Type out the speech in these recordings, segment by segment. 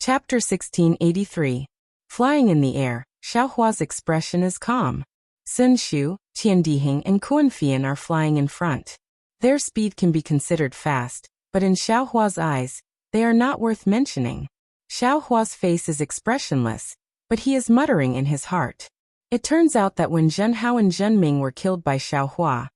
Chapter 1683. Flying in the air, Xiaohua's expression is calm. Sun Shu, Qiandihing and Kuanfian are flying in front. Their speed can be considered fast, but in Xiaohua's eyes, they are not worth mentioning. Xiaohua's face is expressionless, but he is muttering in his heart. It turns out that when Zhen Hao and Zhen Ming were killed by Xiaohua,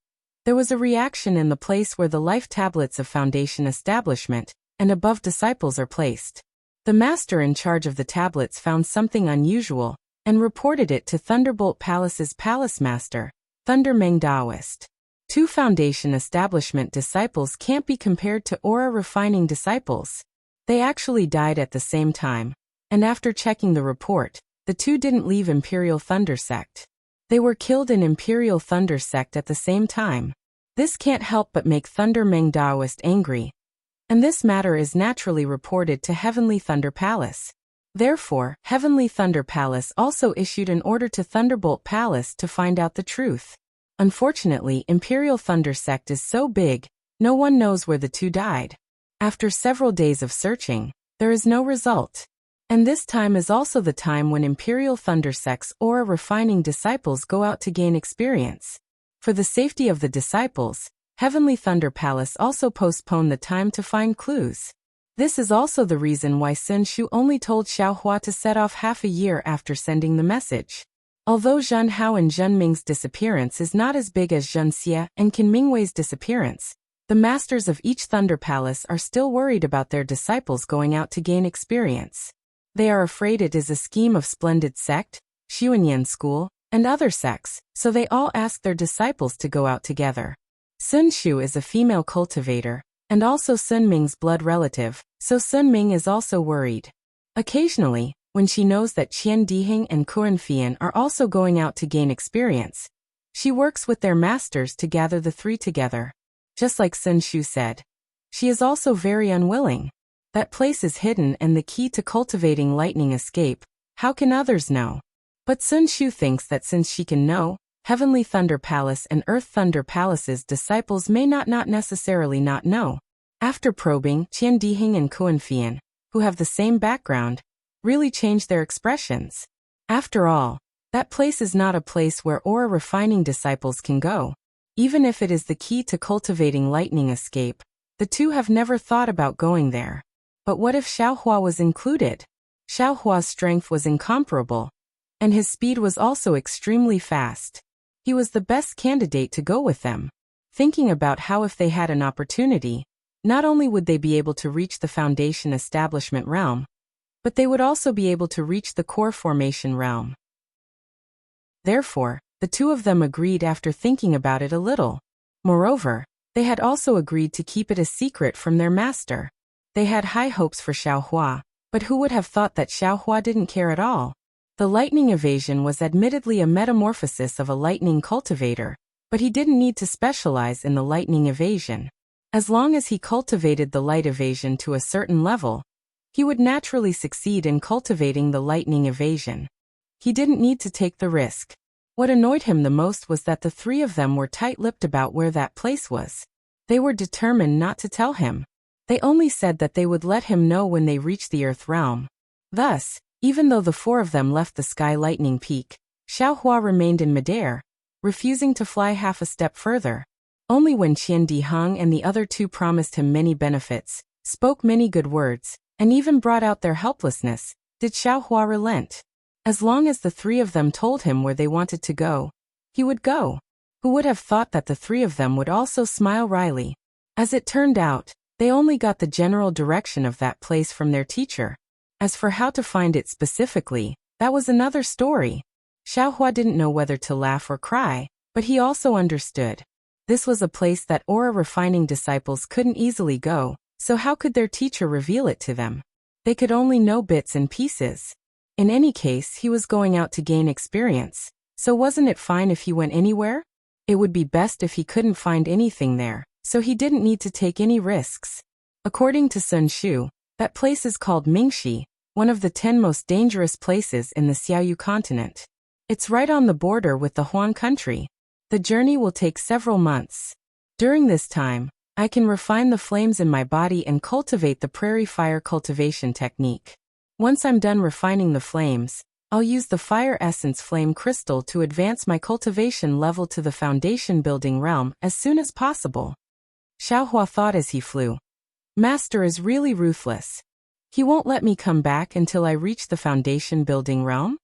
there was a reaction in the place where the life tablets of Foundation establishment and above disciples are placed. The master in charge of the tablets found something unusual and reported it to Thunderbolt Palace's palace master, Thunder Meng Daoist. Two Foundation establishment disciples can't be compared to aura refining disciples. They actually died at the same time, and after checking the report, the two didn't leave Imperial Thunder Sect. They were killed in Imperial Thunder Sect at the same time. This can't help but make Thunder Meng Daoist angry, and this matter is naturally reported to Heavenly Thunder Palace. Therefore, Heavenly Thunder Palace also issued an order to Thunderbolt Palace to find out the truth. Unfortunately, Imperial Thunder Sect is so big, no one knows where the two died. After several days of searching, there is no result. And this time is also the time when Imperial Thunder Sect's aura refining disciples go out to gain experience. For the safety of the disciples, Heavenly Thunder Palace also postponed the time to find clues. This is also the reason why Sun Shu only told Xiaohua to set off half a year after sending the message. Although Zhen Hao and Zhen Ming's disappearance is not as big as Zhen Xie and Qin Mingwei's disappearance, the masters of each Thunder Palace are still worried about their disciples going out to gain experience. They are afraid it is a scheme of Splendid Sect, Xuanyan School, and other sects, so they all ask their disciples to go out together. Sun Shu is a female cultivator, and also Sun Ming's blood relative, so Sun Ming is also worried. Occasionally, when she knows that Qiandihing and Kuanfian are also going out to gain experience, she works with their masters to gather the three together. Just like Sun Shu said, she is also very unwilling. That place is hidden and the key to cultivating lightning escape. How can others know? But Sun Shu thinks that since she can know, Heavenly Thunder Palace and Earth Thunder Palace's disciples may not necessarily not know. After probing, Qiandihing and Kuanfian, who have the same background, really change their expressions. After all, that place is not a place where aura refining disciples can go. Even if it is the key to cultivating lightning escape, the two have never thought about going there. But what if Xiaohua was included? Xiaohua's strength was incomparable, and his speed was also extremely fast. He was the best candidate to go with them. Thinking about how if they had an opportunity, not only would they be able to reach the Foundation Establishment realm, but they would also be able to reach the Core Formation realm. Therefore, the two of them agreed after thinking about it a little. Moreover, they had also agreed to keep it a secret from their master. They had high hopes for Xiaohua, but who would have thought that Xiaohua didn't care at all? The lightning evasion was admittedly a metamorphosis of a lightning cultivator, but he didn't need to specialize in the lightning evasion. As long as he cultivated the light evasion to a certain level, he would naturally succeed in cultivating the lightning evasion. He didn't need to take the risk. What annoyed him the most was that the three of them were tight-lipped about where that place was. They were determined not to tell him. They only said that they would let him know when they reached the Earth realm. Thus, even though the four of them left the Sky Lightning Peak, Xiaohua remained in midair, refusing to fly half a step further. Only when Qiandiheng and the other two promised him many benefits, spoke many good words, and even brought out their helplessness, did Xiaohua relent. As long as the three of them told him where they wanted to go, he would go. Who would have thought that the three of them would also smile wryly? As it turned out, they only got the general direction of that place from their teacher. As for how to find it specifically, that was another story. Xiaohua didn't know whether to laugh or cry, but he also understood. This was a place that aura refining disciples couldn't easily go, so how could their teacher reveal it to them? They could only know bits and pieces. In any case, he was going out to gain experience, so wasn't it fine if he went anywhere? It would be best if he couldn't find anything there, so he didn't need to take any risks. According to Sun Shu, that place is called Mingxi, one of the 10 most dangerous places in the Xiaoyu continent. It's right on the border with the Huan country. The journey will take several months. During this time, I can refine the flames in my body and cultivate the prairie fire cultivation technique. Once I'm done refining the flames, I'll use the fire essence flame crystal to advance my cultivation level to the foundation building realm as soon as possible. Xiaohua thought as he flew. Master is really ruthless. He won't let me come back until I reach the foundation building realm?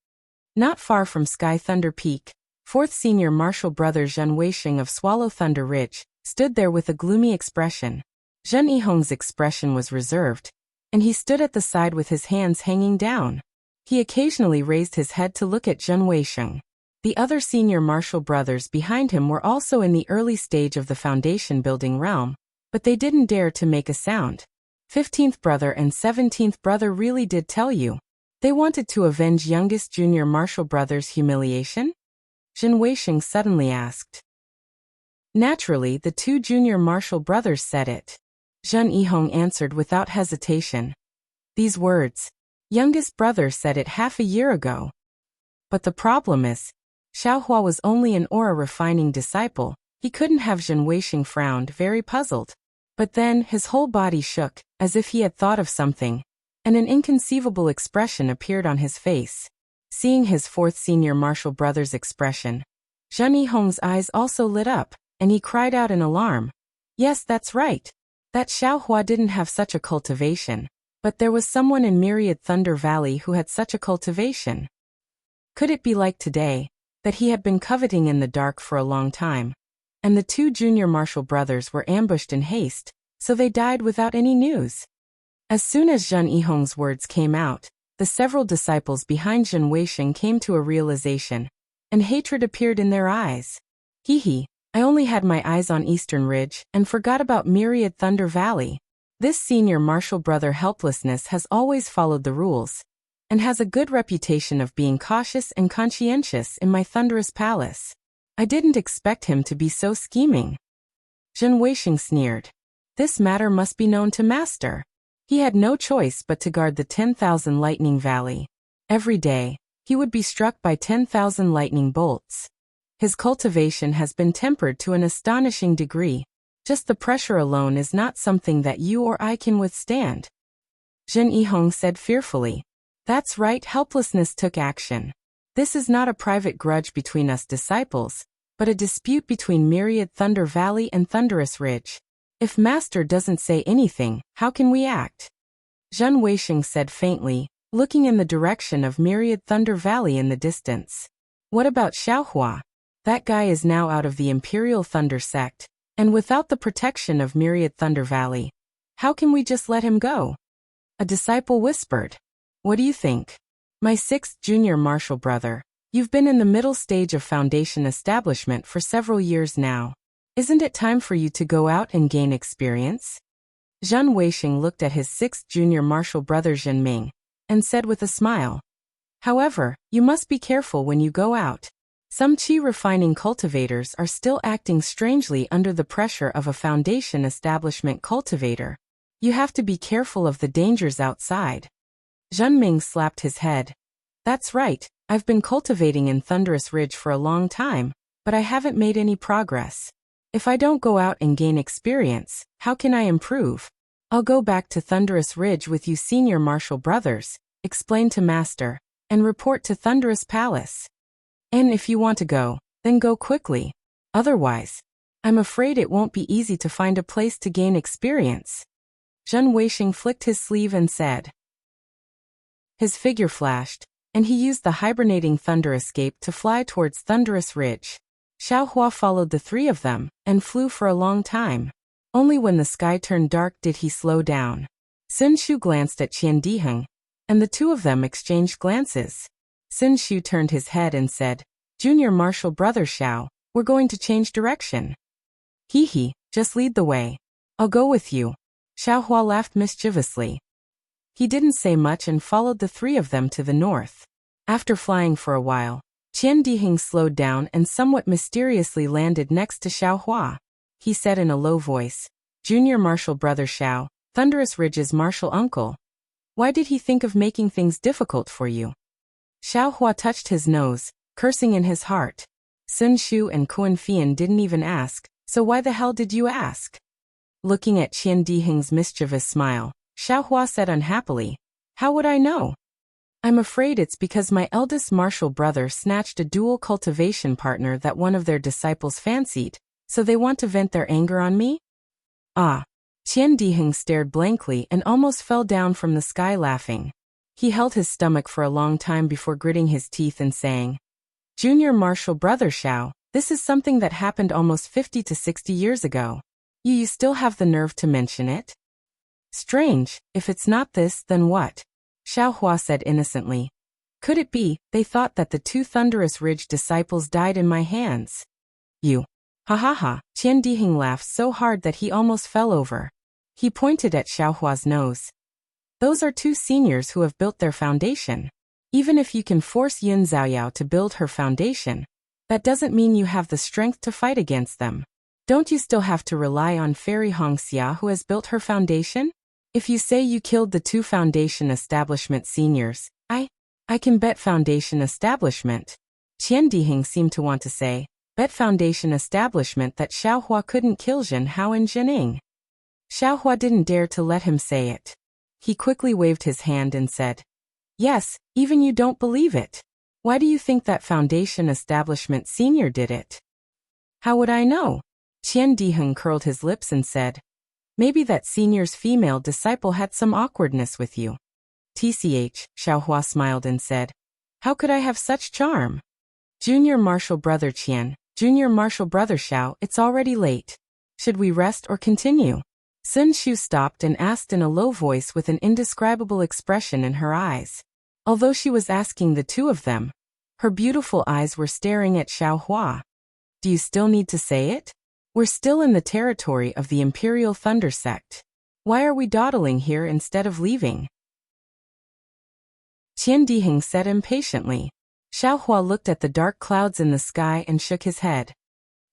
Not far from Sky Thunder Peak, 4th Senior Martial Brother Zhen Weisheng of Swallow Thunder Ridge stood there with a gloomy expression. Zhen Yihong's expression was reserved, and he stood at the side with his hands hanging down. He occasionally raised his head to look at Zhen Weisheng. The other senior martial brothers behind him were also in the early stage of the foundation building realm, but they didn't dare to make a sound. 15th brother and 17th brother really did tell you. They wanted to avenge youngest junior martial brother's humiliation? Zhen Weisheng suddenly asked. Naturally, the 2 junior martial brothers said it. Zhen Yihong answered without hesitation. These words, youngest brother said it half a year ago. But the problem is, Xiaohua was only an aura refining disciple. He couldn't have. Zhen Weisheng frowned, very puzzled. But then, his whole body shook, as if he had thought of something, and an inconceivable expression appeared on his face. Seeing his 4th senior martial brother's expression, Zhen Yihong's eyes also lit up, and he cried out in alarm. Yes, that's right. That Xiaohua didn't have such a cultivation, but there was someone in Myriad Thunder Valley who had such a cultivation. Could it be like today, that he had been coveting in the dark for a long time, and the 2 junior martial brothers were ambushed in haste, so they died without any news? As soon as Zhen Yihong's words came out, the several disciples behind Zhen Weisheng came to a realization, and hatred appeared in their eyes. Hee, I only had my eyes on Eastern Ridge and forgot about Myriad Thunder Valley. This senior martial brother helplessness has always followed the rules, and has a good reputation of being cautious and conscientious in my thunderous palace. I didn't expect him to be so scheming. Zhen Weisheng sneered. This matter must be known to Master. He had no choice but to guard the 10,000 lightning valley. Every day, he would be struck by 10,000 lightning bolts. His cultivation has been tempered to an astonishing degree. Just the pressure alone is not something that you or I can withstand. Zhen Yihong said fearfully. That's right, helplessness took action. This is not a private grudge between us disciples, but a dispute between Myriad Thunder Valley and Thunderous Ridge. If Master doesn't say anything, how can we act? Zhen Weisheng said faintly, looking in the direction of Myriad Thunder Valley in the distance. What about Xiaohua? That guy is now out of the Imperial Thunder Sect, and without the protection of Myriad Thunder Valley. How can we just let him go? A disciple whispered. What do you think? My 6th junior martial brother, you've been in the middle stage of foundation establishment for several years now. Isn't it time for you to go out and gain experience? Zhen Weisheng looked at his 6th junior martial brother Zhen Ming, and said with a smile. However, you must be careful when you go out. Some qi refining cultivators are still acting strangely under the pressure of a foundation establishment cultivator. You have to be careful of the dangers outside. Zhen Ming slapped his head. That's right, I've been cultivating in Thunderous Ridge for a long time, but I haven't made any progress. If I don't go out and gain experience, how can I improve? I'll go back to Thunderous Ridge with you senior martial brothers, explain to Master, and report to Thunderous Palace. And if you want to go, then go quickly. Otherwise, I'm afraid it won't be easy to find a place to gain experience. Zhen Weisheng flicked his sleeve and said. His figure flashed, and he used the hibernating thunder escape to fly towards Thunderous Ridge. Xiaohua followed the 3 of them, and flew for a long time. Only when the sky turned dark did he slow down. Sun Shu glanced at Qian Diheng, and the 2 of them exchanged glances. Sun Shu turned his head and said, Junior Martial Brother Xiao, we're going to change direction. Hee, just lead the way. I'll go with you. Xiaohua laughed mischievously. He didn't say much and followed the 3 of them to the north. After flying for a while, Qian Diheng slowed down and somewhat mysteriously landed next to Xiaohua. He said in a low voice, Junior Martial Brother Xiao, Thunderous Ridge's martial uncle. Why did he think of making things difficult for you? Xiaohua touched his nose, cursing in his heart. Sun Shu and Kuan Fian didn't even ask, so why the hell did you ask? Looking at Qian Diheng's mischievous smile, Xiaohua said unhappily, How would I know? I'm afraid it's because my eldest martial brother snatched a dual cultivation partner that one of their disciples fancied, so they want to vent their anger on me? Ah. Qian Diheng stared blankly and almost fell down from the sky laughing. He held his stomach for a long time before gritting his teeth and saying, Junior martial brother Xiao, this is something that happened almost 50 to 60 years ago. You still have the nerve to mention it? Strange, if it's not this, then what? Xiao Hua said innocently. Could it be, they thought that the two Thunderous Ridge disciples died in my hands? You. Ha ha ha, Qian Diheng laughed so hard that he almost fell over. He pointed at Xiao Hua's nose. Those are two seniors who have built their foundation. Even if you can force Yun Xiaoyao to build her foundation, that doesn't mean you have the strength to fight against them. Don't you still have to rely on Fairy Hongxia who has built her foundation? If you say you killed the two foundation establishment seniors, I can bet foundation establishment. Qian Diheng seemed to want to say, bet foundation establishment that Xiao Hua couldn't kill Jin Hao and Jining. Xiao Hua didn't dare to let him say it. He quickly waved his hand and said, yes, even you don't believe it. Why do you think that foundation establishment senior did it? How would I know? Qian Diheng curled his lips and said, maybe that senior's female disciple had some awkwardness with you. TCH, Xiao Hua smiled and said, how could I have such charm? Junior martial brother Qian, junior martial brother Xiao, it's already late. Should we rest or continue? Sun Shu stopped and asked in a low voice with an indescribable expression in her eyes. Although she was asking the two of them, her beautiful eyes were staring at Xiao Hua. Do you still need to say it? We're still in the territory of the Imperial Thunder Sect. Why are we dawdling here instead of leaving? Qian Diheng said impatiently. Xiao Hua looked at the dark clouds in the sky and shook his head.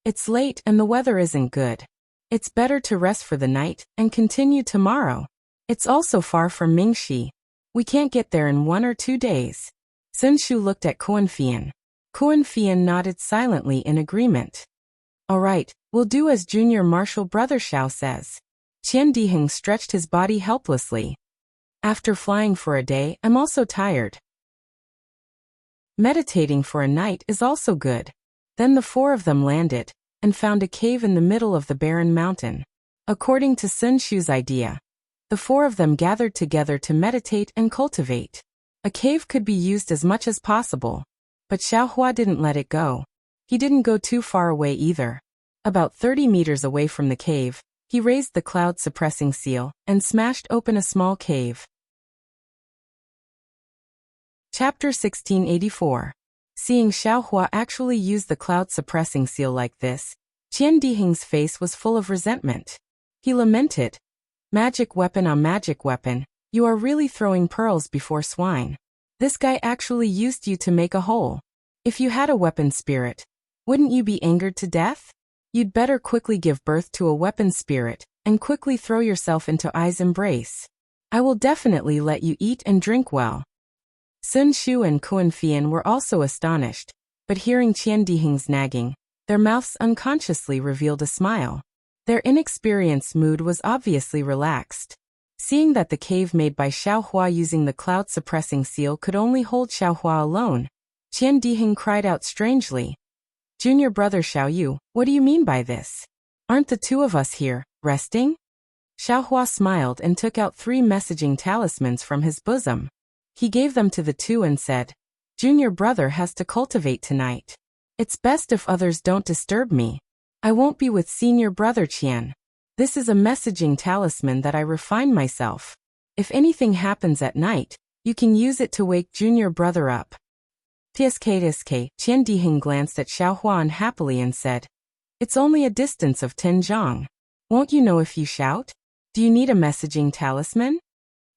It's late and the weather isn't good. It's better to rest for the night and continue tomorrow. It's also far from Mingxi. We can't get there in 1 or 2 days. Sun Shu looked at Kuan Fian. Kuan Fian nodded silently in agreement. All right, we'll do as junior martial brother Xiao says. Qian Diheng stretched his body helplessly. After flying for a day, I'm also tired. Meditating for a night is also good. Then the four of them landed and found a cave in the middle of the barren mountain. According to Sun Shu's idea, the four of them gathered together to meditate and cultivate. A cave could be used as much as possible, but Xiao Hua didn't let it go. He didn't go too far away either. About 30 meters away from the cave, he raised the cloud-suppressing seal and smashed open a small cave. Chapter 1684. Seeing Xiao Hua actually use the cloud-suppressing seal like this, Qian Diheng's face was full of resentment. He lamented, magic weapon on magic weapon, you are really throwing pearls before swine. This guy actually used you to make a hole. If you had a weapon spirit, wouldn't you be angered to death? You'd better quickly give birth to a weapon spirit and quickly throw yourself into Ai's embrace. I will definitely let you eat and drink well. Sun Shu and Kuan Fian were also astonished, but hearing Qian Diheng's nagging, their mouths unconsciously revealed a smile. Their inexperienced mood was obviously relaxed. Seeing that the cave made by Xiao Hua using the cloud-suppressing seal could only hold Xiao Hua alone, Qian Diheng cried out strangely. Junior brother Xiao Yu, what do you mean by this? Aren't the two of us here, resting? Xiao Hua smiled and took out 3 messaging talismans from his bosom. He gave them to the two and said, Junior brother has to cultivate tonight. It's best if others don't disturb me. I won't be with senior brother Qian. This is a messaging talisman that I refine myself. If anything happens at night, you can use it to wake junior brother up. Tsk, Qian Diheng glanced at Xiao Hua unhappily and said, it's only a distance of 10 zhang. Won't you know if you shout? Do you need a messaging talisman?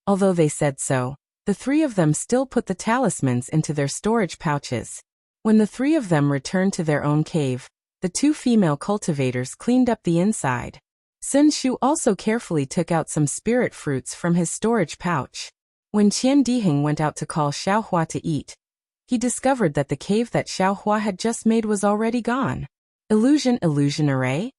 Although they said so, the 3 of them still put the talismans into their storage pouches. When the 3 of them returned to their own cave, the 2 female cultivators cleaned up the inside. Sun Shu also carefully took out some spirit fruits from his storage pouch. When Qian Diheng went out to call Xiao Hua to eat, he discovered that the cave that Xiao Hua had just made was already gone. Illusion array?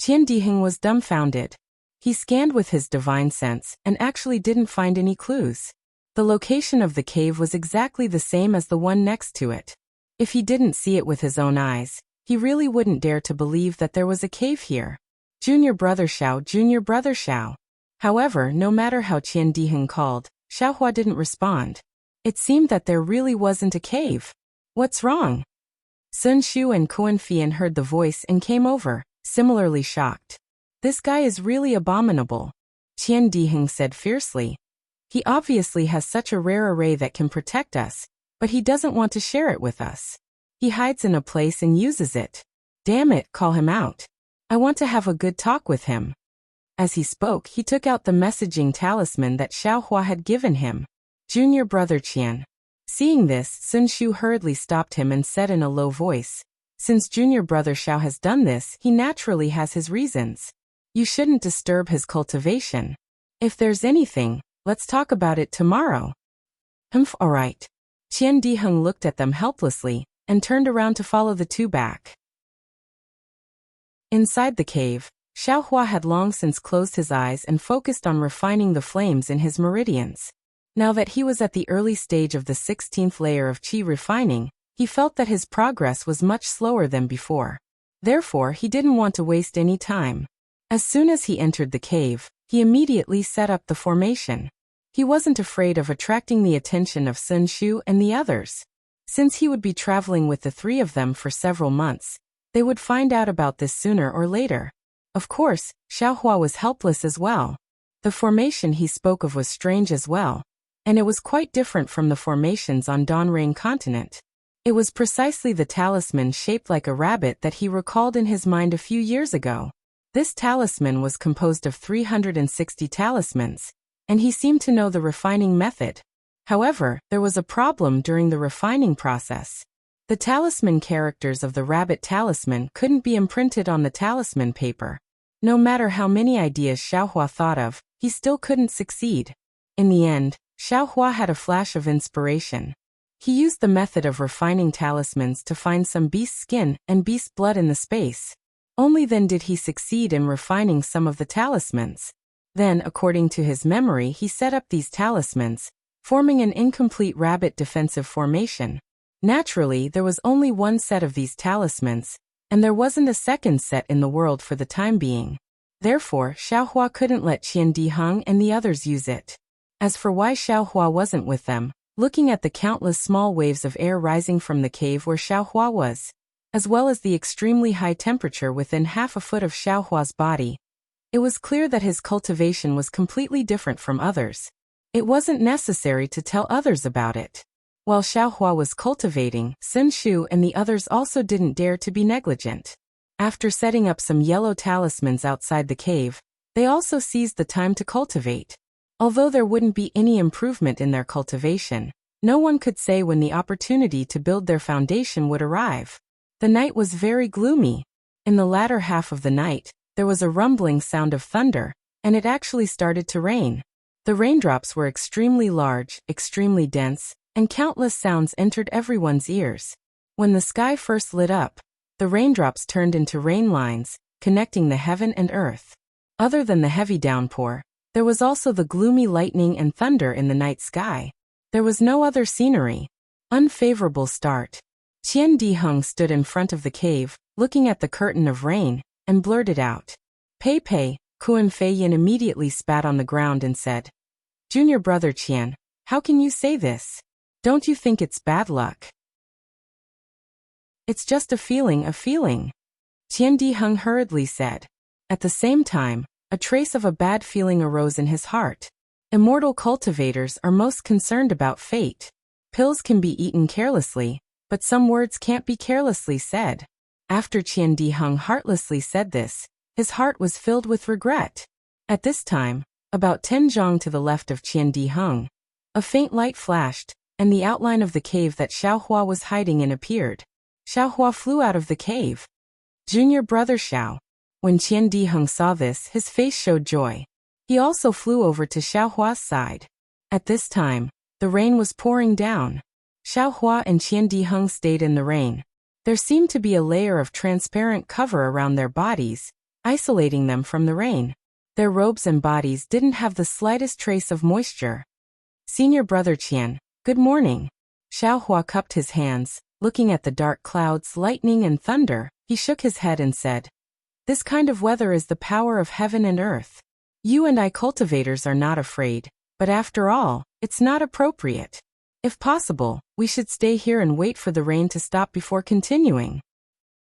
Qian Diheng was dumbfounded. He scanned with his divine sense and actually didn't find any clues. The location of the cave was exactly the same as the one next to it. If he didn't see it with his own eyes, he really wouldn't dare to believe that there was a cave here. Junior brother Xiao, junior brother Xiao. However, no matter how Qian Diheng called, Xiaohua didn't respond. It seemed that there really wasn't a cave. What's wrong? Sun Shu and Kuan Fian heard the voice and came over, similarly shocked. This guy is really abominable, Qian Diheng said fiercely. He obviously has such a rare array that can protect us, but he doesn't want to share it with us. He hides in a place and uses it. Damn it, call him out. I want to have a good talk with him. As he spoke, he took out the messaging talisman that Xiaohua had given him. Junior brother Qian. Seeing this, Sun Shu hurriedly stopped him and said in a low voice, since junior brother Xiao has done this, he naturally has his reasons. You shouldn't disturb his cultivation. If there's anything, let's talk about it tomorrow. Alright. Qian Diheng looked at them helplessly, and turned around to follow the two back. Inside the cave, Xiaohua had long since closed his eyes and focused on refining the flames in his meridians. Now that he was at the early stage of the 16th layer of qi refining, he felt that his progress was much slower than before. Therefore, he didn't want to waste any time. As soon as he entered the cave, he immediately set up the formation. He wasn't afraid of attracting the attention of Sun Shu and the others. Since he would be traveling with the three of them for several months, they would find out about this sooner or later. Of course, Xiaohua was helpless as well. The formation he spoke of was strange as well, and it was quite different from the formations on Donrain continent. It was precisely the talisman shaped like a rabbit that he recalled in his mind a few years ago. This talisman was composed of 360 talismans, and he seemed to know the refining method. However, there was a problem during the refining process. The talisman characters of the rabbit talisman couldn't be imprinted on the talisman paper. No matter how many ideas Xiaohua thought of, he still couldn't succeed. In the end, Xiaohua had a flash of inspiration. He used the method of refining talismans to find some beast skin and beast blood in the space. Only then did he succeed in refining some of the talismans. Then, according to his memory, he set up these talismans, forming an incomplete rabbit defensive formation. Naturally, there was only one set of these talismans, and there wasn't a second set in the world for the time being. Therefore, Xiaohua couldn't let Qian Diheng and the others use it. As for why Xiaohua wasn't with them, looking at the countless small waves of air rising from the cave where Xiaohua was, as well as the extremely high temperature within half a foot of Xiaohua's body, it was clear that his cultivation was completely different from others. It wasn't necessary to tell others about it. While Xiaohua was cultivating, Sun Shu and the others also didn't dare to be negligent. After setting up some yellow talismans outside the cave, they also seized the time to cultivate. Although there wouldn't be any improvement in their cultivation, no one could say when the opportunity to build their foundation would arrive. The night was very gloomy. In the latter half of the night, there was a rumbling sound of thunder, and it actually started to rain. The raindrops were extremely large, extremely dense, and countless sounds entered everyone's ears. When the sky first lit up, the raindrops turned into rain lines, connecting the heaven and earth. Other than the heavy downpour, there was also the gloomy lightning and thunder in the night sky. There was no other scenery. Unfavorable start. Qian Diheng stood in front of the cave, looking at the curtain of rain, and blurted out. Pei Pei, Kuan Feiyin immediately spat on the ground and said, Junior brother Qian, how can you say this? Don't you think it's bad luck? It's just a feeling, Qian Diheng hurriedly said. At the same time, a trace of a bad feeling arose in his heart. Immortal cultivators are most concerned about fate. Pills can be eaten carelessly, but some words can't be carelessly said. After Qian Diheng heartlessly said this, his heart was filled with regret. At this time, about 10 zhang to the left of Qian Diheng, a faint light flashed, and the outline of the cave that Xiaohua was hiding in appeared. Xiaohua flew out of the cave. Junior brother Xiao. When Qian Diheng saw this, his face showed joy. He also flew over to Xiaohua's side. At this time, the rain was pouring down. Xiaohua and Qian Diheng stayed in the rain. There seemed to be a layer of transparent cover around their bodies, isolating them from the rain. Their robes and bodies didn't have the slightest trace of moisture. Senior Brother Qian, good morning. Xiaohua cupped his hands, looking at the dark clouds, lightning and thunder. He shook his head and said, "This kind of weather is the power of heaven and earth. You and I cultivators are not afraid, but after all, it's not appropriate. If possible, we should stay here and wait for the rain to stop before continuing."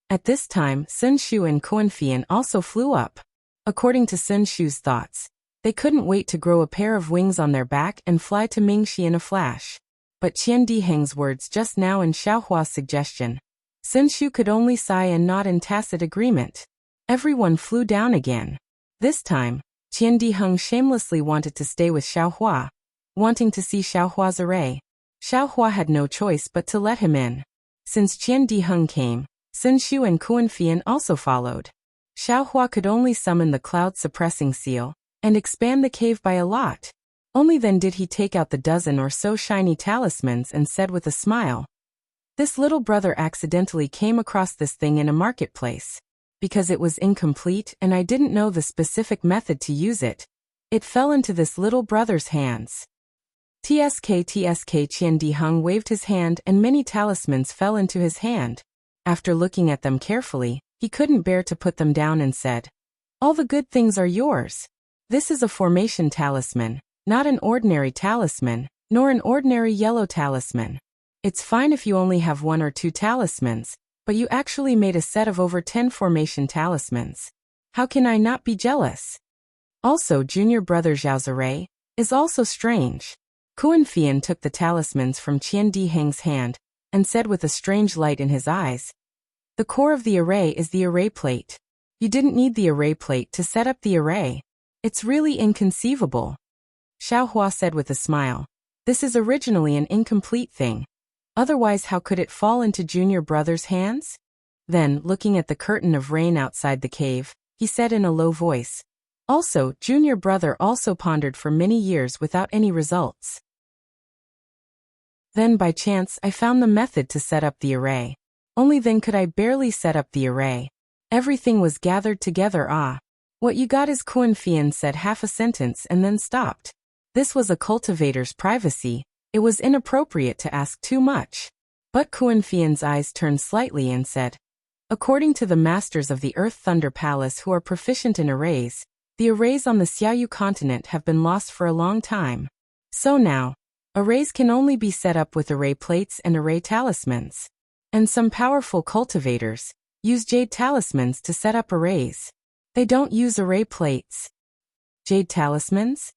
At this time, Sun Shu and Kuan Fian also flew up. According to Sun Shu's thoughts, they couldn't wait to grow a pair of wings on their back and fly to Mingxi in a flash. But Qian Diheng's words just now and Xiaohua's suggestion, Sun Shu could only sigh and nod in tacit agreement. Everyone flew down again. This time, Qian Diheng shamelessly wanted to stay with Xiaohua, wanting to see Xiaohua's array. Xiaohua had no choice but to let him in. Since Qian Diheng came, Sun Shu and Kuan Fian also followed. Xiaohua could only summon the cloud-suppressing seal and expand the cave by a lot. Only then did he take out the dozen or so shiny talismans and said with a smile, "This little brother accidentally came across this thing in a marketplace. Because it was incomplete and I didn't know the specific method to use it, it fell into this little brother's hands." TSK Qian Diheng waved his hand and many talismans fell into his hand. After looking at them carefully, he couldn't bear to put them down and said, "All the good things are yours. This is a formation talisman, not an ordinary talisman, nor an ordinary yellow talisman. It's fine if you only have 1 or 2 talismans, but you actually made a set of over 10 formation talismans. How can I not be jealous? Also, junior brother Zhao's array is also strange." Kuan Fian took the talismans from Qian Diheng's hand and said with a strange light in his eyes, "The core of the array is the array plate. You didn't need the array plate to set up the array. It's really inconceivable." Xiaohua said with a smile, "This is originally an incomplete thing. Otherwise, how could it fall into junior brother's hands?" Then, looking at the curtain of rain outside the cave, he said in a low voice, "Also, junior brother also pondered for many years without any results. Then by chance I found the method to set up the array. Only then could I barely set up the array. Everything was gathered together. Ah. What you got is," Kuan Fian said half a sentence and then stopped. This was a cultivator's privacy. It was inappropriate to ask too much. But Kuan Fian's eyes turned slightly and said, "According to the masters of the Earth Thunder Palace who are proficient in arrays, the arrays on the Xiaoyu continent have been lost for a long time. So now, arrays can only be set up with array plates and array talismans. And some powerful cultivators use jade talismans to set up arrays. They don't use array plates." "Jade talismans?"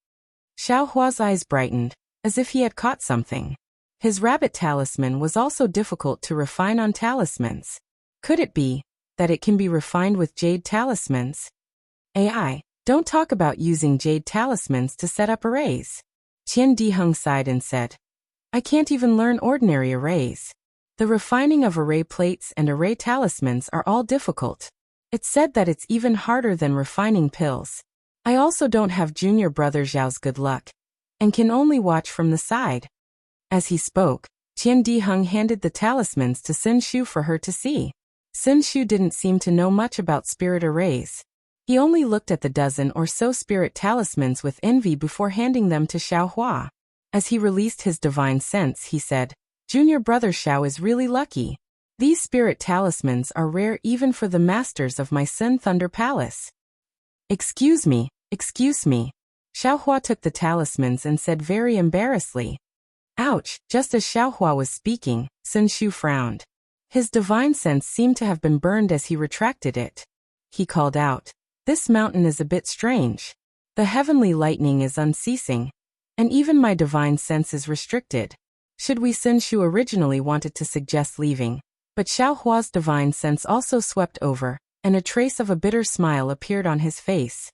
Xiaohua's eyes brightened, as if he had caught something. His rabbit talisman was also difficult to refine on talismans. Could it be that it can be refined with jade talismans? "AI, don't talk about using jade talismans to set up arrays." Qian Diheng sighed and said, "I can't even learn ordinary arrays. The refining of array plates and array talismans are all difficult. It's said that it's even harder than refining pills. I also don't have junior brother Zhao's good luck, and can only watch from the side." As he spoke, Qian Diheng handed the talismans to Sun Shu for her to see. Sun Shu didn't seem to know much about spirit arrays. He only looked at the dozen or so spirit talismans with envy before handing them to Xiaohua. As he released his divine sense, he said, "Junior brother Xiao is really lucky. These spirit talismans are rare even for the masters of my Sun Thunder Palace." Excuse me. Xiaohua took the talismans and said very embarrassedly. Ouch, just as Xiaohua was speaking, Sun Shu frowned. His divine sense seemed to have been burned as he retracted it. He called out, "This mountain is a bit strange. The heavenly lightning is unceasing, and even my divine sense is restricted. Should we?" Sun Shu originally wanted to suggest leaving, but Xiaohua's divine sense also swept over, and a trace of a bitter smile appeared on his face.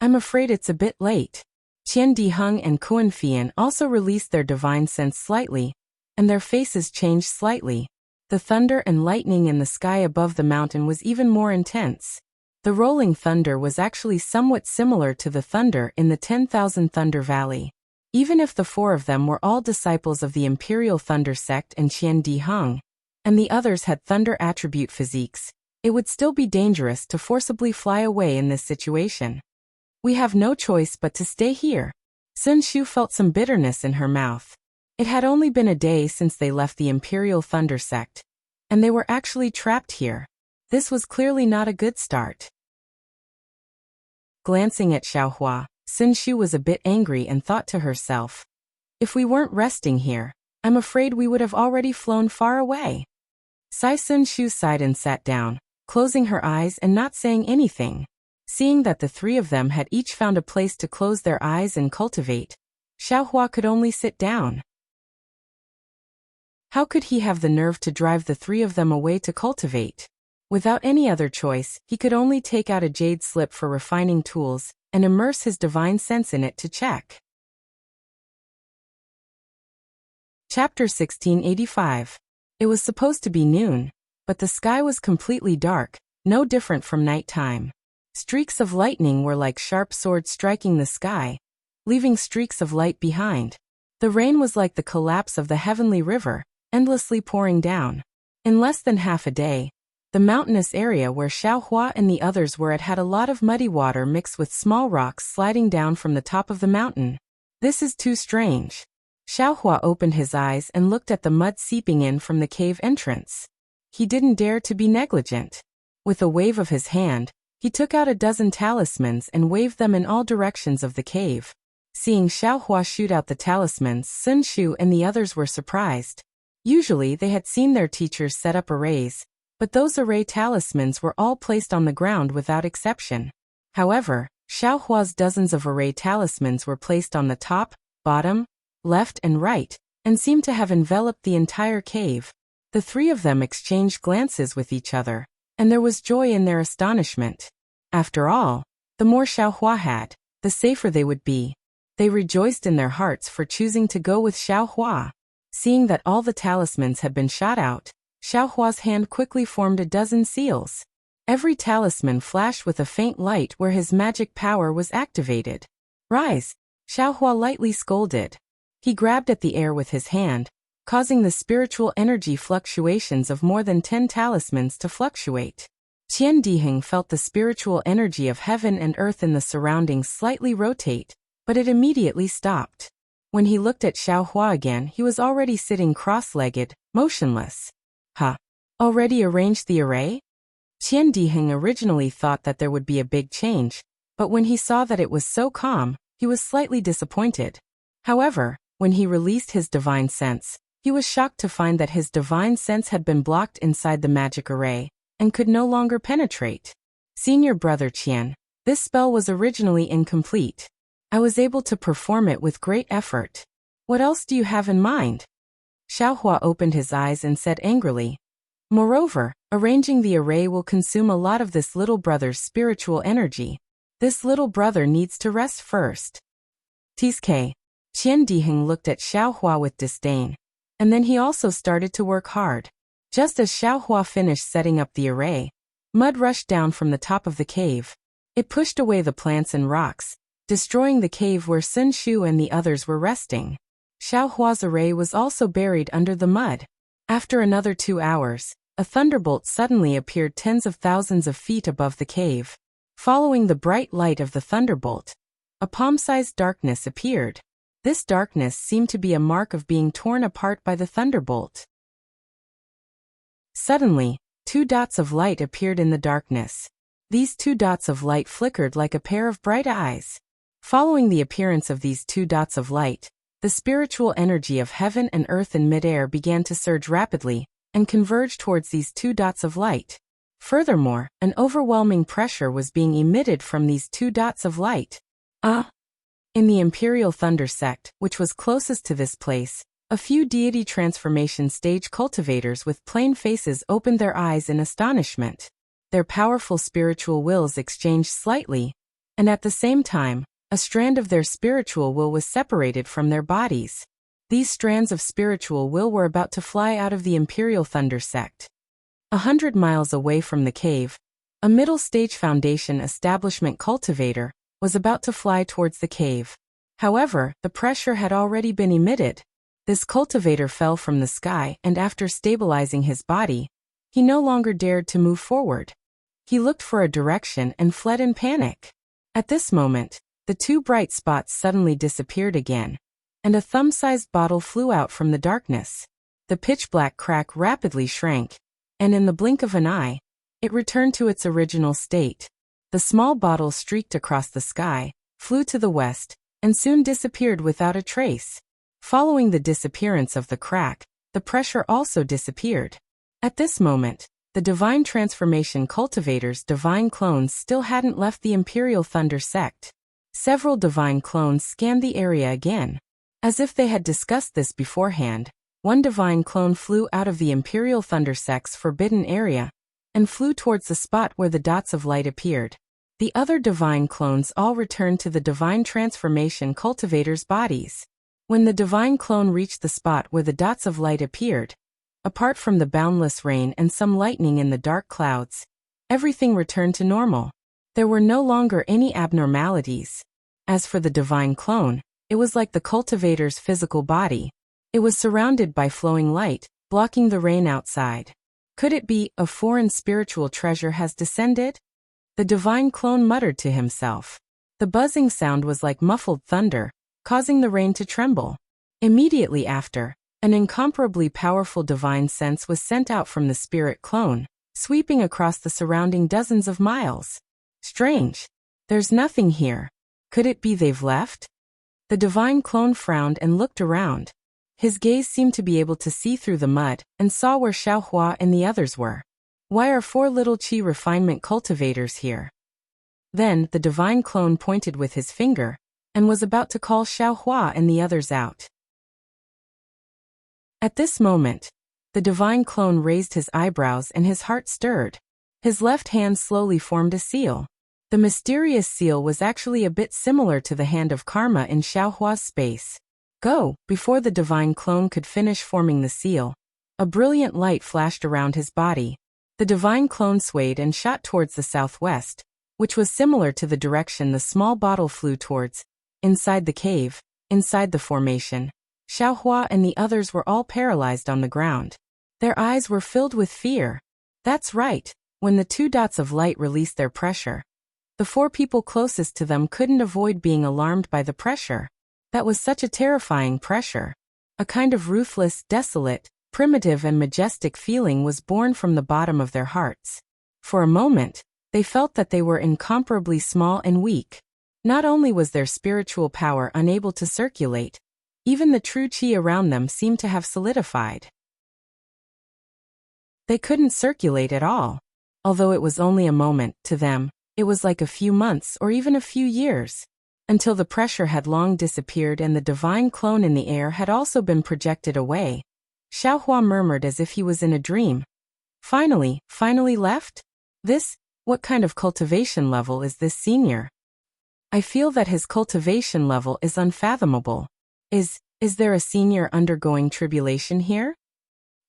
"I'm afraid it's a bit late." Qian Diheng and Kuan Fian also released their divine sense slightly, and their faces changed slightly. The thunder and lightning in the sky above the mountain was even more intense. The rolling thunder was actually somewhat similar to the thunder in the 10,000 Thunder Valley. Even if the 4 of them were all disciples of the Imperial Thunder Sect and Qian Diheng, and the others had thunder attribute physiques, it would still be dangerous to forcibly fly away in this situation. "We have no choice but to stay here." Sun Shu felt some bitterness in her mouth. It had only been a day since they left the Imperial Thunder Sect, and they were actually trapped here. This was clearly not a good start. Glancing at Xiaohua, Sun Shu was a bit angry and thought to herself, if we weren't resting here, I'm afraid we would have already flown far away. Sun Shu sighed and sat down, closing her eyes and not saying anything. Seeing that the three of them had each found a place to close their eyes and cultivate, Xiaohua could only sit down. How could he have the nerve to drive the three of them away to cultivate? Without any other choice, he could only take out a jade slip for refining tools and immerse his divine sense in it to check. Chapter 1685. It was supposed to be noon, but the sky was completely dark, no different from nighttime. Streaks of lightning were like sharp swords striking the sky, leaving streaks of light behind. The rain was like the collapse of the heavenly river, endlessly pouring down. In less than half a day, the mountainous area where Xiaohua and the others were at had a lot of muddy water mixed with small rocks sliding down from the top of the mountain. This is too strange. Xiaohua opened his eyes and looked at the mud seeping in from the cave entrance. He didn't dare to be negligent. With a wave of his hand, he took out a dozen talismans and waved them in all directions of the cave. Seeing Xiaohua shoot out the talismans, Sun Shu and the others were surprised. Usually they had seen their teachers set up arrays, but those array talismans were all placed on the ground without exception. However, Xiaohua's dozens of array talismans were placed on the top, bottom, left and right, and seemed to have enveloped the entire cave. The three of them exchanged glances with each other, and there was joy in their astonishment. After all, the more Xiaohua had, the safer they would be. They rejoiced in their hearts for choosing to go with Xiaohua. Seeing that all the talismans had been shot out, Xiaohua's hand quickly formed a dozen seals. Every talisman flashed with a faint light where his magic power was activated. "Rise!" Xiaohua lightly scolded. He grabbed at the air with his hand, causing the spiritual energy fluctuations of more than 10 talismans to fluctuate. Qian Diheng felt the spiritual energy of heaven and earth in the surroundings slightly rotate, but it immediately stopped. When he looked at Xiaohua again, he was already sitting cross-legged, motionless. Huh? Already arranged the array? Qian Diheng originally thought that there would be a big change, but when he saw that it was so calm, he was slightly disappointed. However, when he released his divine sense, he was shocked to find that his divine sense had been blocked inside the magic array, and could no longer penetrate. Senior brother Qian, this spell was originally incomplete. I was able to perform it with great effort. What else do you have in mind? Xiaohua opened his eyes and said angrily. Moreover, arranging the array will consume a lot of this little brother's spiritual energy. This little brother needs to rest first. Tsk. Qian Diheng looked at Xiaohua with disdain, and then he also started to work hard. Just as Xiaohua finished setting up the array, mud rushed down from the top of the cave. It pushed away the plants and rocks, destroying the cave where Sun Shu and the others were resting. Xiaohua's array was also buried under the mud. After another 2 hours, a thunderbolt suddenly appeared tens of thousands of feet above the cave. Following the bright light of the thunderbolt, a palm-sized darkness appeared. This darkness seemed to be a mark of being torn apart by the thunderbolt. Suddenly, 2 dots of light appeared in the darkness. These 2 dots of light flickered like a pair of bright eyes. Following the appearance of these 2 dots of light, the spiritual energy of heaven and earth in midair began to surge rapidly and converge towards these 2 dots of light. Furthermore, an overwhelming pressure was being emitted from these 2 dots of light. In the Imperial Thunder Sect, which was closest to this place, a few deity transformation stage cultivators with plain faces opened their eyes in astonishment. Their powerful spiritual wills exchanged slightly, and at the same time, a strand of their spiritual will was separated from their bodies. These strands of spiritual will were about to fly out of the Imperial Thunder Sect. 100 miles away from the cave, a middle-stage Foundation establishment cultivator was about to fly towards the cave. However, the pressure had already been emitted. This cultivator fell from the sky, and after stabilizing his body, he no longer dared to move forward. He looked for a direction and fled in panic. At this moment, The two bright spots suddenly disappeared again, and a thumb-sized bottle flew out from the darkness. The pitch-black crack rapidly shrank, and in the blink of an eye, it returned to its original state. The small bottle streaked across the sky, flew to the west, and soon disappeared without a trace. Following the disappearance of the crack, the pressure also disappeared. At this moment, the Divine Transformation Cultivator's divine clones still hadn't left the Imperial Thunder sect. Several divine clones scanned the area again. As if they had discussed this beforehand, one divine clone flew out of the Imperial Thunder sect's forbidden area and flew towards the spot where the dots of light appeared. The other divine clones all returned to the Divine Transformation Cultivator's bodies. When the divine clone reached the spot where the dots of light appeared, apart from the boundless rain and some lightning in the dark clouds, everything returned to normal. There were no longer any abnormalities. As for the divine clone, it was like the cultivator's physical body. It was surrounded by flowing light, blocking the rain outside. Could it be a foreign spiritual treasure has descended? The divine clone muttered to himself. The buzzing sound was like muffled thunder, causing the rain to tremble. Immediately after, an incomparably powerful divine sense was sent out from the spirit clone, sweeping across the surrounding dozens of miles. Strange. There's nothing here. Could it be they've left? The divine clone frowned and looked around. His gaze seemed to be able to see through the mud and saw where Xiaohua and the others were. Why are 4 little qi refinement cultivators here? Then the divine clone pointed with his finger and was about to call Xiaohua and the others out. At this moment, the divine clone raised his eyebrows and his heart stirred. His left hand slowly formed a seal. The mysterious seal was actually a bit similar to the hand of karma in Xiaohua's space. Go! Before the divine clone could finish forming the seal, a brilliant light flashed around his body. The divine clone swayed and shot towards the southwest, which was similar to the direction the small bottle flew towards. Inside the cave, inside the formation, Xiaohua and the others were all paralyzed on the ground. Their eyes were filled with fear. That's right, when the 2 dots of light released their pressure, the 4 people closest to them couldn't avoid being alarmed by the pressure. That was such a terrifying pressure. A kind of ruthless, desolate, primitive and majestic feeling was born from the bottom of their hearts. For a moment, they felt that they were incomparably small and weak. Not only was their spiritual power unable to circulate, even the true qi around them seemed to have solidified. They couldn't circulate at all. Although it was only a moment, to them, it was like a few months or even a few years. Until the pressure had long disappeared and the divine clone in the air had also been projected away. Xiaohua murmured as if he was in a dream. Finally left? What kind of cultivation level is this senior? I feel that his cultivation level is unfathomable. Is there a senior undergoing tribulation here?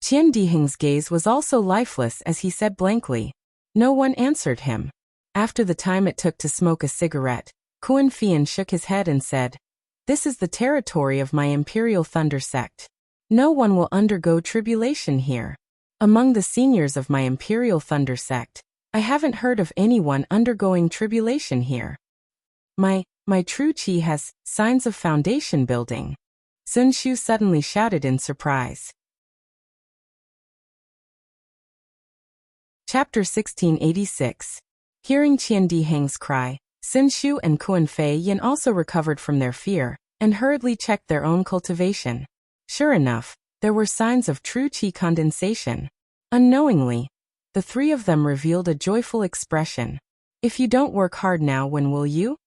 Qian Diheng's gaze was also lifeless as he said blankly. No one answered him. After the time it took to smoke a cigarette, Kuan Fian shook his head and said, "This is the territory of my Imperial Thunder sect. No one will undergo tribulation here. Among the seniors of my Imperial Thunder sect, I haven't heard of anyone undergoing tribulation here. My true qi has signs of foundation building." Sun Shu suddenly shouted in surprise. Chapter 1686. Hearing Qian Diheng's cry, Sun Shu and Kuan Fei Yin also recovered from their fear and hurriedly checked their own cultivation. Sure enough, there were signs of true qi condensation. Unknowingly, the 3 of them revealed a joyful expression. "If you don't work hard now, when will you?"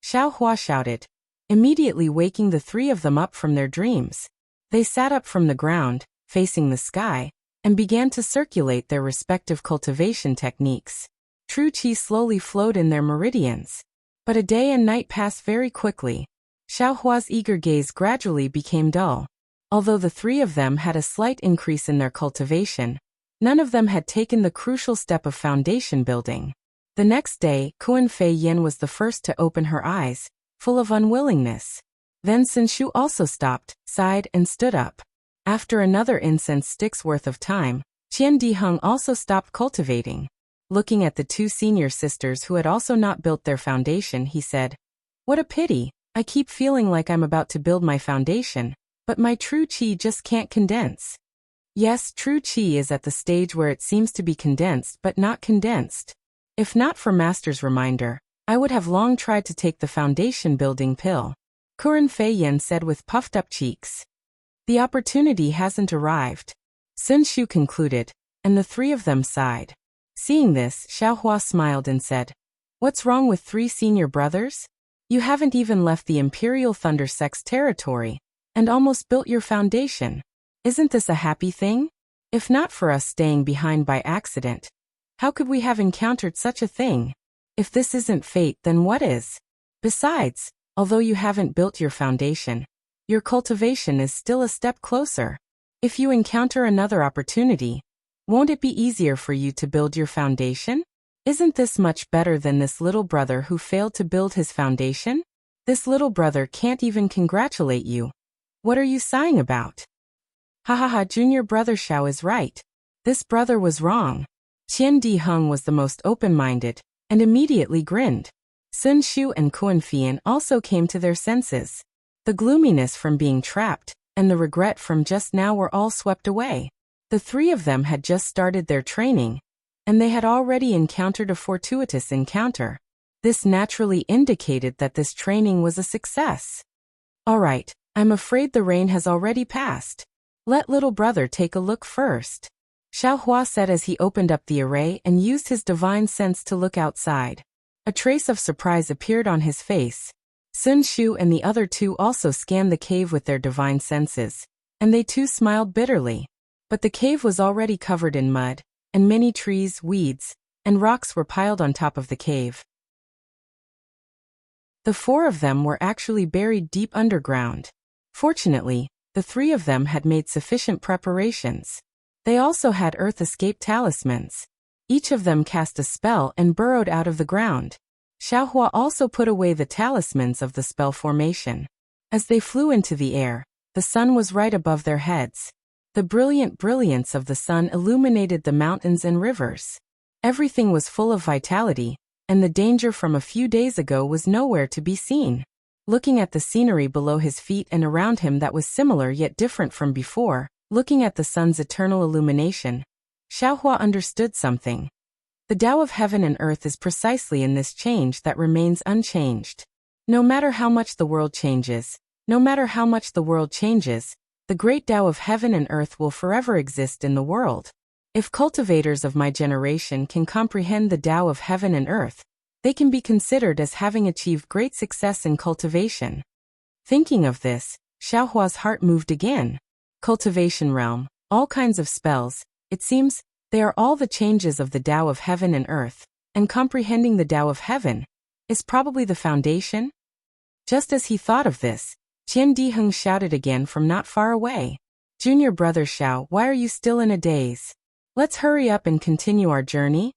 Xiaohua shouted, immediately waking the 3 of them up from their dreams. They sat up from the ground, facing the sky, and began to circulate their respective cultivation techniques. True qi slowly flowed in their meridians. But a day and night passed very quickly. Xiaohua's eager gaze gradually became dull. Although the 3 of them had a slight increase in their cultivation, none of them had taken the crucial step of foundation building. The next day, Kuan Fei Yin was the first to open her eyes, full of unwillingness. Then Sun Shu also stopped, sighed and stood up. After another incense stick's worth of time, Qian Diheng also stopped cultivating. Looking at the 2 senior sisters who had also not built their foundation, he said, What a pity. I keep feeling like I'm about to build my foundation, but my true qi just can't condense. Yes, true qi is at the stage where it seems to be condensed but not condensed. If not for Master's reminder, I would have long tried to take the foundation building pill. Kuren Fei Yen said with puffed up cheeks. The opportunity hasn't arrived. Sun Shu concluded, and the three of them sighed. Seeing this, Xiaohua smiled and said, What's wrong with 3 senior brothers? You haven't even left the Imperial Thunder Sect's territory, and almost built your foundation. Isn't this a happy thing? If not for us staying behind by accident, how could we have encountered such a thing? If this isn't fate, then what is? Besides, although you haven't built your foundation, your cultivation is still a step closer. If you encounter another opportunity, won't it be easier for you to build your foundation? Isn't this much better than this little brother who failed to build his foundation? This little brother can't even congratulate you. What are you sighing about? Ha ha ha, junior brother Xiao is right. This brother was wrong. Qian Diheng was the most open-minded, and immediately grinned. Sun Shu and Kuan Fian also came to their senses. The gloominess from being trapped, and the regret from just now were all swept away. The 3 of them had just started their training, and they had already encountered a fortuitous encounter. This naturally indicated that this training was a success. All right, I'm afraid the rain has already passed. Let little brother take a look first. Xiaohua said as he opened up the array and used his divine sense to look outside. A trace of surprise appeared on his face. Sun Shu and the other 2 also scanned the cave with their divine senses, and they too smiled bitterly. But the cave was already covered in mud, and many trees, weeds, and rocks were piled on top of the cave. The 4 of them were actually buried deep underground. Fortunately, the 3 of them had made sufficient preparations. They also had earth escape talismans. Each of them cast a spell and burrowed out of the ground. Xiaohua also put away the talismans of the spell formation. As they flew into the air, the sun was right above their heads. The brilliant brilliance of the sun illuminated the mountains and rivers. Everything was full of vitality, and the danger from a few days ago was nowhere to be seen. Looking at the scenery below his feet and around him that was similar yet different from before, looking at the sun's eternal illumination, Xiaohua understood something. The Tao of heaven and earth is precisely in this change that remains unchanged. No matter how much the world changes, the great Tao of heaven and earth will forever exist in the world. If cultivators of my generation can comprehend the Tao of heaven and earth, they can be considered as having achieved great success in cultivation. Thinking of this, Xiaohua's heart moved again. Cultivation realm, all kinds of spells, it seems, they are all the changes of the Tao of heaven and earth, and comprehending the Tao of heaven is probably the foundation? Just as he thought of this, Qian Diheng shouted again from not far away. Junior brother Xiao, why are you still in a daze? Let's hurry up and continue our journey.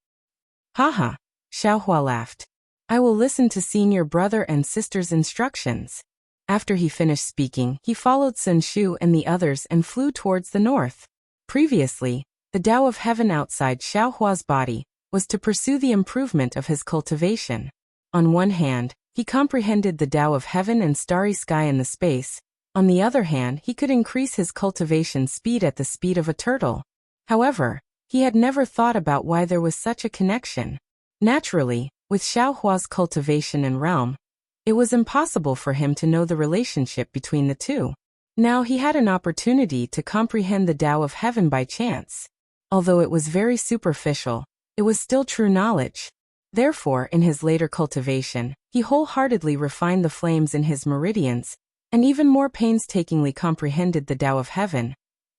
Haha, Xiaohua laughed. I will listen to senior brother and sister's instructions. After he finished speaking, he followed Sun Shu and the others and flew towards the north. Previously, the Tao of heaven outside Xiaohua's body was to pursue the improvement of his cultivation. On one hand, he comprehended the Tao of heaven and starry sky in the space. On the other hand, he could increase his cultivation speed at the speed of a turtle. However, he had never thought about why there was such a connection. Naturally, with Xiaohua's cultivation and realm, it was impossible for him to know the relationship between the two. Now he had an opportunity to comprehend the Tao of heaven by chance. Although it was very superficial, it was still true knowledge. Therefore, in his later cultivation, he wholeheartedly refined the flames in his meridians, and even more painstakingly comprehended the Tao of heaven,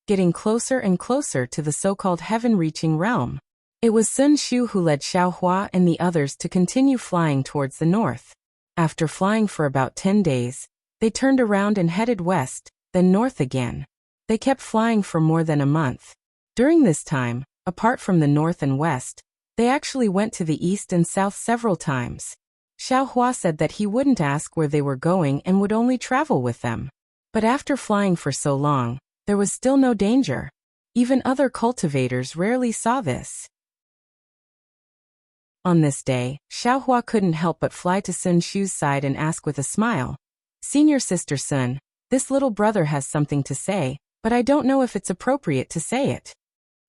getting closer and closer to the so-called heaven-reaching realm. It was Sun Shu who led Xiaohua and the others to continue flying towards the north. After flying for about 10 days, they turned around and headed west, then north again. They kept flying for more than a month. During this time, apart from the north and west, they actually went to the east and south several times. Xiaohua said that he wouldn't ask where they were going and would only travel with them. But after flying for so long, there was still no danger. Even other cultivators rarely saw this. On this day, Xiaohua couldn't help but fly to Sun Shu's side and ask with a smile, "Senior sister Sun, this little brother has something to say, but I don't know if it's appropriate to say it."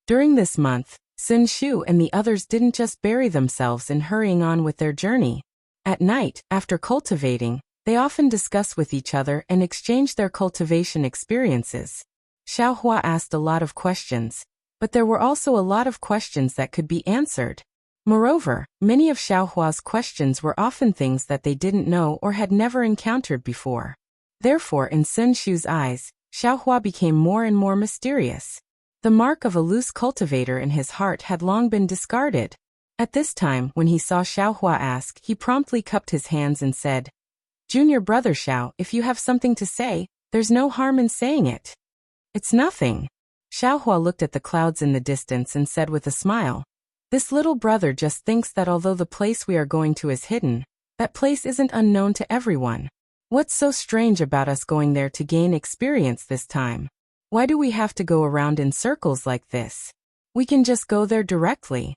During this month, Sun Shu and the others didn't just bury themselves in hurrying on with their journey. At night, after cultivating, they often discuss with each other and exchange their cultivation experiences. Xiaohua asked a lot of questions, but there were also a lot of questions that could be answered. Moreover, many of Xiaohua's questions were often things that they didn't know or had never encountered before. Therefore, in Sun Shu's eyes, Xiaohua became more and more mysterious. The mark of a loose cultivator in his heart had long been discarded. At this time, when he saw Xiaohua ask, he promptly cupped his hands and said, "Junior brother Xiao, if you have something to say, there's no harm in saying it." "It's nothing." Xiaohua looked at the clouds in the distance and said with a smile, "This little brother just thinks that although the place we are going to is hidden, that place isn't unknown to everyone. What's so strange about us going there to gain experience this time? Why do we have to go around in circles like this? We can just go there directly."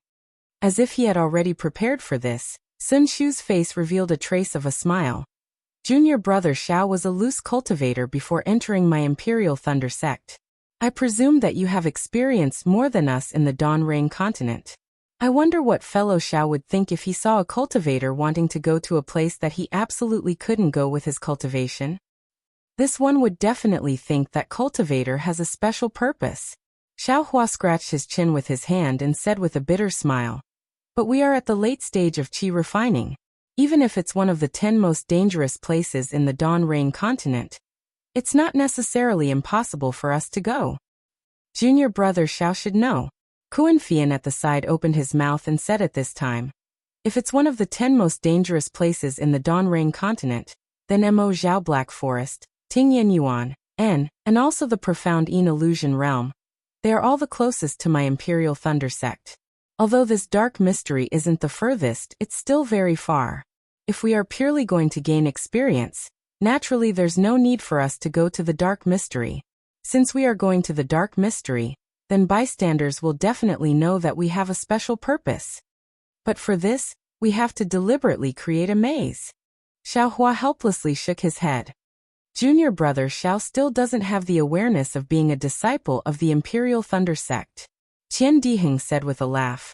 As if he had already prepared for this, Sun Shu's face revealed a trace of a smile. "Junior brother Xiao was a loose cultivator before entering my Imperial Thunder sect. I presume that you have experienced more than us in the Dawn Rain continent. I wonder what fellow Xiao would think if he saw a cultivator wanting to go to a place that he absolutely couldn't go with his cultivation. This one would definitely think that cultivator has a special purpose." Xiaohua scratched his chin with his hand and said with a bitter smile, "But we are at the late stage of qi refining. Even if it's one of the 10 most dangerous places in the Dawn Rain continent, it's not necessarily impossible for us to go. Junior brother Xiao should know." Kuan-Fian at the side opened his mouth and said at this time, "If it's one of the 10 most dangerous places in the Dawn Rain continent, then Mo Zhao Black Forest, Tingyan Yuan, and also the profound Yin Illusion Realm, they are all the closest to my Imperial Thunder sect. Although this dark mystery isn't the furthest, it's still very far. If we are purely going to gain experience, naturally there's no need for us to go to the dark mystery. Since we are going to the dark mystery, then bystanders will definitely know that we have a special purpose. But for this, we have to deliberately create a maze." Xiaohua helplessly shook his head. Junior brother Xiao still doesn't have the awareness of being a disciple of the Imperial Thunder sect. Qian Diheng said with a laugh,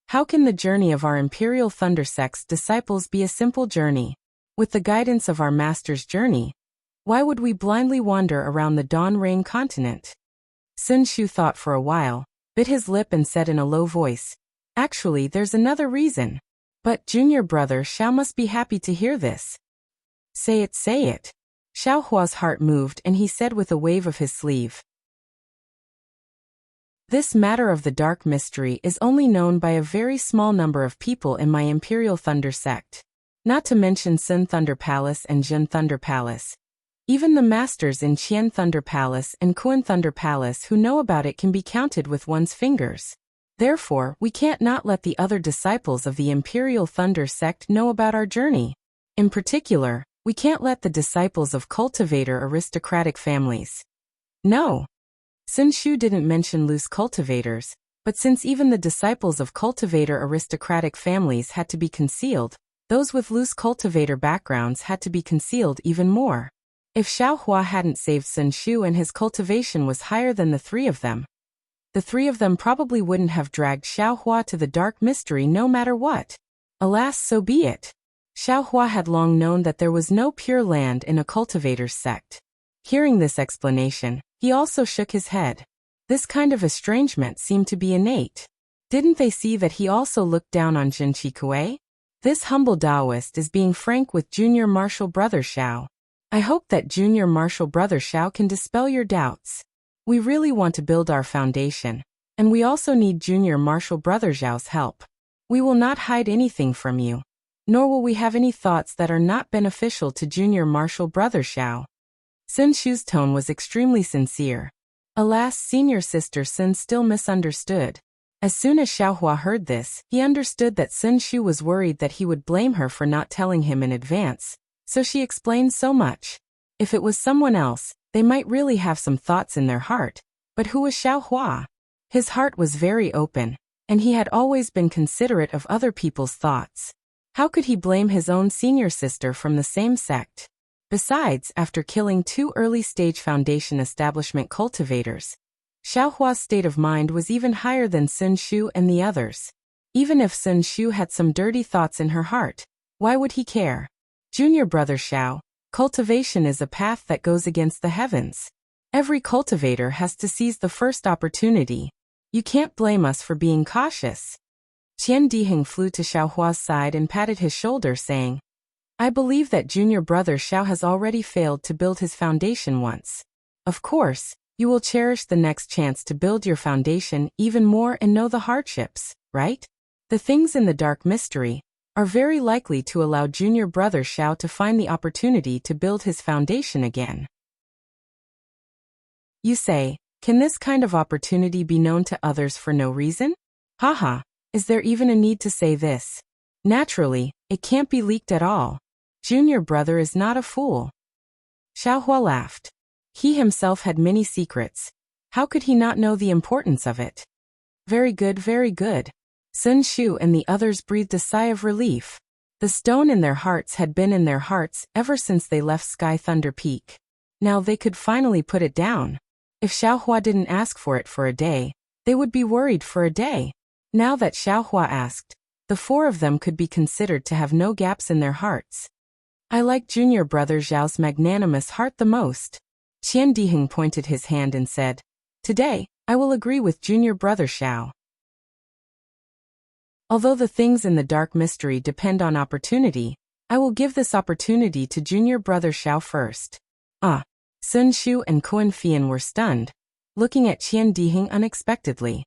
"How can the journey of our Imperial Thunder sect's disciples be a simple journey? With the guidance of our master's journey, why would we blindly wander around the Dawn Rain continent?" Sun Shu thought for a while, bit his lip and said in a low voice, "Actually, there's another reason. But junior brother Xiao must be happy to hear this." Say it, say it." Xiaohua's heart moved and he said with a wave of his sleeve, "This matter of the dark mystery is only known by a very small number of people in my Imperial Thunder sect. Not to mention Sun Thunder Palace and Jun Thunder Palace. Even the masters in Qian Thunder Palace and Kuan Thunder Palace who know about it can be counted with one's fingers. Therefore, we can't not let the other disciples of the Imperial Thunder sect know about our journey. In particular, we can't let the disciples of cultivator aristocratic families know." Sun Shu didn't mention loose cultivators, but since even the disciples of cultivator aristocratic families had to be concealed, those with loose cultivator backgrounds had to be concealed even more. If Xiaohua hadn't saved Sun Shu and his cultivation was higher than the three of them, the three of them probably wouldn't have dragged Xiaohua to the dark mystery no matter what. Alas, so be it. Xiaohua had long known that there was no pure land in a cultivator's sect. Hearing this explanation, he also shook his head. This kind of estrangement seemed to be innate. Didn't they see that he also looked down on Jinqi Kuei? This humble Taoist is being frank with junior martial brother Xiao. I hope that junior martial brother Xiao can dispel your doubts. We really want to build our foundation, and we also need junior martial brother Xiao's help. We will not hide anything from you, nor will we have any thoughts that are not beneficial to junior martial brother Xiao." Sun Shu's tone was extremely sincere. Alas, senior sister Sun still misunderstood. As soon as Xiaohua heard this, he understood that Sun Shu was worried that he would blame her for not telling him in advance, so she explained so much. If it was someone else, they might really have some thoughts in their heart, but who was Xiaohua? His heart was very open, And he had always been considerate of other people's thoughts. How could he blame his own senior sister from the same sect? Besides, after killing 2 early-stage Foundation establishment cultivators, Xiaohua's state of mind was even higher than Sun Shu and the others. Even if Sun Shu had some dirty thoughts in her heart, why would he care? Junior brother Xiao, cultivation is a path that goes against the heavens. Every cultivator has to seize the first opportunity. You can't blame us for being cautious. Qian Diheng flew to Xiaohua's side and patted his shoulder, saying, I believe that junior brother Xiao has already failed to build his foundation once. Of course, you will cherish the next chance to build your foundation even more and know the hardships, right? The things in the dark mystery are very likely to allow junior brother Xiao to find the opportunity to build his foundation again. You say, can this kind of opportunity be known to others for no reason? Haha, is there even a need to say this? Naturally, it can't be leaked at all. Junior brother is not a fool. Xiaohua laughed. He himself had many secrets. How could he not know the importance of it? Very good, very good. Sun Shu and the others breathed a sigh of relief. The stone in their hearts had been in their hearts ever since they left Sky Thunder Peak. Now they could finally put it down. If Xiaohua didn't ask for it for a day, they would be worried for a day. Now that Xiaohua asked, the 4 of them could be considered to have no gaps in their hearts. I like junior brother Zhao's magnanimous heart the most. Qian Diheng pointed his hand and said, Today, I will agree with junior brother Xiao. Although the things in the dark mystery depend on opportunity, I will give this opportunity to junior brother Xiao first. Sun Shu and Kuan Fian were stunned, looking at Qian Diheng unexpectedly.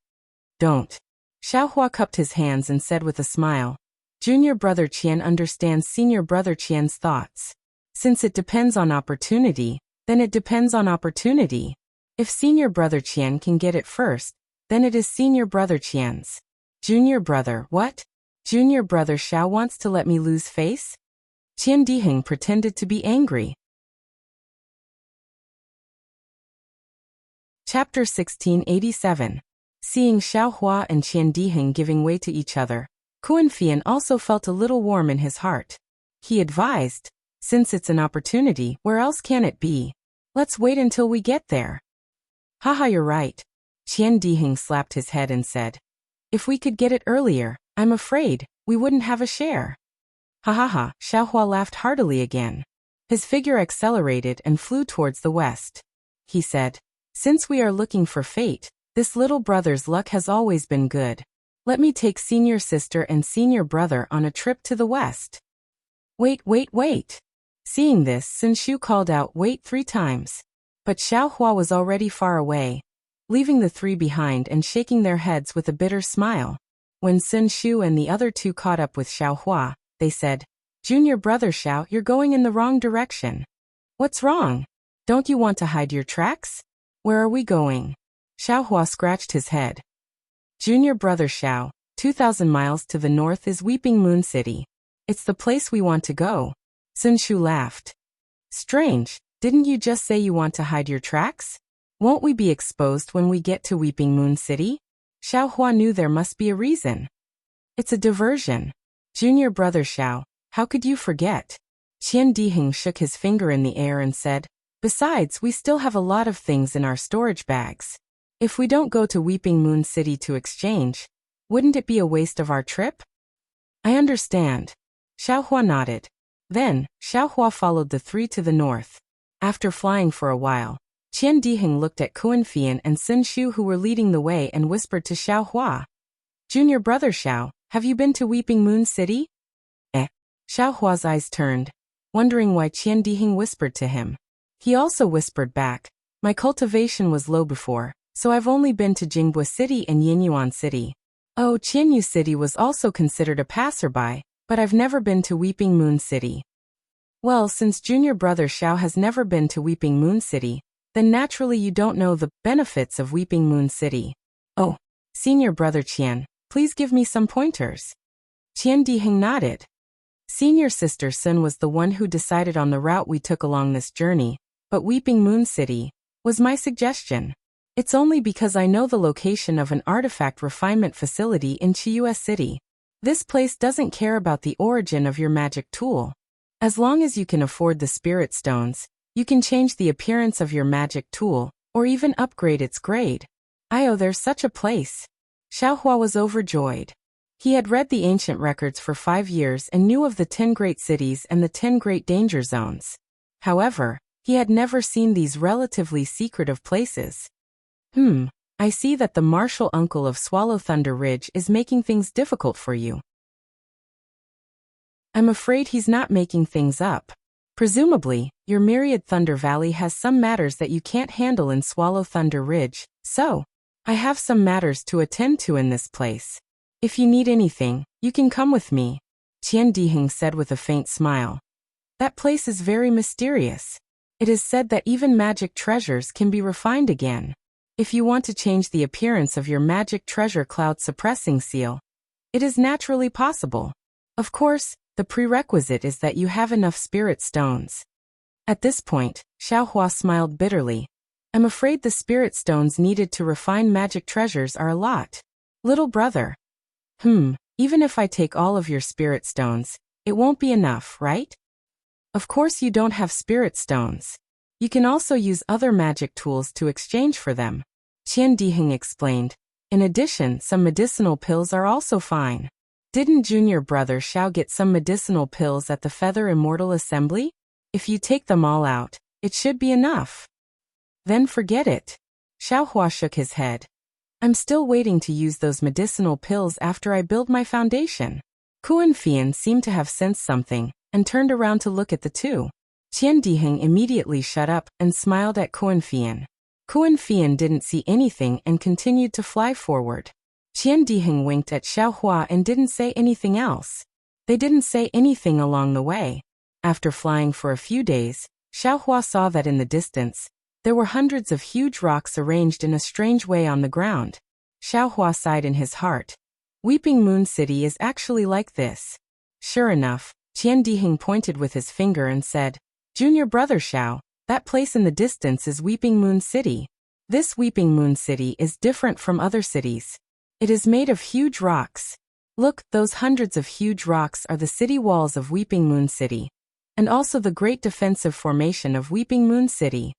Don't. Xiaohua cupped his hands and said with a smile, Junior brother Qian understands senior brother Qian's thoughts. Since it depends on opportunity, then it depends on opportunity. If senior brother Qian can get it first, then it is senior brother Qian's. Junior brother, what? Junior brother Xiao wants to let me lose face? Qian Diheng pretended to be angry. Chapter 1687. Seeing Xiaohua and Qian Diheng giving way to each other, Kuan Fian also felt a little warm in his heart. He advised, since it's an opportunity, where else can it be? Let's wait until we get there. Haha, you're right. Qian Diheng slapped his head and said, if we could get it earlier, I'm afraid we wouldn't have a share. Ha ha ha, Xiaohua laughed heartily again. His figure accelerated and flew towards the west. He said, since we are looking for fate, this little brother's luck has always been good. Let me take senior sister and senior brother on a trip to the west. Wait, wait, wait. Seeing this, Sun Shu called out wait 3 times. But Xiaohua was already far away, leaving the 3 behind and shaking their heads with a bitter smile. When Sun Shu and the other 2 caught up with Xiaohua, they said, Junior brother Xiao, you're going in the wrong direction. What's wrong? Don't you want to hide your tracks? Where are we going? Xiaohua scratched his head. Junior brother Xiao, 2,000 miles to the north is Weeping Moon City. It's the place we want to go. Sun Shu laughed. Strange, didn't you just say you want to hide your tracks? Won't we be exposed when we get to Weeping Moon City? Xiaohua knew there must be a reason. It's a diversion. Junior brother Xiao, how could you forget? Qian Diheng shook his finger in the air and said, besides, we still have a lot of things in our storage bags. If we don't go to Weeping Moon City to exchange, wouldn't it be a waste of our trip? I understand. Xiaohua nodded. Then, Xiaohua followed the 3 to the north. After flying for a while, Qian Diheng looked at Kuan Fian and Sun Shu who were leading the way and whispered to Xiaohua. Junior brother Xiao, have you been to Weeping Moon City? Xiaohua's eyes turned, wondering why Qian Diheng whispered to him. He also whispered back, my cultivation was low before, so I've only been to Jingbua City and Yinyuan City. Oh, Qianyu City was also considered a passerby, but I've never been to Weeping Moon City. Well, since junior brother Xiao has never been to Weeping Moon City, then naturally you don't know the benefits of Weeping Moon City. Oh, senior brother Qian, please give me some pointers. Qian Diheng nodded. Senior sister Sun was the one who decided on the route we took along this journey, but Weeping Moon City was my suggestion. It's only because I know the location of an artifact refinement facility in Chiua City. This place doesn't care about the origin of your magic tool. As long as you can afford the spirit stones, you can change the appearance of your magic tool, or even upgrade its grade. There's such a place. Xiaohua was overjoyed. He had read the ancient records for 5 years and knew of the 10 great cities and the 10 great danger zones. However, he had never seen these relatively secretive places. I see that the martial uncle of Swallow Thunder Ridge is making things difficult for you. I'm afraid he's not making things up. Presumably, your Myriad Thunder Valley has some matters that you can't handle in Swallow Thunder Ridge, so I have some matters to attend to in this place. If you need anything, you can come with me, Qian Diheng said with a faint smile. That place is very mysterious. It is said that even magic treasures can be refined again. If you want to change the appearance of your magic treasure cloud suppressing seal, it is naturally possible. Of course, the prerequisite is that you have enough spirit stones. At this point, Xiaohua smiled bitterly. I'm afraid the spirit stones needed to refine magic treasures are a lot. Little brother. Even if I take all of your spirit stones, it won't be enough, right? Of course you don't have spirit stones. You can also use other magic tools to exchange for them, Qian Diheng explained. In addition, some medicinal pills are also fine. Didn't junior brother Xiao get some medicinal pills at the Feather Immortal Assembly? If you take them all out, it should be enough. Then forget it. Xiaohua shook his head. I'm still waiting to use those medicinal pills after I build my foundation. Kuan-Fian seemed to have sensed something, and turned around to look at the two. Qian Diheng immediately shut up and smiled at Kuan-Fian. Kuan-Fian didn't see anything and continued to fly forward. Qian Diheng winked at Xiaohua and didn't say anything else. They didn't say anything along the way. After flying for a few days, Xiaohua saw that in the distance, there were hundreds of huge rocks arranged in a strange way on the ground. Xiaohua sighed in his heart. Weeping Moon City is actually like this. Sure enough, Qian Diheng pointed with his finger and said, Junior brother Xiao, that place in the distance is Weeping Moon City. This Weeping Moon City is different from other cities. It is made of huge rocks. Look, those hundreds of huge rocks are the city walls of Weeping Moon City, and also the Great Defensive Formation of Weeping Moon City.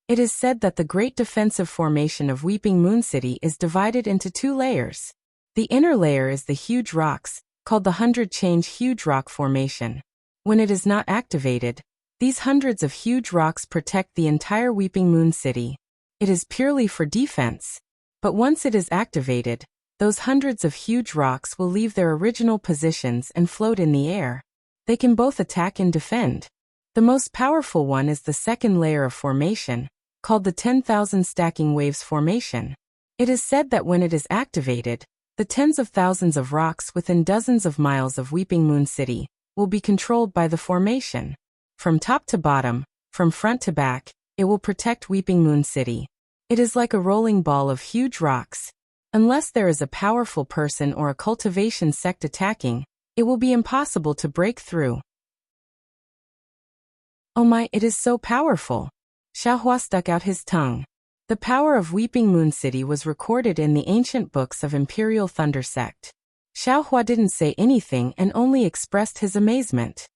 It is said that the Great Defensive Formation of Weeping Moon City is divided into 2 layers. The inner layer is the huge rocks, called the 100-change huge rock formation. When it is not activated, these hundreds of huge rocks protect the entire Weeping Moon City. It is purely for defense. But once it is activated, those hundreds of huge rocks will leave their original positions and float in the air. They can both attack and defend. The most powerful one is the second layer of formation, called the 10,000 Stacking Waves Formation. It is said that when it is activated, the tens of thousands of rocks within dozens of miles of Weeping Moon City will be controlled by the formation. From top to bottom, from front to back, it will protect Weeping Moon City. It is like a rolling ball of huge rocks. Unless there is a powerful person or a cultivation sect attacking, it will be impossible to break through. Oh my, it is so powerful. Xiaohua stuck out his tongue. The power of Weeping Moon City was recorded in the ancient books of Imperial Thunder Sect. Xiaohua didn't say anything and only expressed his amazement.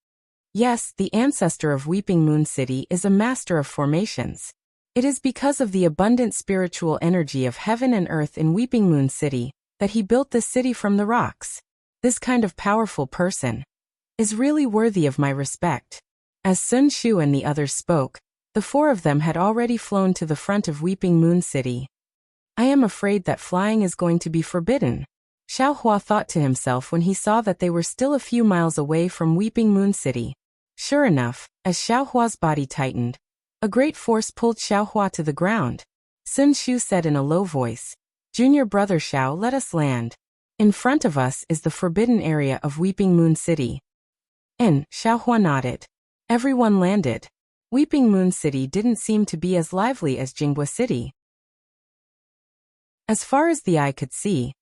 Yes, the ancestor of Weeping Moon City is a master of formations. It is because of the abundant spiritual energy of heaven and earth in Weeping Moon City that he built this city from the rocks. This kind of powerful person is really worthy of my respect. As Sun Shu and the others spoke, the 4 of them had already flown to the front of Weeping Moon City. I am afraid that flying is going to be forbidden, Xiaohua thought to himself when he saw that they were still a few miles away from Weeping Moon City. Sure enough, as Xiaohua's body tightened, a great force pulled Xiaohua to the ground. Sun Shu said in a low voice, Junior brother Xiao, let us land. In front of us is the forbidden area of Weeping Moon City. And Xiaohua nodded. Everyone landed. Weeping Moon City didn't seem to be as lively as Jinghua City. As far as the eye could see,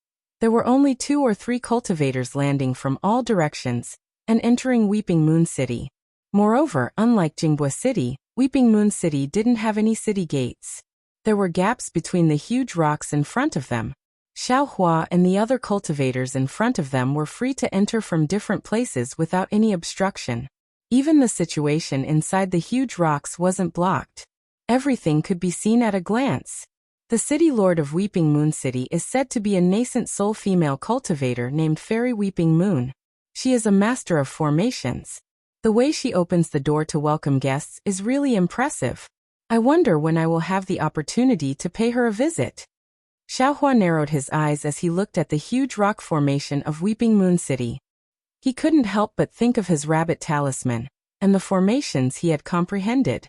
there were only 2 or 3 cultivators landing from all directions and entering Weeping Moon City. Moreover, unlike Jinghua City, Weeping Moon City didn't have any city gates. There were gaps between the huge rocks in front of them. Xiao Hua and the other cultivators in front of them were free to enter from different places without any obstruction. Even the situation inside the huge rocks wasn't blocked. Everything could be seen at a glance. The city lord of Weeping Moon City is said to be a nascent soul female cultivator named Fairy Weeping Moon. She is a master of formations. The way she opens the door to welcome guests is really impressive. I wonder when I will have the opportunity to pay her a visit. Xiaohua narrowed his eyes as he looked at the huge rock formation of Weeping Moon City. He couldn't help but think of his rabbit talisman, and the formations he had comprehended.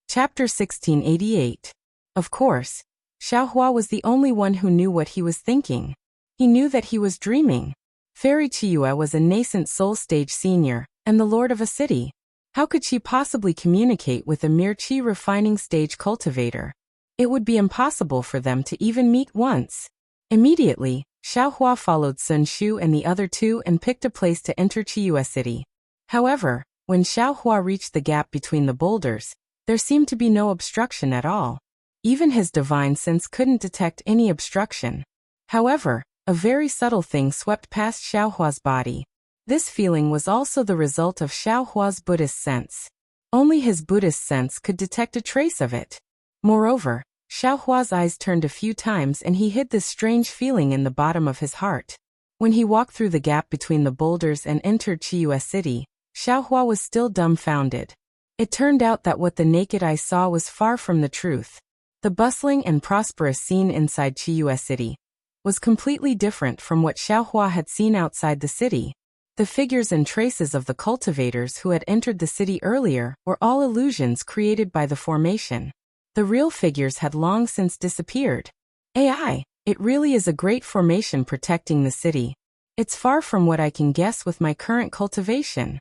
Chapter 1688. Of course, Xiaohua was the only one who knew what he was thinking. He knew that he was dreaming. Fairy Chiyue was a nascent soul stage senior, and the lord of a city. How could she possibly communicate with a mere chi refining stage cultivator? It would be impossible for them to even meet once. Immediately, Xiaohua followed Sun Shu and the other two and picked a place to enter Chiyue City. However, when Xiaohua reached the gap between the boulders, there seemed to be no obstruction at all. Even his divine sense couldn't detect any obstruction. However, a very subtle thing swept past Xiaohua's body. This feeling was also the result of Xiaohua's Buddhist sense. Only his Buddhist sense could detect a trace of it. Moreover, Xiaohua's eyes turned a few times and he hid this strange feeling in the bottom of his heart. When he walked through the gap between the boulders and entered Chiyue City, Xiaohua was still dumbfounded. It turned out that what the naked eye saw was far from the truth. The bustling and prosperous scene inside Chiyue City was completely different from what Xiaohua had seen outside the city. The figures and traces of the cultivators who had entered the city earlier were all illusions created by the formation. The real figures had long since disappeared. AI, it really is a great formation protecting the city. It's far from what I can guess with my current cultivation.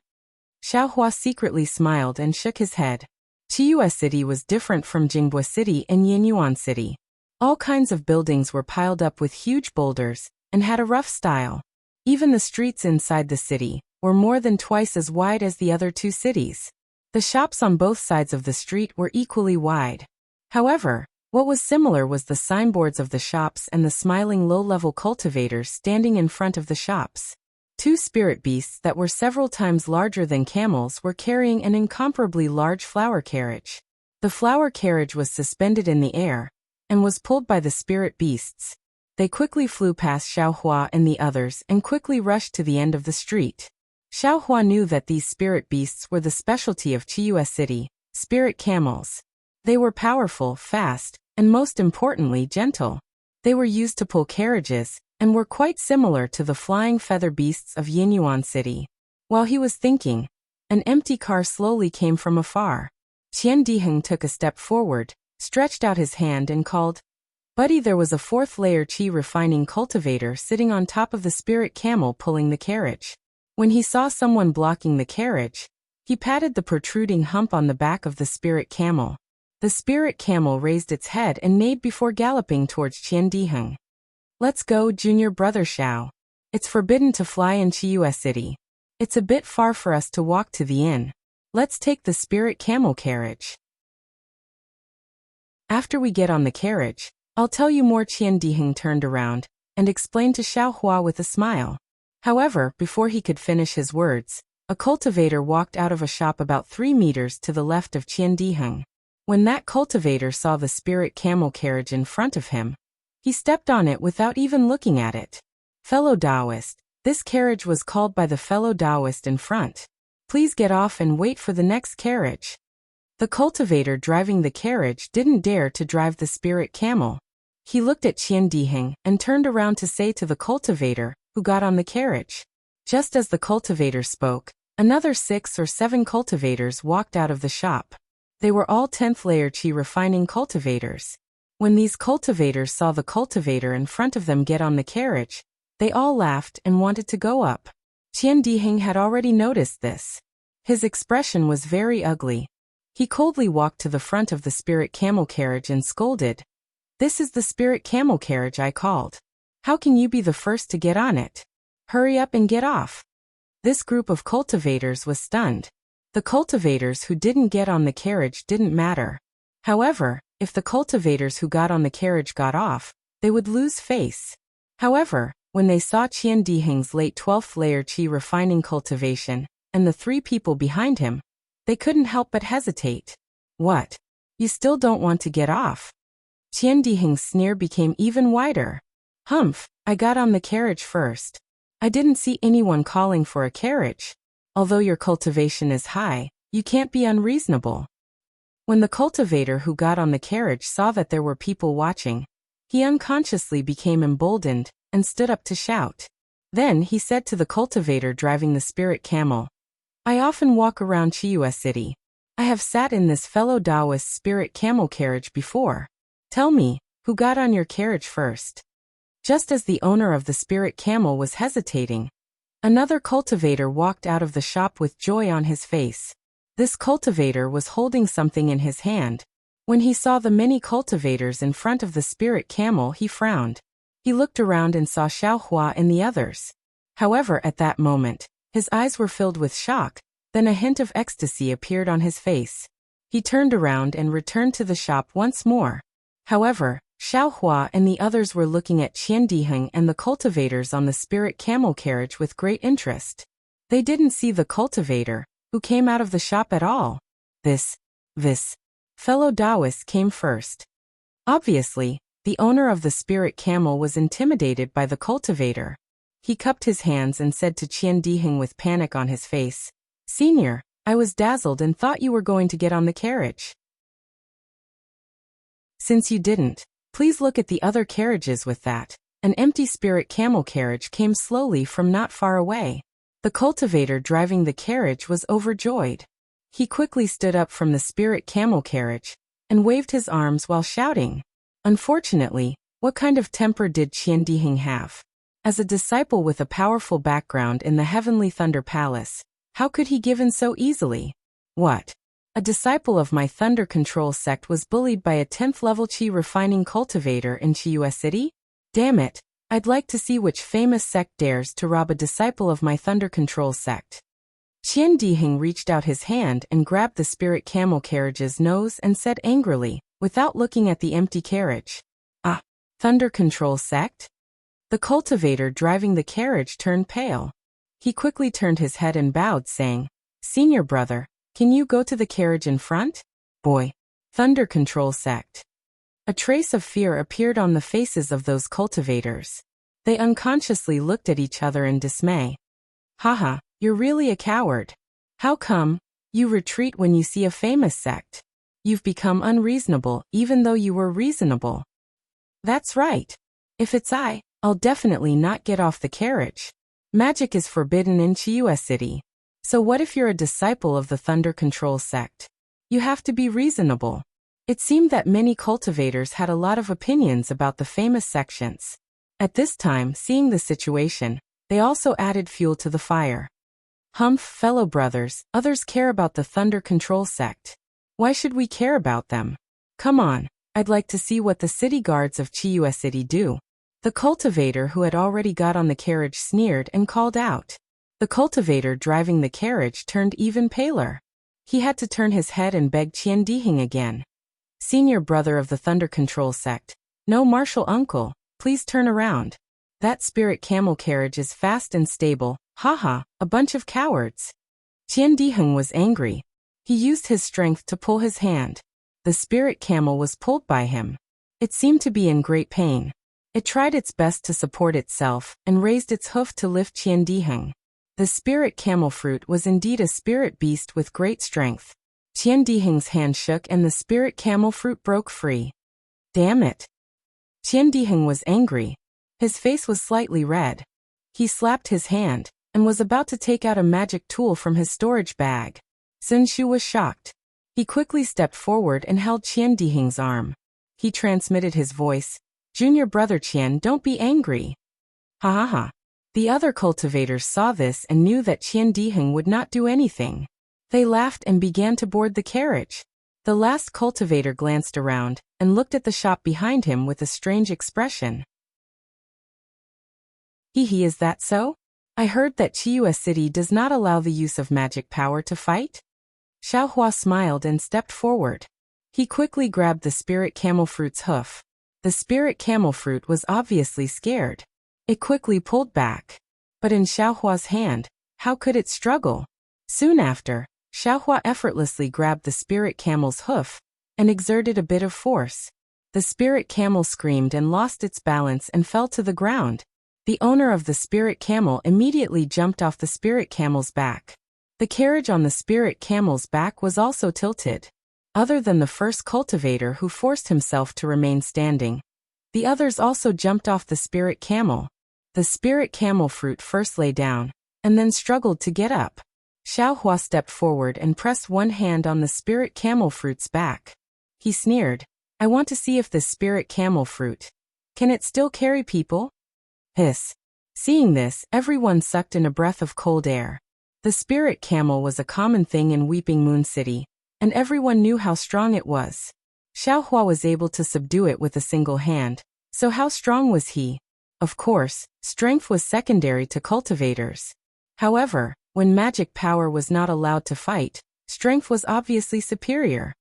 Xiaohua secretly smiled and shook his head. Chiyue City was different from Jingbo City and Yinyuan City. All kinds of buildings were piled up with huge boulders and had a rough style. Even the streets inside the city were more than twice as wide as the other two cities. The shops on both sides of the street were equally wide. However, what was similar was the signboards of the shops and the smiling low-level cultivators standing in front of the shops. Two spirit beasts that were several times larger than camels were carrying an incomparably large flower carriage. The flower carriage was suspended in the air and was pulled by the spirit beasts. They quickly flew past Xiaohua and the others and quickly rushed to the end of the street. Xiaohua knew that these spirit beasts were the specialty of Chiyue City, spirit camels. They were powerful, fast, and most importantly gentle. They were used to pull carriages, and were quite similar to the flying feather beasts of Yinyuan City. While he was thinking, an empty car slowly came from afar. Qian Diheng took a step forward, stretched out his hand and called, "Buddy!" There was a fourth-layer chi refining cultivator sitting on top of the spirit camel pulling the carriage. When he saw someone blocking the carriage, he patted the protruding hump on the back of the spirit camel. The spirit camel raised its head and neighed before galloping towards Qian Diheng. "Let's go, junior brother Xiao. It's forbidden to fly in Chiyue City. It's a bit far for us to walk to the inn. Let's take the spirit camel carriage. After we get on the carriage, I'll tell you more." Qian Diheng turned around and explained to Xiaohua with a smile. However, before he could finish his words, a cultivator walked out of a shop about 3 meters to the left of Qian Diheng. When that cultivator saw the spirit camel carriage in front of him, he stepped on it without even looking at it. "Fellow Taoist, this carriage was called by the fellow Taoist in front. Please get off and wait for the next carriage." The cultivator driving the carriage didn't dare to drive the spirit camel. He looked at Qian Diheng and turned around to say to the cultivator, who got on the carriage. Just as the cultivator spoke, another 6 or 7 cultivators walked out of the shop. They were all 10th layer chi refining cultivators. When these cultivators saw the cultivator in front of them get on the carriage, they all laughed and wanted to go up. Qian Diheng had already noticed this. His expression was very ugly. He coldly walked to the front of the spirit camel carriage and scolded, "This is the spirit camel carriage I called. How can you be the first to get on it? Hurry up and get off." This group of cultivators was stunned. The cultivators who didn't get on the carriage didn't matter. However, if the cultivators who got on the carriage got off, they would lose face. However, when they saw Qian Diheng's late 12th layer qi refining cultivation, and the 3 people behind him, they couldn't help but hesitate. What? You still don't want to get off? Qian Diheng's sneer became even wider. Humph, I got on the carriage first. I didn't see anyone calling for a carriage. Although your cultivation is high, you can't be unreasonable. When the cultivator who got on the carriage saw that there were people watching, he unconsciously became emboldened and stood up to shout. Then he said to the cultivator driving the spirit camel, I often walk around Chiyu City. I have sat in this fellow Taoist spirit camel carriage before. Tell me, who got on your carriage first? Just as the owner of the spirit camel was hesitating, another cultivator walked out of the shop with joy on his face. This cultivator was holding something in his hand. When he saw the many cultivators in front of the spirit camel, he frowned. He looked around and saw Xiaohua and the others. However, at that moment, his eyes were filled with shock, then a hint of ecstasy appeared on his face. He turned around and returned to the shop once more. However, Xiaohua and the others were looking at Qian Diheng and the cultivators on the spirit camel carriage with great interest. They didn't see the cultivator, who came out of the shop at all. This fellow Taoist came first. Obviously, the owner of the spirit camel was intimidated by the cultivator. He cupped his hands and said to Qian Diheng with panic on his face, Senior, I was dazzled and thought you were going to get on the carriage. Since you didn't, please look at the other carriages with that. An empty spirit camel carriage came slowly from not far away. The cultivator driving the carriage was overjoyed. He quickly stood up from the spirit camel carriage and waved his arms while shouting. Unfortunately, what kind of temper did Qian Diheng have? As a disciple with a powerful background in the Heavenly Thunder Palace, how could he give in so easily? What? A disciple of my Thunder Control sect was bullied by a 10th level Qi refining cultivator in Chiyu City? Damn it, I'd like to see which famous sect dares to rob a disciple of my Thunder Control sect. Qian Diheng reached out his hand and grabbed the spirit camel carriage's nose and said angrily, without looking at the empty carriage. Ah, Thunder Control sect? The cultivator driving the carriage turned pale. He quickly turned his head and bowed, saying, Senior brother, can you go to the carriage in front? Boy. Thunder Control sect. A trace of fear appeared on the faces of those cultivators. They unconsciously looked at each other in dismay. Haha, you're really a coward. How come? You retreat when you see a famous sect. You've become unreasonable even though you were reasonable. That's right. If it's I'll definitely not get off the carriage. Magic is forbidden in Chiyu City. So what if you're a disciple of the Thunder Control sect? You have to be reasonable. It seemed that many cultivators had a lot of opinions about the famous sections. At this time, seeing the situation, they also added fuel to the fire. Humph, fellow brothers, others care about the Thunder Control sect. Why should we care about them? Come on, I'd like to see what the city guards of Chiyu City do. The cultivator who had already got on the carriage sneered and called out. The cultivator driving the carriage turned even paler. He had to turn his head and beg Qian Diheng again. Senior brother of the Thunder Control sect, no martial uncle, please turn around. That spirit camel carriage is fast and stable, haha, a bunch of cowards. Qian Diheng was angry. He used his strength to pull his hand. The spirit camel was pulled by him. It seemed to be in great pain. It tried its best to support itself and raised its hoof to lift Qian Diheng. The spirit camel fruit was indeed a spirit beast with great strength. Qian Diheng's hand shook and the spirit camel fruit broke free. Damn it! Qian Diheng was angry. His face was slightly red. He slapped his hand and was about to take out a magic tool from his storage bag. Sun Shu was shocked. He quickly stepped forward and held Qian Diheng's arm. He transmitted his voice, Junior brother Qian, don't be angry. Ha ha ha. The other cultivators saw this and knew that Qian Diheng would not do anything. They laughed and began to board the carriage. The last cultivator glanced around and looked at the shop behind him with a strange expression. Hee, is that so? I heard that Chiyu City does not allow the use of magic power to fight? Xiaohua smiled and stepped forward. He quickly grabbed the spirit camel fruit's hoof. The spirit camel fruit was obviously scared. It quickly pulled back. But in Xiaohua's hand, how could it struggle? Soon after, Xiaohua effortlessly grabbed the spirit camel's hoof and exerted a bit of force. The spirit camel screamed and lost its balance and fell to the ground. The owner of the spirit camel immediately jumped off the spirit camel's back. The carriage on the spirit camel's back was also tilted. Other than the first cultivator who forced himself to remain standing, the others also jumped off the spirit camel. The spirit camel fruit first lay down, and then struggled to get up. Xiaohua stepped forward and pressed one hand on the spirit camel fruit's back. He sneered, "I want to see if this spirit camel fruit, can it still carry people?" Hiss. Seeing this, everyone sucked in a breath of cold air. The spirit camel was a common thing in Weeping Moon City, and everyone knew how strong it was. Xiaohua was able to subdue it with a single hand, so how strong was he? Of course, strength was secondary to cultivators. However, when magic power was not allowed to fight, strength was obviously superior.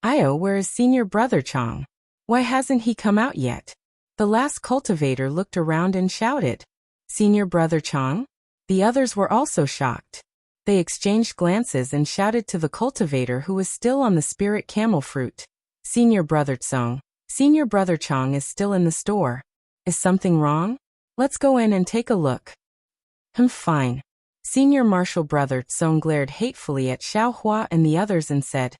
"Io, where is senior brother Chang? Why hasn't he come out yet?" The last cultivator looked around and shouted, "Senior brother Chang?" The others were also shocked. They exchanged glances and shouted to the cultivator who was still on the spirit camel fruit, "Senior brother Tsong, senior brother Chang is still in the store. Is something wrong? Let's go in and take a look." Fine." Senior martial brother Tsong glared hatefully at Xiaohua and the others and said,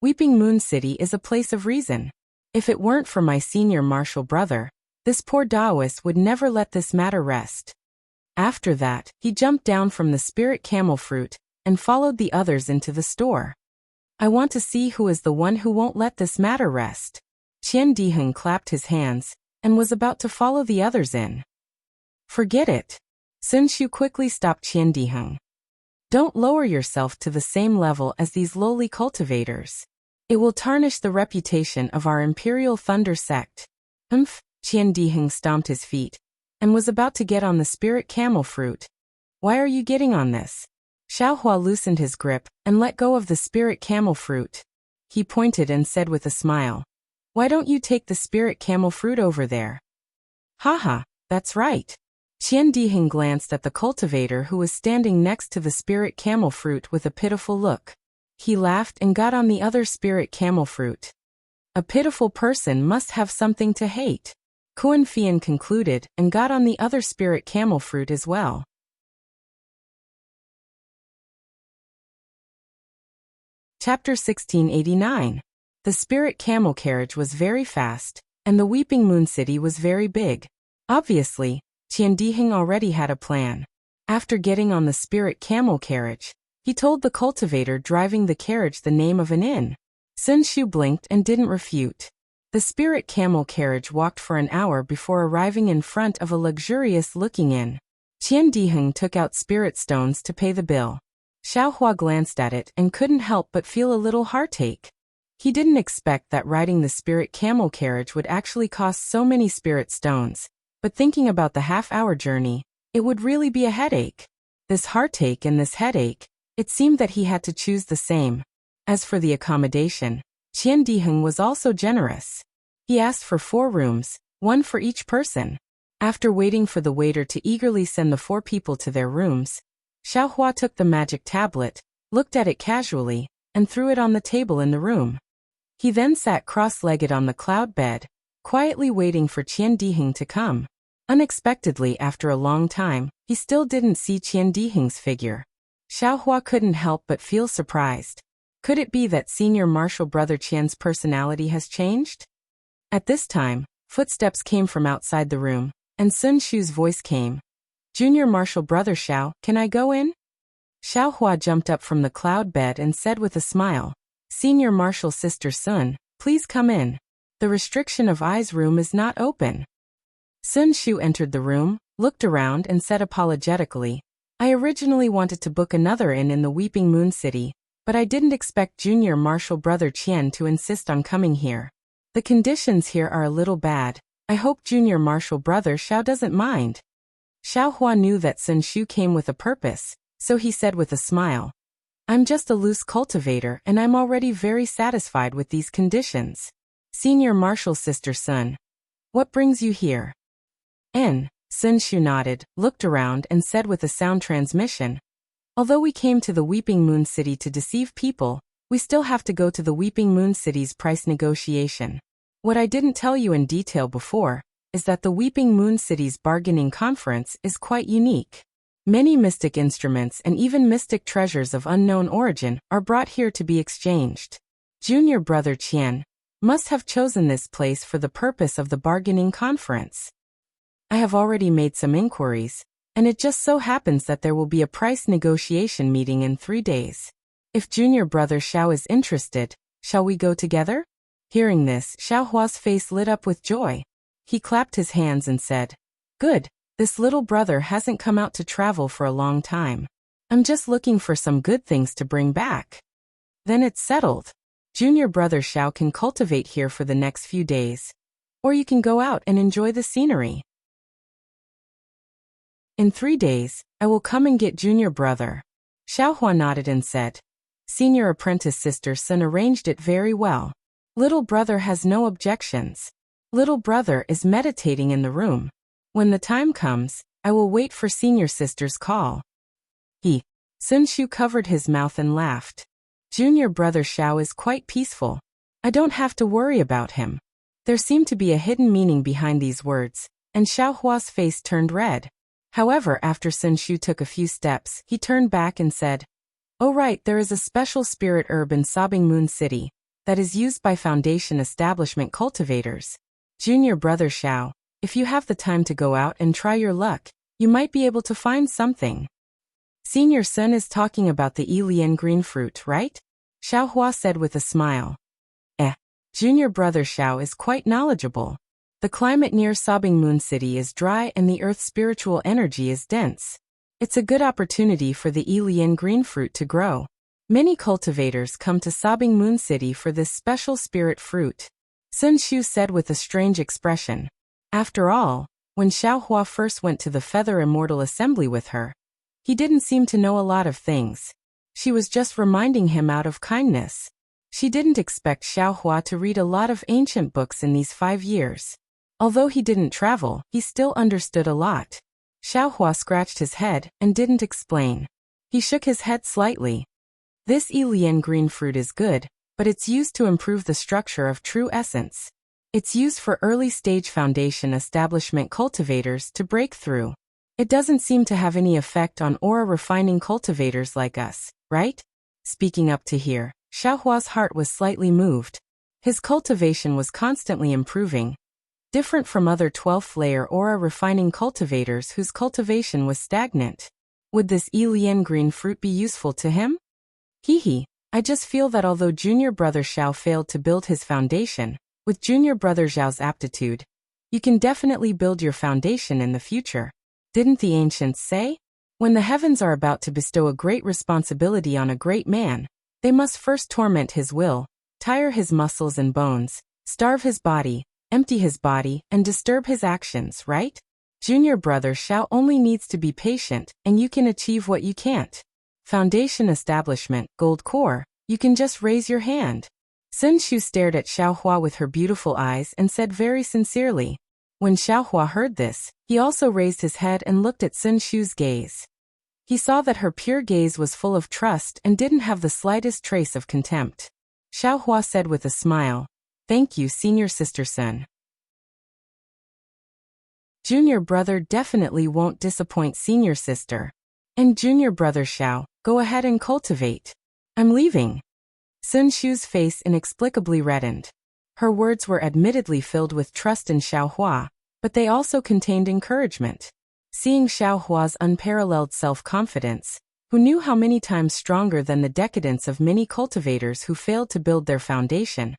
"Weeping Moon City is a place of reason. If it weren't for my senior martial brother, this poor Taoist would never let this matter rest." After that, he jumped down from the spirit camel fruit and followed the others into the store. "I want to see who is the one who won't let this matter rest." Qian Diheng clapped his hands and was about to follow the others in. "Forget it." Sun Shu quickly stopped Qian Diheng. "Don't lower yourself to the same level as these lowly cultivators. It will tarnish the reputation of our Imperial Thunder sect." Qian Diheng stomped his feet and was about to get on the spirit camel fruit. "Why are you getting on this?" Xiaohua loosened his grip and let go of the spirit camel fruit. He pointed and said with a smile, "Why don't you take the spirit camel fruit over there?" "Haha, that's right." Qian Diheng glanced at the cultivator who was standing next to the spirit camel fruit with a pitiful look. He laughed and got on the other spirit camel fruit. "A pitiful person must have something to hate," Kuan Fian concluded and got on the other spirit camel fruit as well. Chapter 1689. The spirit camel carriage was very fast, and the Weeping Moon City was very big. Obviously, Qian Diheng already had a plan. After getting on the spirit camel carriage, he told the cultivator driving the carriage the name of an inn. Sun Shu blinked and didn't refute. The spirit camel carriage walked for an hour before arriving in front of a luxurious-looking inn. Qian Diheng took out spirit stones to pay the bill. Xiaohua glanced at it and couldn't help but feel a little heartache. He didn't expect that riding the spirit camel carriage would actually cost so many spirit stones, but thinking about the half-hour journey, it would really be a headache. This heartache and this headache, it seemed that he had to choose the same. As for the accommodation, Qian Diheng was also generous. He asked for 4 rooms, 1 for each person. After waiting for the waiter to eagerly send the 4 people to their rooms, Xiaohua took the magic tablet, looked at it casually, and threw it on the table in the room. He then sat cross-legged on the cloud bed, quietly waiting for Qian Diheng to come. Unexpectedly, after a long time, he still didn't see Qian Diheng's figure. Xiaohua couldn't help but feel surprised. Could it be that senior martial brother Qian's personality has changed? At this time, footsteps came from outside the room, and Sun Shu's voice came. "Junior martial brother Xiao, can I go in?" Xiaohua jumped up from the cloud bed and said with a smile, "Senior martial sister Sun, please come in. The restriction of eyes room is not open." Sun Shu entered the room, looked around and said apologetically, "I originally wanted to book another inn in the Weeping Moon City, but I didn't expect junior martial brother Qian to insist on coming here. The conditions here are a little bad. I hope junior martial brother Xiao doesn't mind." Xiaohua knew that Sun Shu came with a purpose, so he said with a smile, I'm just a loose cultivator and I'm already very satisfied with these conditions. Senior Marshal Sister Sun. What brings you here? Sun Shu nodded, looked around and said with a sound transmission. Although we came to the Weeping Moon City to deceive people, we still have to go to the Weeping Moon City's price negotiation. What I didn't tell you in detail before is that the Weeping Moon City's bargaining conference is quite unique. Many mystic instruments and even mystic treasures of unknown origin are brought here to be exchanged. Junior brother Qian must have chosen this place for the purpose of the bargaining conference. I have already made some inquiries, and it just so happens that there will be a price negotiation meeting in 3 days. If junior brother Xiao is interested, shall we go together? Hearing this, Xiaohua's face lit up with joy. He clapped his hands and said, Good, this little brother hasn't come out to travel for a long time. I'm just looking for some good things to bring back. Then it's settled. Junior brother Xiao can cultivate here for the next few days. Or you can go out and enjoy the scenery. In 3 days, I will come and get junior brother. Xiaohua nodded and said. Senior apprentice Sister Sun arranged it very well. Little brother has no objections. Little brother is meditating in the room. When the time comes, I will wait for senior sister's call. Sun Shu covered his mouth and laughed. Junior brother Xiao is quite peaceful. I don't have to worry about him. There seemed to be a hidden meaning behind these words, and Xiaohua's face turned red. However, after Sun Shu took a few steps, he turned back and said, Oh right, there is a special spirit herb in Sobbing Moon City that is used by Foundation establishment cultivators. Junior brother Xiao, if you have the time to go out and try your luck, you might be able to find something. Senior Sun is talking about the Elian green fruit, right? Xiaohua said with a smile. Junior brother Xiao is quite knowledgeable. The climate near Sobbing Moon City is dry and the Earth's spiritual energy is dense. It's a good opportunity for the Elian green fruit to grow. Many cultivators come to Sobbing Moon City for this special spirit fruit. Sun Shu said with a strange expression. After all, when Xiaohua first went to the Feather Immortal Assembly with her, he didn't seem to know a lot of things. She was just reminding him out of kindness. She didn't expect Xiaohua to read a lot of ancient books in these 5 years. Although he didn't travel, he still understood a lot. Xiaohua scratched his head and didn't explain. He shook his head slightly. This Elian green fruit is good, but it's used to improve the structure of true essence. It's used for early-stage foundation establishment cultivators to break through. It doesn't seem to have any effect on aura refining cultivators like us, right? Speaking up to here, Xiaohua's heart was slightly moved. His cultivation was constantly improving, different from other 12th layer aura refining cultivators whose cultivation was stagnant. Would this Elian green fruit be useful to him? I just feel that although junior brother Xiao failed to build his foundation, with junior brother Zhao's aptitude, you can definitely build your foundation in the future. Didn't the ancients say? When the heavens are about to bestow a great responsibility on a great man, they must first torment his will, tire his muscles and bones, starve his body, empty his body, and disturb his actions, right? Junior brother Xiao only needs to be patient, and you can achieve what you can't. Foundation establishment, gold core, you can just raise your hand. Sun Shu stared at Xiaohua with her beautiful eyes and said very sincerely. When Xiaohua heard this, he also raised his head and looked at Sun Shu's gaze. He saw that her pure gaze was full of trust and didn't have the slightest trace of contempt. Xiaohua said with a smile, Thank you, senior sister Sun. Junior brother definitely won't disappoint senior sister. And junior brother Xiao, go ahead and cultivate. I'm leaving. Sun Shu's face inexplicably reddened. Her words were admittedly filled with trust in Xiaohua, but they also contained encouragement. Seeing Xiaohua's unparalleled self-confidence, who knew how many times stronger than the decadence of many cultivators who failed to build their foundation,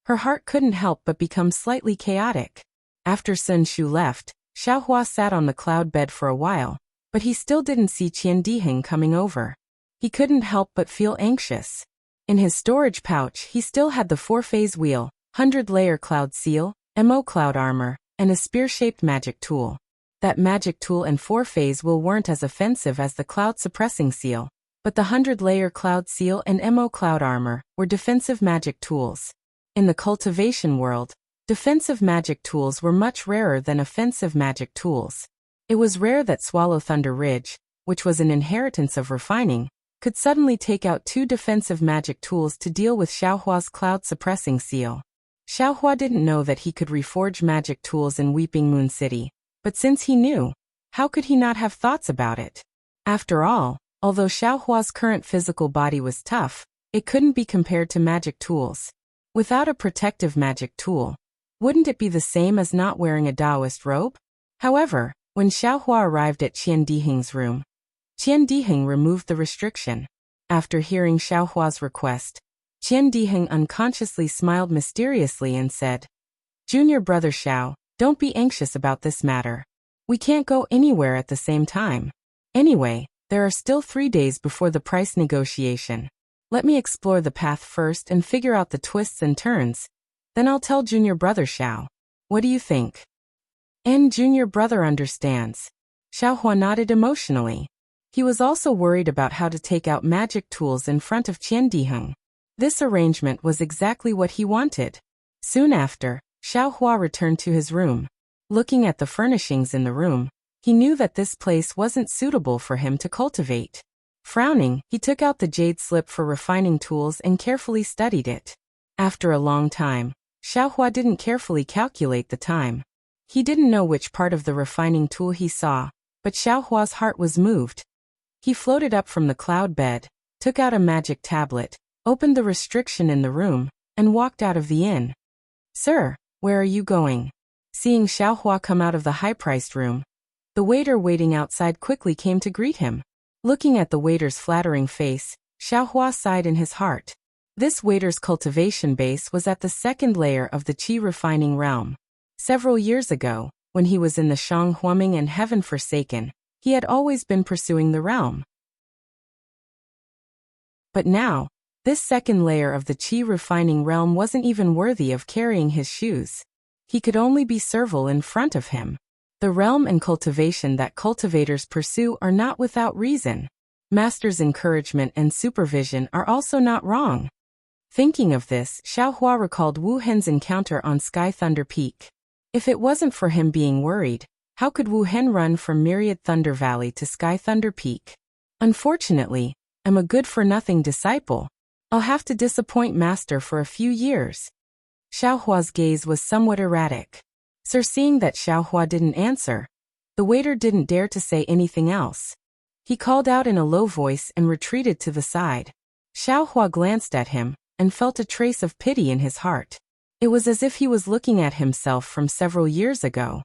her heart couldn't help but become slightly chaotic. After Sun Shu left, Xiaohua sat on the cloud bed for a while, but he still didn't see Qian Diheng coming over. He couldn't help but feel anxious. In his storage pouch he still had the 4-phase wheel, 100-layer cloud seal, MO cloud armor, and a spear-shaped magic tool. That magic tool and 4-phase wheel weren't as offensive as the cloud-suppressing seal, but the 100-layer cloud seal and MO cloud armor were defensive magic tools. In the cultivation world, defensive magic tools were much rarer than offensive magic tools. It was rare that Swallow Thunder Ridge, which was an inheritance of refining, could suddenly take out 2 defensive magic tools to deal with Xiaohua's cloud-suppressing seal. Xiaohua didn't know that he could reforge magic tools in Weeping Moon City, but since he knew, how could he not have thoughts about it? After all, although Xiaohua's current physical body was tough, it couldn't be compared to magic tools. Without a protective magic tool, wouldn't it be the same as not wearing a Taoist robe? However, when Xiaohua arrived at Qian Diheng's room, Qian Diheng removed the restriction. After hearing Xiaohua's request, Qian Diheng unconsciously smiled mysteriously and said, "Junior brother Xiao, don't be anxious about this matter. We can't go anywhere at the same time. Anyway, there are still 3 days before the price negotiation. Let me explore the path first and figure out the twists and turns. Then I'll tell junior brother Xiao. What do you think?" And junior brother understands. Xiaohua nodded emotionally. He was also worried about how to take out magic tools in front of Qian Diheng. This arrangement was exactly what he wanted. Soon after, Xiaohua returned to his room. Looking at the furnishings in the room, he knew that this place wasn't suitable for him to cultivate. Frowning, he took out the jade slip for refining tools and carefully studied it. After a long time, Xiaohua didn't carefully calculate the time. He didn't know which part of the refining tool he saw, but Xiaohua's heart was moved. He floated up from the cloud bed, took out a magic tablet, opened the restriction in the room, and walked out of the inn. "Sir, where are you going?" Seeing Xiaohua come out of the high-priced room, the waiter waiting outside quickly came to greet him. Looking at the waiter's flattering face, Xiaohua sighed in his heart. This waiter's cultivation base was at the 2nd layer of the Qi refining realm. Several years ago, when he was in the Shang Huaming and Heaven Forsaken, he had always been pursuing the realm. But now, this 2nd layer of the Qi refining realm wasn't even worthy of carrying his shoes. He could only be servile in front of him. The realm and cultivation that cultivators pursue are not without reason. Master's encouragement and supervision are also not wrong. Thinking of this, Xiaohua recalled Wu Hen's encounter on Sky Thunder Peak. If it wasn't for him being worried, how could Wu Hen run from Myriad Thunder Valley to Sky Thunder Peak? Unfortunately, I'm a good-for-nothing disciple. I'll have to disappoint Master for a few years. Xiaohua's gaze was somewhat erratic. Sir, seeing that Xiaohua didn't answer, the waiter didn't dare to say anything else. He called out in a low voice and retreated to the side. Xiaohua glanced at him and felt a trace of pity in his heart. It was as if he was looking at himself from several years ago.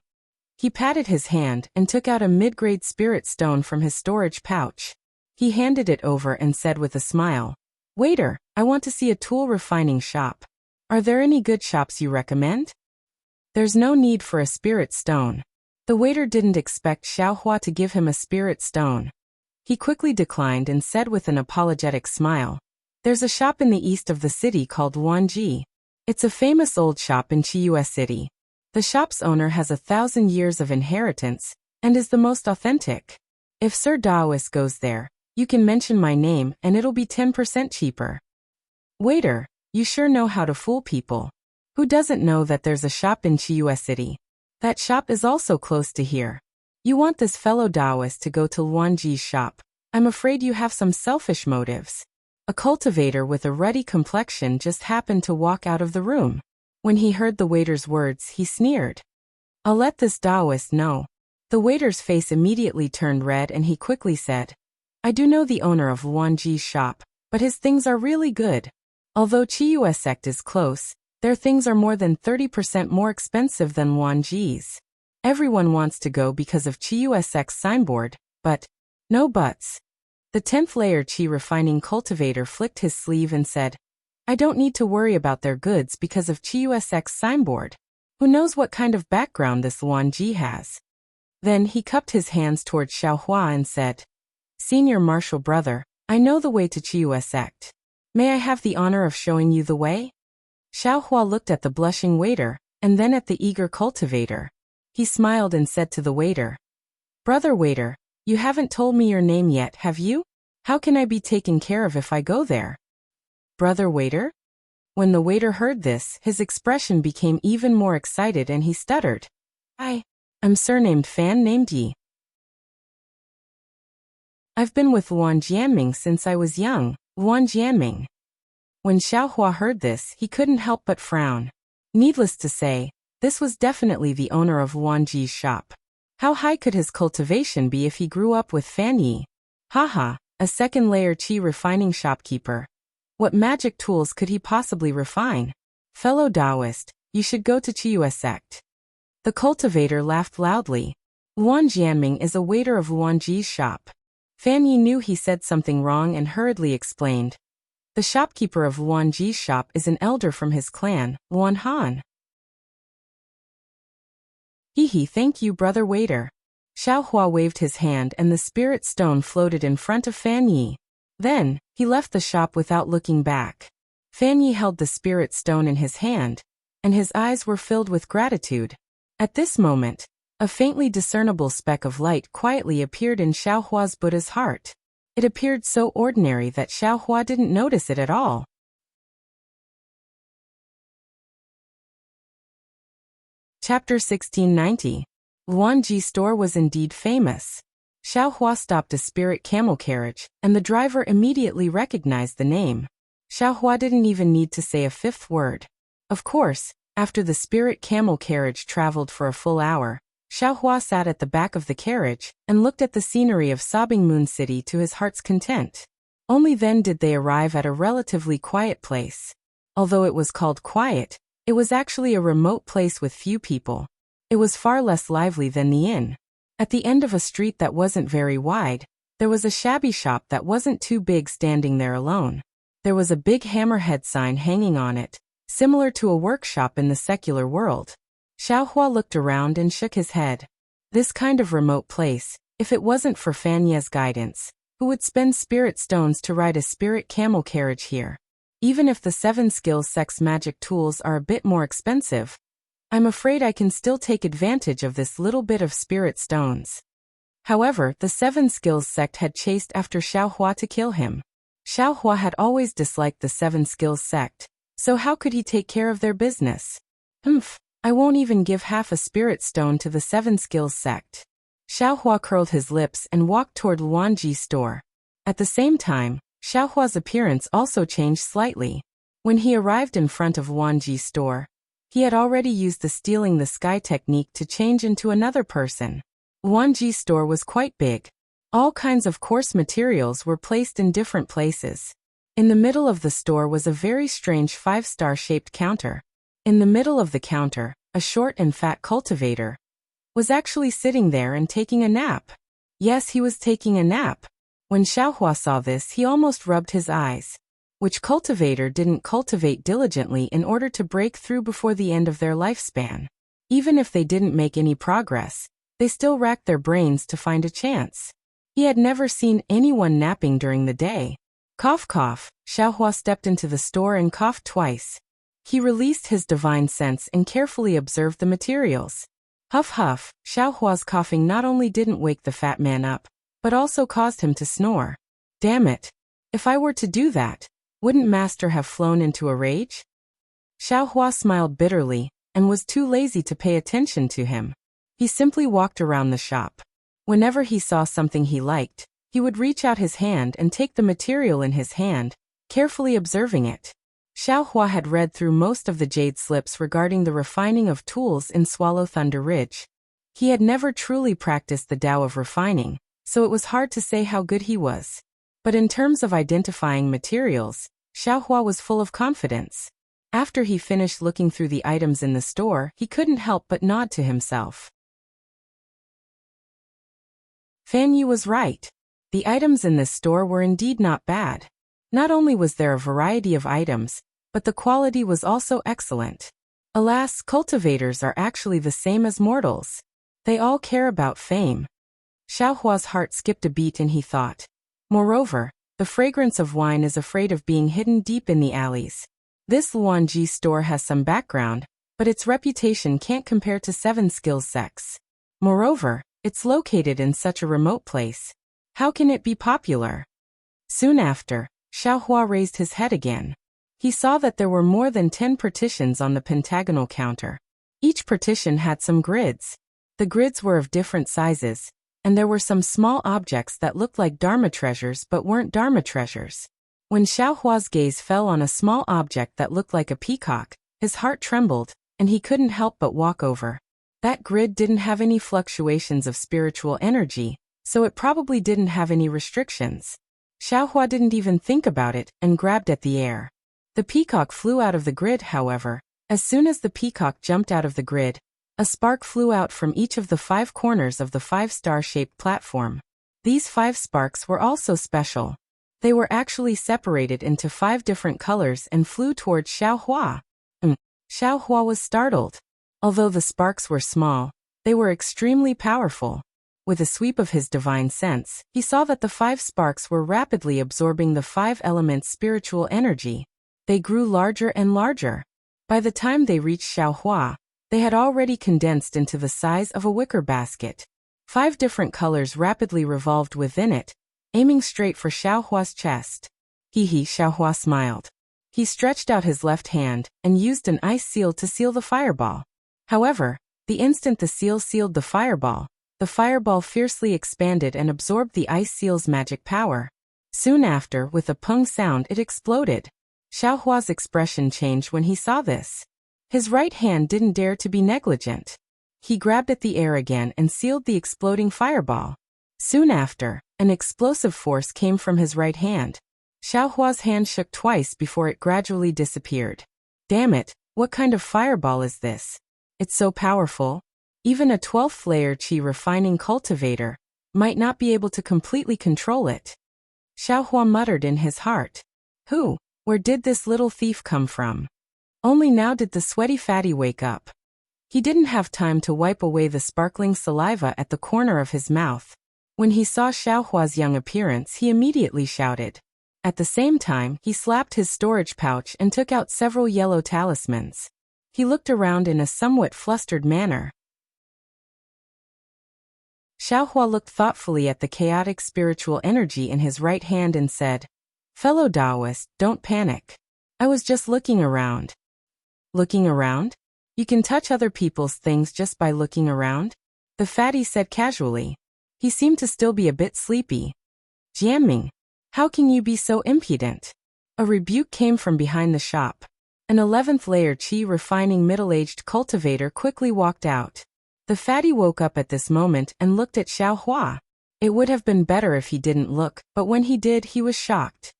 He patted his hand and took out a mid-grade spirit stone from his storage pouch. He handed it over and said with a smile, "Waiter, I want to see a tool refining shop. Are there any good shops you recommend?" "There's no need for a spirit stone." The waiter didn't expect Xiaohua to give him a spirit stone. He quickly declined and said with an apologetic smile, "There's a shop in the east of the city called Luanji. It's a famous old shop in Chiyue City. The shop's owner has 1,000 years of inheritance and is the most authentic. If Sir Daoist goes there, you can mention my name and it'll be 10% cheaper." "Waiter, you sure know how to fool people. Who doesn't know that there's a shop in Chiyue City? That shop is also close to here. You want this fellow Taoist to go to Luanji's shop. I'm afraid you have some selfish motives." A cultivator with a ruddy complexion just happened to walk out of the room. When he heard the waiter's words, he sneered. "I'll let this Taoist know." The waiter's face immediately turned red and he quickly said, "I do know the owner of Luanji's shop, but his things are really good. Although Chiyue sect is close, their things are more than 30% more expensive than Luanji's. Everyone wants to go because of Chiyue sect's signboard, but no buts." The 10th layer Qi refining cultivator flicked his sleeve and said, "I don't need to worry about their goods because of Chiyue sect's signboard. Who knows what kind of background this Luanji has?" Then he cupped his hands toward Xiaohua and said, "Senior martial brother, I know the way to Chiyue sect. May I have the honor of showing you the way?" Xiaohua looked at the blushing waiter, and then at the eager cultivator. He smiled and said to the waiter, "Brother waiter, you haven't told me your name yet, have you? How can I be taken care of if I go there? Brother waiter? When the waiter heard this, his expression became even more excited and he stuttered. I'm surnamed Fan named Yi. I've been with Luan Jianming since I was young, Luan Jianming. When Xiaohua heard this, he couldn't help but frown. Needless to say, this was definitely the owner of Luan Ji's shop. How high could his cultivation be if he grew up with Fan Yi? Haha, a second-layer qi refining shopkeeper. What magic tools could he possibly refine? Fellow Taoist, you should go to Qiyue sect. The cultivator laughed loudly. Luan Jianming is a waiter of Luan Ji's shop. Fan Yi knew he said something wrong and hurriedly explained. The shopkeeper of Luan Ji's shop is an elder from his clan, Luan Han. Hehe, thank you, brother waiter. Xiaohua waved his hand and the spirit stone floated in front of Fan Yi. Then, he left the shop without looking back. Fan Yi held the spirit stone in his hand, and his eyes were filled with gratitude. At this moment, a faintly discernible speck of light quietly appeared in Xiaohua's Buddha's heart. It appeared so ordinary that Xiaohua didn't notice it at all. Chapter 1690. Luan Ji store was indeed famous. Xiaohua stopped a spirit camel carriage, and the driver immediately recognized the name. Xiaohua didn't even need to say a fifth word. Of course, after the spirit camel carriage traveled for a full hour, Xiaohua sat at the back of the carriage and looked at the scenery of Sobbing Moon City to his heart's content. Only then did they arrive at a relatively quiet place. Although it was called quiet, it was actually a remote place with few people. It was far less lively than the inn. At the end of a street that wasn't very wide, there was a shabby shop that wasn't too big standing there alone. There was a big hammerhead sign hanging on it, similar to a workshop in the secular world. Xiaohua looked around and shook his head. This kind of remote place, if it wasn't for Fan Ye's guidance, who would spend spirit stones to ride a spirit camel carriage here? Even if the 7 skills sect's magic tools are a bit more expensive, I'm afraid I can still take advantage of this little bit of spirit stones. However, the 7 skills sect had chased after Xiaohua to kill him. Xiaohua had always disliked the 7 skills sect, so how could he take care of their business? I won't even give half a spirit stone to the 7 skills sect. Xiaohua curled his lips and walked toward Luan Ji's store. At the same time, Xiaohua's appearance also changed slightly. When he arrived in front of Luan Ji's store, he had already used the stealing the sky technique to change into another person. Luan Ji's store was quite big. All kinds of coarse materials were placed in different places. In the middle of the store was a very strange 5-star shaped counter. In the middle of the counter, a short and fat cultivator was actually sitting there and taking a nap. Yes, he was taking a nap. When Xiaohua saw this, he almost rubbed his eyes. Which cultivator didn't cultivate diligently in order to break through before the end of their lifespan? Even if they didn't make any progress, they still racked their brains to find a chance. He had never seen anyone napping during the day. Cough cough, Xiaohua stepped into the store and coughed twice. He released his divine sense and carefully observed the materials. Huff huff, Xiaohua's coughing not only didn't wake the fat man up, but also caused him to snore. Damn it. If I were to do that, wouldn't Master have flown into a rage? Xiaohua smiled bitterly, and was too lazy to pay attention to him. He simply walked around the shop. Whenever he saw something he liked, he would reach out his hand and take the material in his hand, carefully observing it. Xiaohua had read through most of the jade slips regarding the refining of tools in Swallow Thunder Ridge. He had never truly practiced the Tao of refining, so it was hard to say how good he was. But in terms of identifying materials, Xiaohua was full of confidence. After he finished looking through the items in the store, he couldn't help but nod to himself. Fan Yi was right. The items in this store were indeed not bad. Not only was there a variety of items, but the quality was also excellent. Alas, cultivators are actually the same as mortals. They all care about fame. Xiaohua's heart skipped a beat and he thought. Moreover, the fragrance of wine is afraid of being hidden deep in the alleys. This Luan Ji store has some background, but its reputation can't compare to 7 skills sects. Moreover, it's located in such a remote place. How can it be popular? Soon after, Xiaohua raised his head again. He saw that there were more than 10 partitions on the pentagonal counter. Each partition had some grids. The grids were of different sizes, and there were some small objects that looked like Dharma treasures but weren't Dharma treasures. When Xiaohua's gaze fell on a small object that looked like a peacock, his heart trembled, and he couldn't help but walk over. That grid didn't have any fluctuations of spiritual energy, so it probably didn't have any restrictions. Xiaohua didn't even think about it and grabbed at the air. The peacock flew out of the grid, however. As soon as the peacock jumped out of the grid, a spark flew out from each of the 5 corners of the 5-star-shaped platform. These 5 sparks were also special. They were actually separated into 5 different colors and flew towards Xiaohua. Xiaohua was startled. Although the sparks were small, they were extremely powerful. With a sweep of his divine sense, he saw that the 5 sparks were rapidly absorbing the 5 elements' spiritual energy. They grew larger and larger. By the time they reached Xiaohua, they had already condensed into the size of a wicker basket. 5 different colors rapidly revolved within it, aiming straight for Xiaohua's chest. Xiaohua smiled. He stretched out his left hand and used an ice seal to seal the fireball. However, the instant the seal sealed the fireball fiercely expanded and absorbed the ice seal's magic power. Soon after, with a pung sound, it exploded. Xiaohua's expression changed when he saw this. His right hand didn't dare to be negligent. He grabbed at the air again and sealed the exploding fireball. Soon after, an explosive force came from his right hand. Xiaohua's hand shook twice before it gradually disappeared. Damn it, what kind of fireball is this? It's so powerful. Even a 12th layer qi refining cultivator might not be able to completely control it. Xiaohua muttered in his heart. Where did this little thief come from? Only now did the sweaty fatty wake up. He didn't have time to wipe away the sparkling saliva at the corner of his mouth. When he saw Xiaohua's young appearance, he immediately shouted. At the same time, he slapped his storage pouch and took out several yellow talismans. He looked around in a somewhat flustered manner. Xiaohua looked thoughtfully at the chaotic spiritual energy in his right hand and said, "Fellow Taoist, don't panic. I was just looking around." Looking around? You can touch other people's things just by looking around? The fatty said casually. He seemed to still be a bit sleepy. Jianming, how can you be so impudent? A rebuke came from behind the shop. An 11th layer qi refining middle-aged cultivator quickly walked out. The fatty woke up at this moment and looked at Xiaohua. It would have been better if he didn't look, but when he did, he was shocked.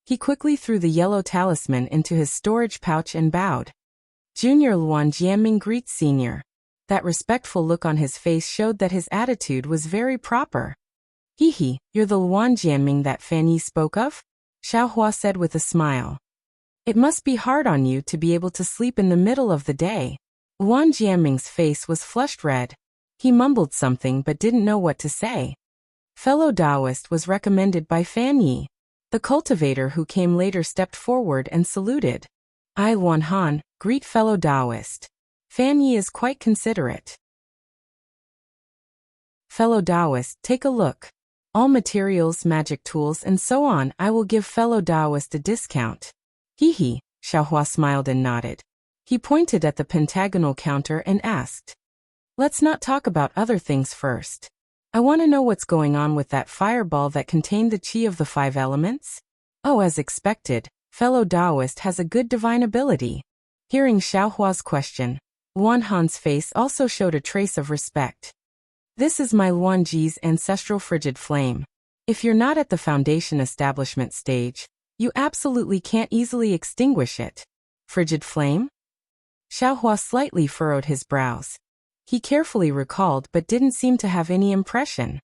He quickly threw the yellow talisman into his storage pouch and bowed. Junior Luan Jianming greets Senior. That respectful look on his face showed that his attitude was very proper. You're the Luan Jianming that Fan Yi spoke of? Xiaohua said with a smile. It must be hard on you to be able to sleep in the middle of the day. Luan Jianming's face was flushed red. He mumbled something but didn't know what to say. Fellow Taoist was recommended by Fan Yi. The cultivator who came later stepped forward and saluted. I, Luan Han, greet fellow Taoist. Fan Yi is quite considerate. Fellow Taoist, take a look. All materials, magic tools, and so on, I will give fellow Taoist a discount. Xiaohua smiled and nodded. He pointed at the pentagonal counter and asked. Let's not talk about other things first. I want to know what's going on with that fireball that contained the qi of the 5 elements. Oh, as expected, fellow Taoist has a good divine ability. Hearing Xiaohua's question, Luan Han's face also showed a trace of respect. This is my Luan Ji's ancestral frigid flame. If you're not at the foundation establishment stage, you absolutely can't easily extinguish it. Frigid flame? Xiaohua slightly furrowed his brows. He carefully recalled but didn't seem to have any impression.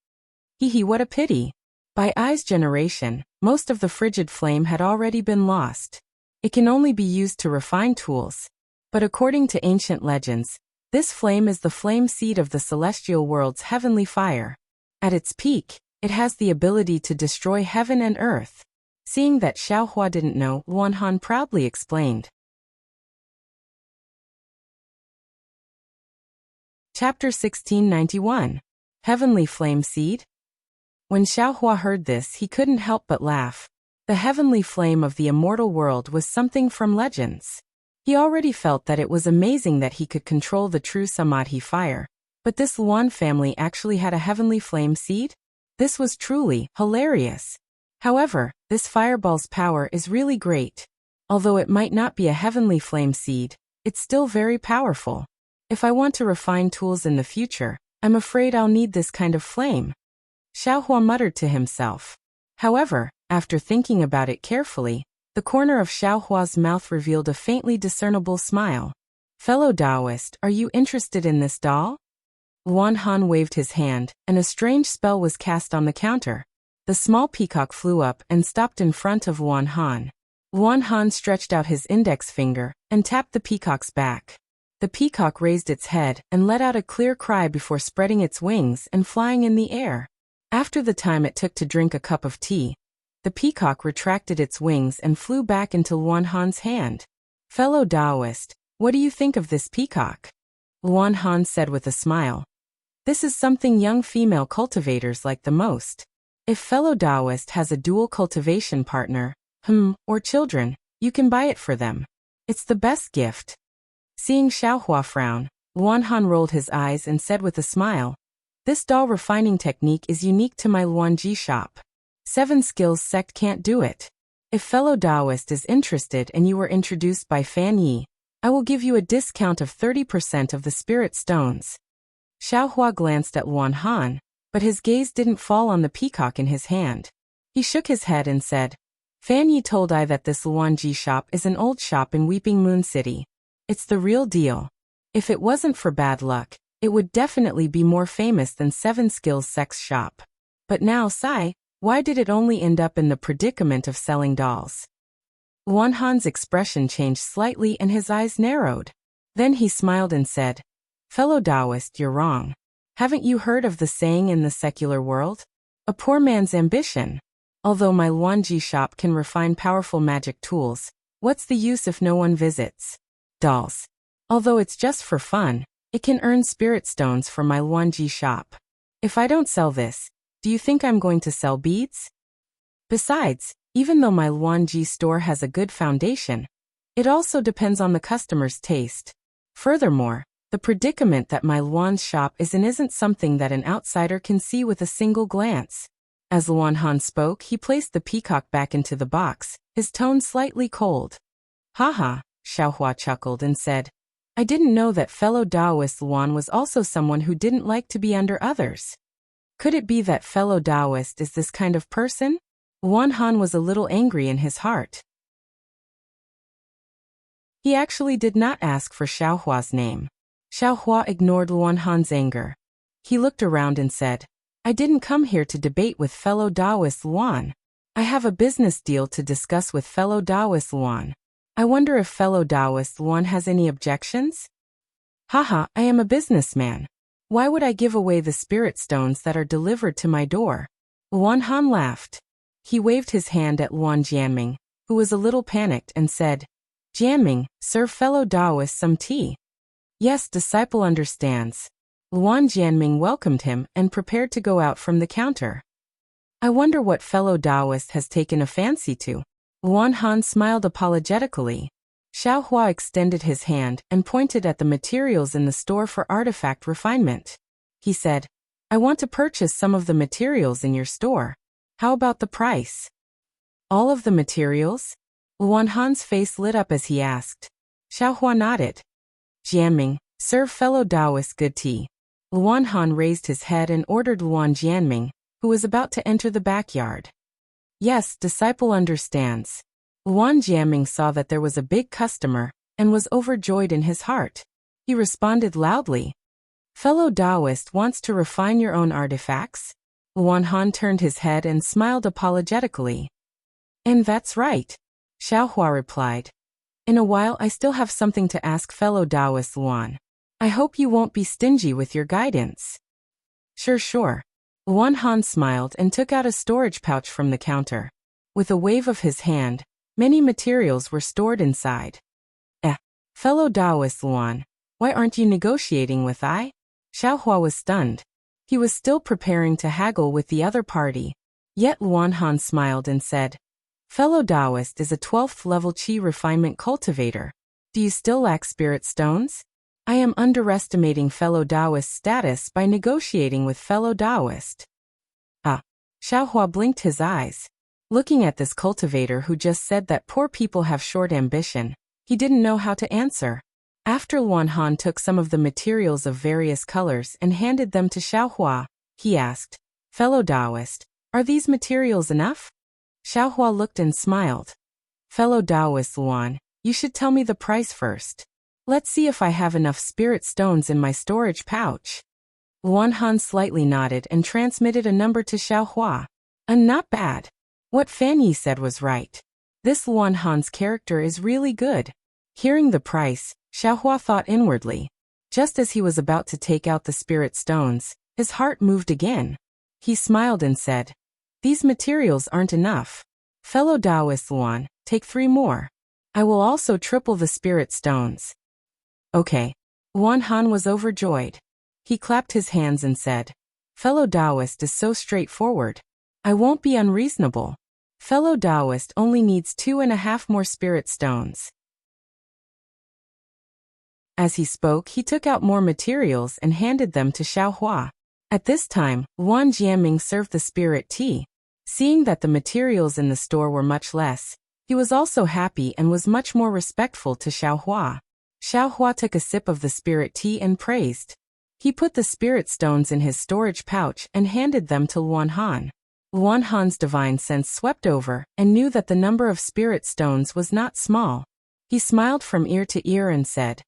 What a pity. By Ai's generation, most of the frigid flame had already been lost. It can only be used to refine tools. But according to ancient legends, this flame is the flame seed of the celestial world's heavenly fire. At its peak, it has the ability to destroy heaven and earth. Seeing that Xiaohua didn't know, Luan Han proudly explained. Chapter 1691. Heavenly Flame Seed? When Xiaohua heard this, he couldn't help but laugh. The heavenly flame of the immortal world was something from legends. He already felt that it was amazing that he could control the true Samadhi fire. But this Luan family actually had a heavenly flame seed? This was truly hilarious. However, this fireball's power is really great. Although it might not be a heavenly flame seed, it's still very powerful. If I want to refine tools in the future, I'm afraid I'll need this kind of flame. Xiaohua muttered to himself. However, after thinking about it carefully, the corner of Xiaohua's mouth revealed a faintly discernible smile. Fellow Taoist, are you interested in this doll? Luan Han waved his hand, and a strange spell was cast on the counter. The small peacock flew up and stopped in front of Luan Han. Luan Han stretched out his index finger and tapped the peacock's back. The peacock raised its head and let out a clear cry before spreading its wings and flying in the air. After the time it took to drink a cup of tea, the peacock retracted its wings and flew back into Luan Han's hand. Fellow Taoist, what do you think of this peacock? Luan Han said with a smile. This is something young female cultivators like the most. If fellow Taoist has a dual cultivation partner, or children, you can buy it for them. It's the best gift. Seeing Xiaohua frown, Luan Han rolled his eyes and said with a smile, this doll refining technique is unique to my Luanji shop. 7 Skills sect can't do it. If fellow Taoist is interested and you were introduced by Fan Yi, I will give you a discount of 30% of the spirit stones. Xiaohua glanced at Luan Han, but his gaze didn't fall on the peacock in his hand. He shook his head and said, Fan Yi told I that this Luanji shop is an old shop in Weeping Moon City. It's the real deal. If it wasn't for bad luck, it would definitely be more famous than 7 Skills Sect's shop. But now, Sai, why did it only end up in the predicament of selling dolls? Luan Han's expression changed slightly and his eyes narrowed. Then he smiled and said, Fellow Taoist, you're wrong. Haven't you heard of the saying in the secular world? A poor man's ambition. Although my Luanji shop can refine powerful magic tools, what's the use if no one visits? Dolls. Although it's just for fun, it can earn spirit stones for my Luanji shop. If I don't sell this, do you think I'm going to sell beads? Besides, even though my Luanji store has a good foundation, it also depends on the customer's taste. Furthermore, the predicament that my Luan's shop is in isn't something that an outsider can see with a single glance. As Luan Han spoke, he placed the peacock back into the box, his tone slightly cold. Haha, Xiaohua chuckled and said, I didn't know that fellow Taoist Luan was also someone who didn't like to be under others. Could it be that fellow Taoist is this kind of person? Luan Han was a little angry in his heart. He actually did not ask for Xiaohua's name. Xiaohua ignored Luan Han's anger. He looked around and said, I didn't come here to debate with fellow Taoist Luan. I have a business deal to discuss with fellow Taoist Luan. I wonder if fellow Taoist Luan has any objections? Haha, I am a businessman. Why would I give away the spirit stones that are delivered to my door? Luan Han laughed. He waved his hand at Luan Jianming, who was a little panicked, and said, Jianming, serve fellow Taoist some tea. Yes, disciple understands. Luan Jianming welcomed him and prepared to go out from the counter. I wonder what fellow Taoist has taken a fancy to. Luan Han smiled apologetically. Xiaohua extended his hand and pointed at the materials in the store for artifact refinement. He said, I want to purchase some of the materials in your store. How about the price? All of the materials? Luan Han's face lit up as he asked. Xiaohua nodded. Jianming, serve fellow Taoist good tea. Luan Han raised his head and ordered Luan Jianming, who was about to enter the backyard. Yes, disciple understands. Luan Jianming saw that there was a big customer and was overjoyed in his heart. He responded loudly. Fellow Taoist wants to refine your own artifacts? Luan Han turned his head and smiled apologetically. And that's right. Xiaohua replied. In a while I still have something to ask fellow Taoist Luan. I hope you won't be stingy with your guidance. Sure. Luan Han smiled and took out a storage pouch from the counter. With a wave of his hand, many materials were stored inside. Fellow Taoist Luan, why aren't you negotiating with I? Xiaohua was stunned. He was still preparing to haggle with the other party. Yet Luan Han smiled and said, "Fellow Taoist is a 12th level Qi refinement cultivator. Do you still lack spirit stones? I am underestimating fellow Taoist status by negotiating with fellow Taoist." Ah. Xiaohua blinked his eyes. Looking at this cultivator who just said that poor people have short ambition, he didn't know how to answer. After Luan Han took some of the materials of various colors and handed them to Xiaohua, he asked, "Fellow Taoist, are these materials enough?" Xiaohua looked and smiled. "Fellow Taoist Luan, you should tell me the price first. Let's see if I have enough spirit stones in my storage pouch." Luan Han slightly nodded and transmitted a number to Xiaohua. Not bad. What Fan Yi said was right. This Luan Han's character is really good. Hearing the price, Xiaohua thought inwardly. Just as he was about to take out the spirit stones, his heart moved again. He smiled and said, "These materials aren't enough. Fellow Taoist Luan, take 3 more. I will also triple the spirit stones." Okay. Luan Han was overjoyed. He clapped his hands and said, "Fellow Taoist is so straightforward. I won't be unreasonable. Fellow Taoist only needs 2.5 more spirit stones." As he spoke, he took out more materials and handed them to Xiaohua. At this time, Luan Jianming served the spirit tea. Seeing that the materials in the store were much less, he was also happy and was much more respectful to Xiaohua. Xiaohua took a sip of the spirit tea and praised. He put the spirit stones in his storage pouch and handed them to Luan Han. Luan Han's divine sense swept over and knew that the number of spirit stones was not small. He smiled from ear to ear and said,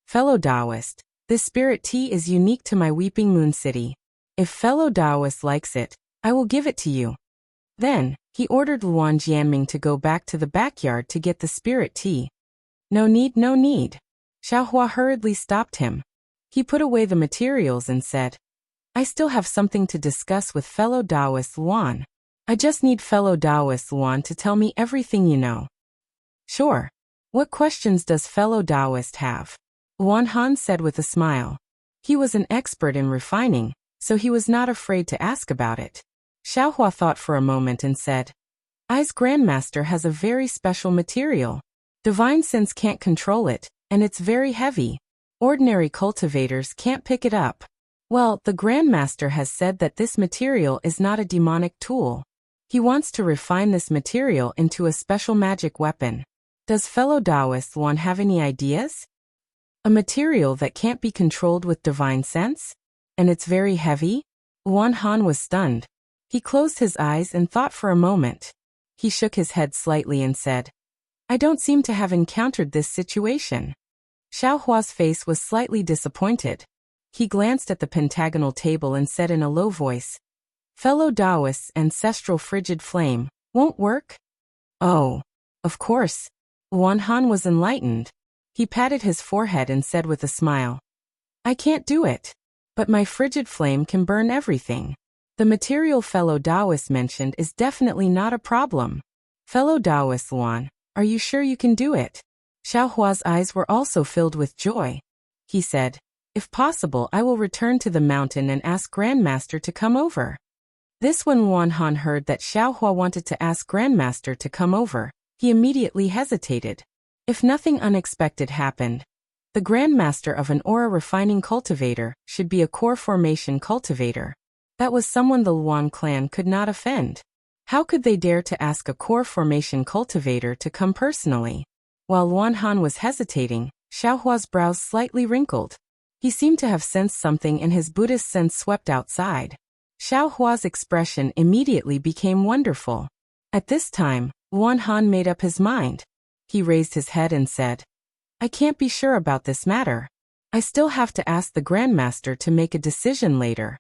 "Fellow Taoist, this spirit tea is unique to my Weeping Moon City. If fellow Taoist likes it, I will give it to you." Then, he ordered Luan Jianming to go back to the backyard to get the spirit tea. "No need, no need." Xiaohua hurriedly stopped him. He put away the materials and said, "I still have something to discuss with fellow Taoist Luan. I just need fellow Taoist Luan to tell me everything you know." "Sure. What questions does fellow Taoist have?" Luan Han said with a smile. He was an expert in refining, so he was not afraid to ask about it. Xiaohua thought for a moment and said, "I's Grandmaster has a very special material. Divine Sense can't control it, and it's very heavy. Ordinary cultivators can't pick it up. Well, the Grandmaster has said that this material is not a demonic tool. He wants to refine this material into a special magic weapon. Does fellow Taoist Luan have any ideas?" "A material that can't be controlled with divine sense? And it's very heavy?" Luan Han was stunned. He closed his eyes and thought for a moment. He shook his head slightly and said, "I don't seem to have encountered this situation." Xiaohua's face was slightly disappointed. He glanced at the pentagonal table and said in a low voice, "Fellow Taoist's ancestral frigid flame won't work?" "Oh, of course." Luan Han was enlightened. He patted his forehead and said with a smile, "I can't do it. But my frigid flame can burn everything. The material fellow Taoist mentioned is definitely not a problem. Fellow Taoist Luan, are you sure you can do it?" Xiaohua's eyes were also filled with joy. He said, "If possible, I will return to the mountain and ask Grandmaster to come over." This when Luan Han heard that Xiaohua wanted to ask Grandmaster to come over, he immediately hesitated. If nothing unexpected happened, the Grandmaster of an aura refining cultivator should be a core formation cultivator. That was someone the Luan clan could not offend. How could they dare to ask a core formation cultivator to come personally? While Luan Han was hesitating, Xiaohua's brows slightly wrinkled. He seemed to have sensed something and his Buddhist sense swept outside. Xiaohua's expression immediately became wonderful. At this time, Luan Han made up his mind. He raised his head and said, "I can't be sure about this matter. I still have to ask the Grandmaster to make a decision later."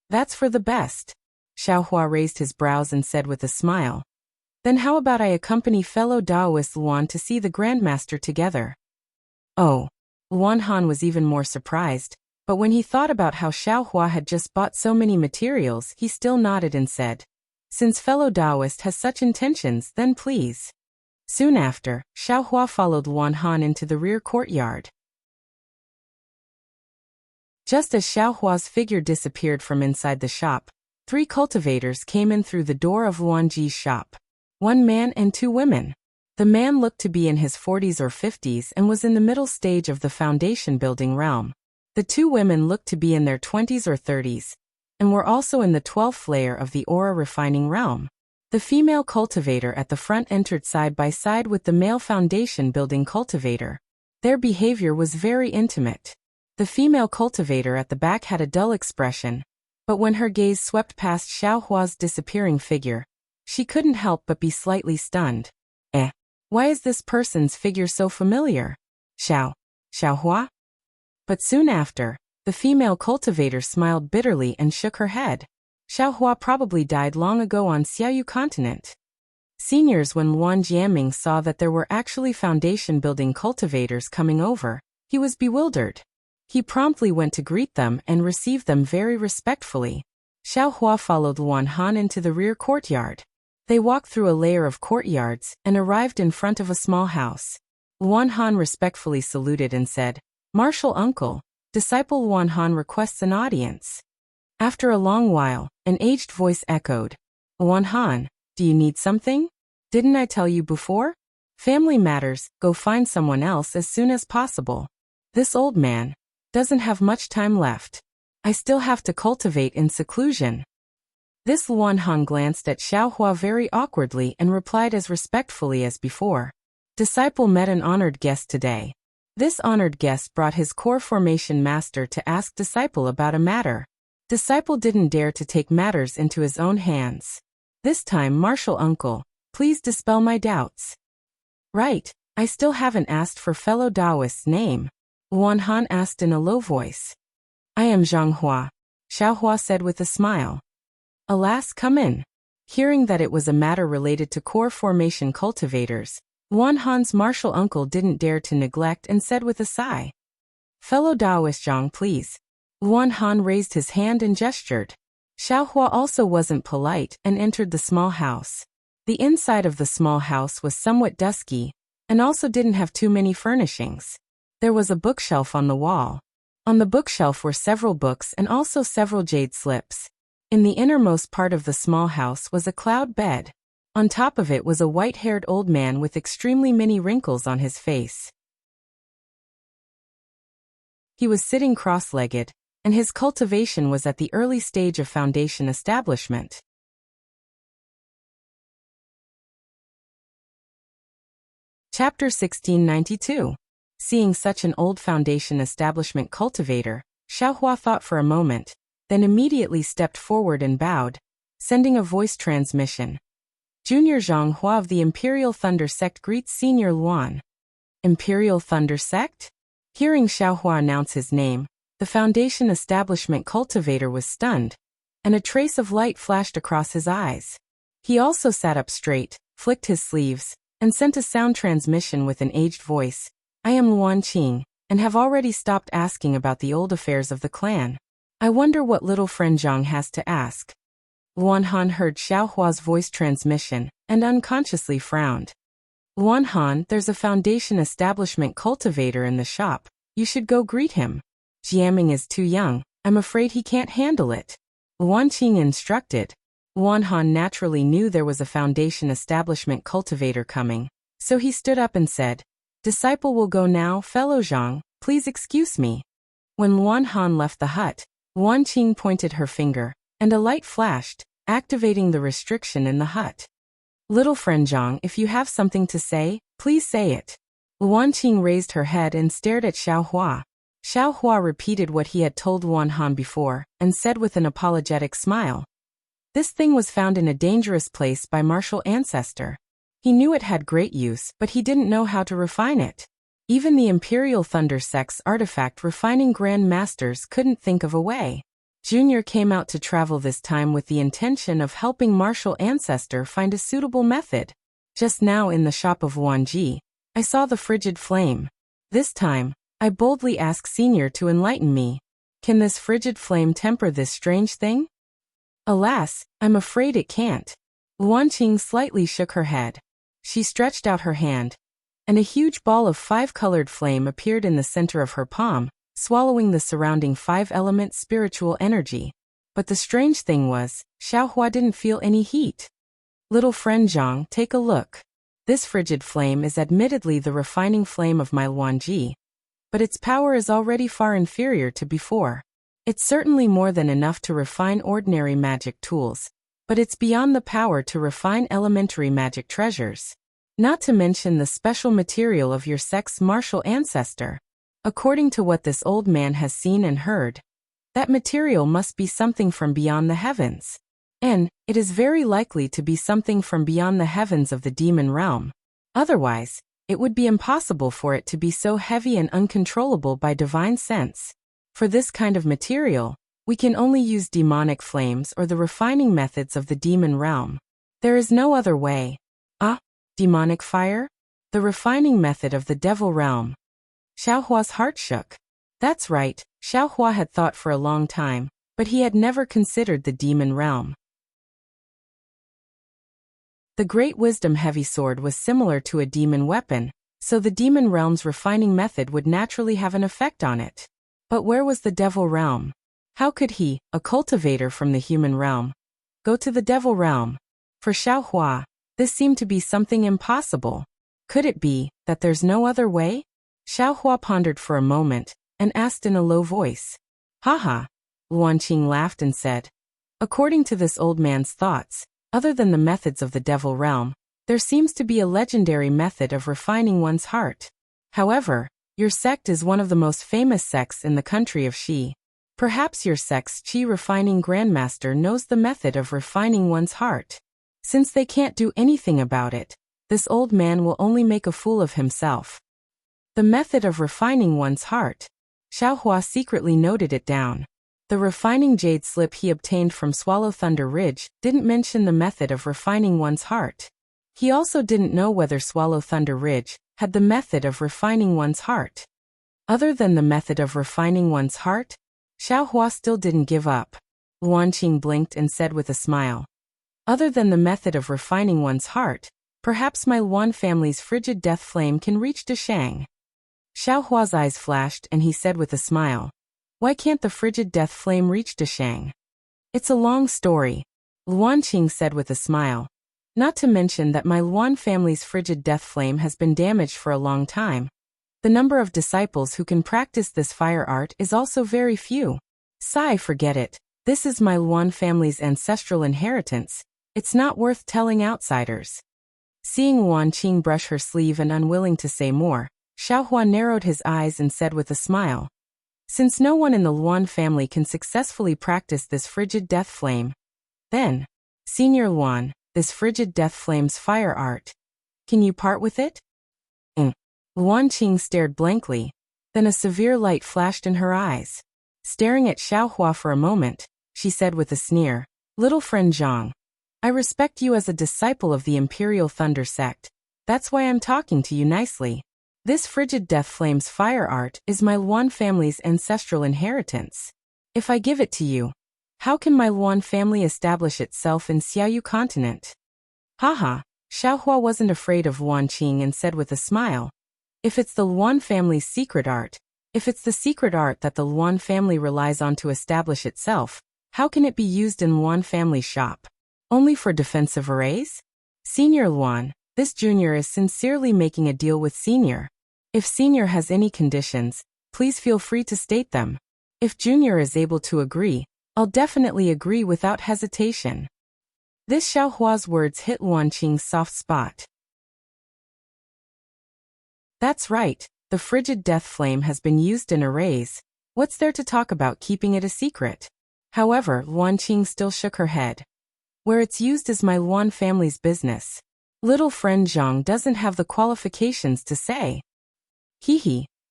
"That's for the best." Xiaohua raised his brows and said with a smile, "Then how about I accompany fellow Taoist Luan to see the Grandmaster together?" "Oh." Luan Han was even more surprised, but when he thought about how Xiaohua had just bought so many materials, he still nodded and said, "Since fellow Taoist has such intentions, then please." Soon after, Xiaohua followed Luan Han into the rear courtyard. Just as Xiaohua's figure disappeared from inside the shop, 3 cultivators came in through the door of Luanji's shop. 1 man and 2 women. The man looked to be in his 40s or 50s and was in the middle stage of the foundation building realm. The 2 women looked to be in their 20s or 30s, and were also in the 12th layer of the aura refining realm. The female cultivator at the front entered side by side with the male foundation building cultivator. Their behavior was very intimate. The female cultivator at the back had a dull expression, but when her gaze swept past Xiaohua's disappearing figure, she couldn't help but be slightly stunned. Why is this person's figure so familiar? Xiaohua? But soon after, the female cultivator smiled bitterly and shook her head. Xiaohua probably died long ago on Xiaoyu continent. Seniors, when Luan Jiaming saw that there were actually foundation building cultivators coming over, he was bewildered. He promptly went to greet them and received them very respectfully. Xiaohua followed Luan Han into the rear courtyard. They walked through a layer of courtyards and arrived in front of a small house. Luan Han respectfully saluted and said, "Martial uncle, disciple Luan Han requests an audience." After a long while, an aged voice echoed, "Luan Han, do you need something? Didn't I tell you before? Family matters, go find someone else as soon as possible. This old man doesn't have much time left. I still have to cultivate in seclusion." This Luan Han glanced at Xiaohua very awkwardly and replied as respectfully as before. Disciple met an honored guest today. This honored guest brought his core formation master to ask disciple about a matter. Disciple didn't dare to take matters into his own hands. This time, martial uncle, please dispel my doubts. Right, I still haven't asked for fellow Taoist's name. Luan Han asked in a low voice. I am Zhang Hua, Xiaohua said with a smile. Alas, come in. Hearing that it was a matter related to core formation cultivators, Luan Han's martial uncle didn't dare to neglect and said with a sigh. Fellow Taoist Zhang, please. Luan Han raised his hand and gestured. Xiaohua also wasn't polite and entered the small house. The inside of the small house was somewhat dusky, and also didn't have too many furnishings. There was a bookshelf on the wall. On the bookshelf were several books and also several jade slips. In the innermost part of the small house was a cloud bed. On top of it was a white-haired old man with extremely many wrinkles on his face. He was sitting cross-legged, and his cultivation was at the early stage of foundation establishment. Chapter 1692. Seeing such an old foundation establishment cultivator, Xiaohua thought for a moment, then immediately stepped forward and bowed, sending a voice transmission. Junior Zhang Hua of the Imperial Thunder Sect greets Senior Luan. Imperial Thunder Sect? Hearing Xiaohua announce his name, the foundation establishment cultivator was stunned, and a trace of light flashed across his eyes. He also sat up straight, flicked his sleeves, and sent a sound transmission with an aged voice. I am Luan Qing, and have already stopped asking about the old affairs of the clan. I wonder what little friend Zhang has to ask. Luan Han heard Xiaohua's voice transmission, and unconsciously frowned. Luan Han, there's a foundation establishment cultivator in the shop. You should go greet him. Jiaming is too young, I'm afraid he can't handle it. Luan Qing instructed. Luan Han naturally knew there was a foundation establishment cultivator coming, so he stood up and said, Disciple will go now, fellow Zhang, please excuse me. When Luan Han left the hut, Luan Qing pointed her finger, and a light flashed, activating the restriction in the hut. Little friend Zhang, if you have something to say, please say it. Luan Qing raised her head and stared at Xiaohua. Xiaohua repeated what he had told Luan Han before, and said with an apologetic smile. This thing was found in a dangerous place by martial ancestor. He knew it had great use, but he didn't know how to refine it. Even the Imperial Thunder Sect's artifact refining Grand Masters couldn't think of a way. Junior came out to travel this time with the intention of helping martial ancestor find a suitable method. Just now in the shop of Wanji, I saw the frigid flame. This time, I boldly ask Senior to enlighten me. Can this frigid flame temper this strange thing? Alas, I'm afraid it can't. Luan Qing slightly shook her head. She stretched out her hand, and a huge ball of 5-colored flame appeared in the center of her palm, swallowing the surrounding five-element spiritual energy. But the strange thing was, Xiaohua didn't feel any heat. Little friend Zhang, take a look. This frigid flame is admittedly the refining flame of my Luanji, but its power is already far inferior to before. It's certainly more than enough to refine ordinary magic tools, but it's beyond the power to refine elementary magic treasures. Not to mention the special material of your sect's martial ancestor. According to what this old man has seen and heard, that material must be something from beyond the heavens. And it is very likely to be something from beyond the heavens of the demon realm. Otherwise, it would be impossible for it to be so heavy and uncontrollable by divine sense. For this kind of material, we can only use demonic flames or the refining methods of the demon realm. There is no other way. Demonic fire? The refining method of the devil realm. Xiaohua's heart shook. That's right, Xiaohua had thought for a long time, but he had never considered the demon realm. The Great Wisdom Heavy Sword was similar to a demon weapon, so the demon realm's refining method would naturally have an effect on it. But where was the devil realm? How could he, a cultivator from the human realm, go to the devil realm? For Xiaohua, this seemed to be something impossible. Could it be that there's no other way? Xiaohua pondered for a moment and asked in a low voice. Haha. Luanqing laughed and said, according to this old man's thoughts, other than the methods of the devil realm, there seems to be a legendary method of refining one's heart. However, your sect is one of the most famous sects in the country of Xi. Perhaps your sect's Qi refining grandmaster knows the method of refining one's heart. Since they can't do anything about it, this old man will only make a fool of himself. The method of refining one's heart. Xiaohua secretly noted it down. The refining jade slip he obtained from Swallow Thunder Ridge didn't mention the method of refining one's heart. He also didn't know whether Swallow Thunder Ridge had the method of refining one's heart. Other than the method of refining one's heart, Xiaohua still didn't give up. Luanqing blinked and said with a smile. Other than the method of refining one's heart, perhaps my Luan family's frigid death flame can reach to Shang. Xiaohua's eyes flashed and he said with a smile. Why can't the frigid death flame reach to Shang? It's a long story, Luanqing said with a smile. Not to mention that my Luan family's frigid death flame has been damaged for a long time. The number of disciples who can practice this fire art is also very few. Forget it. This is my Luan family's ancestral inheritance. It's not worth telling outsiders. Seeing Luanqing brush her sleeve and unwilling to say more, Xiaohua narrowed his eyes and said with a smile. Since no one in the Luan family can successfully practice this frigid death flame, then, Senior Luan, this frigid death flame's fire art, can you part with it? Luanqing stared blankly, then a severe light flashed in her eyes. Staring at Xiaohua for a moment, she said with a sneer, Little friend Zhang, I respect you as a disciple of the Imperial Thunder sect. That's why I'm talking to you nicely. This frigid death flame's fire art is my Luan family's ancestral inheritance. If I give it to you, how can my Luan family establish itself in Xiaoyu continent? Haha, Xiaohua wasn't afraid of Luanqing and said with a smile. If it's the Luan family's secret art, if it's the secret art that the Luan family relies on to establish itself, how can it be used in Luan family shop? Only for defensive arrays? Senior Luan, this junior is sincerely making a deal with Senior. If Senior has any conditions, please feel free to state them. If Junior is able to agree, I'll definitely agree without hesitation. This Xiaohua's words hit Luanqing's soft spot. That's right, the frigid death flame has been used in arrays. What's there to talk about keeping it a secret? However, Luanqing still shook her head. Where it's used is my Luan family's business. Little friend Zhang doesn't have the qualifications to say.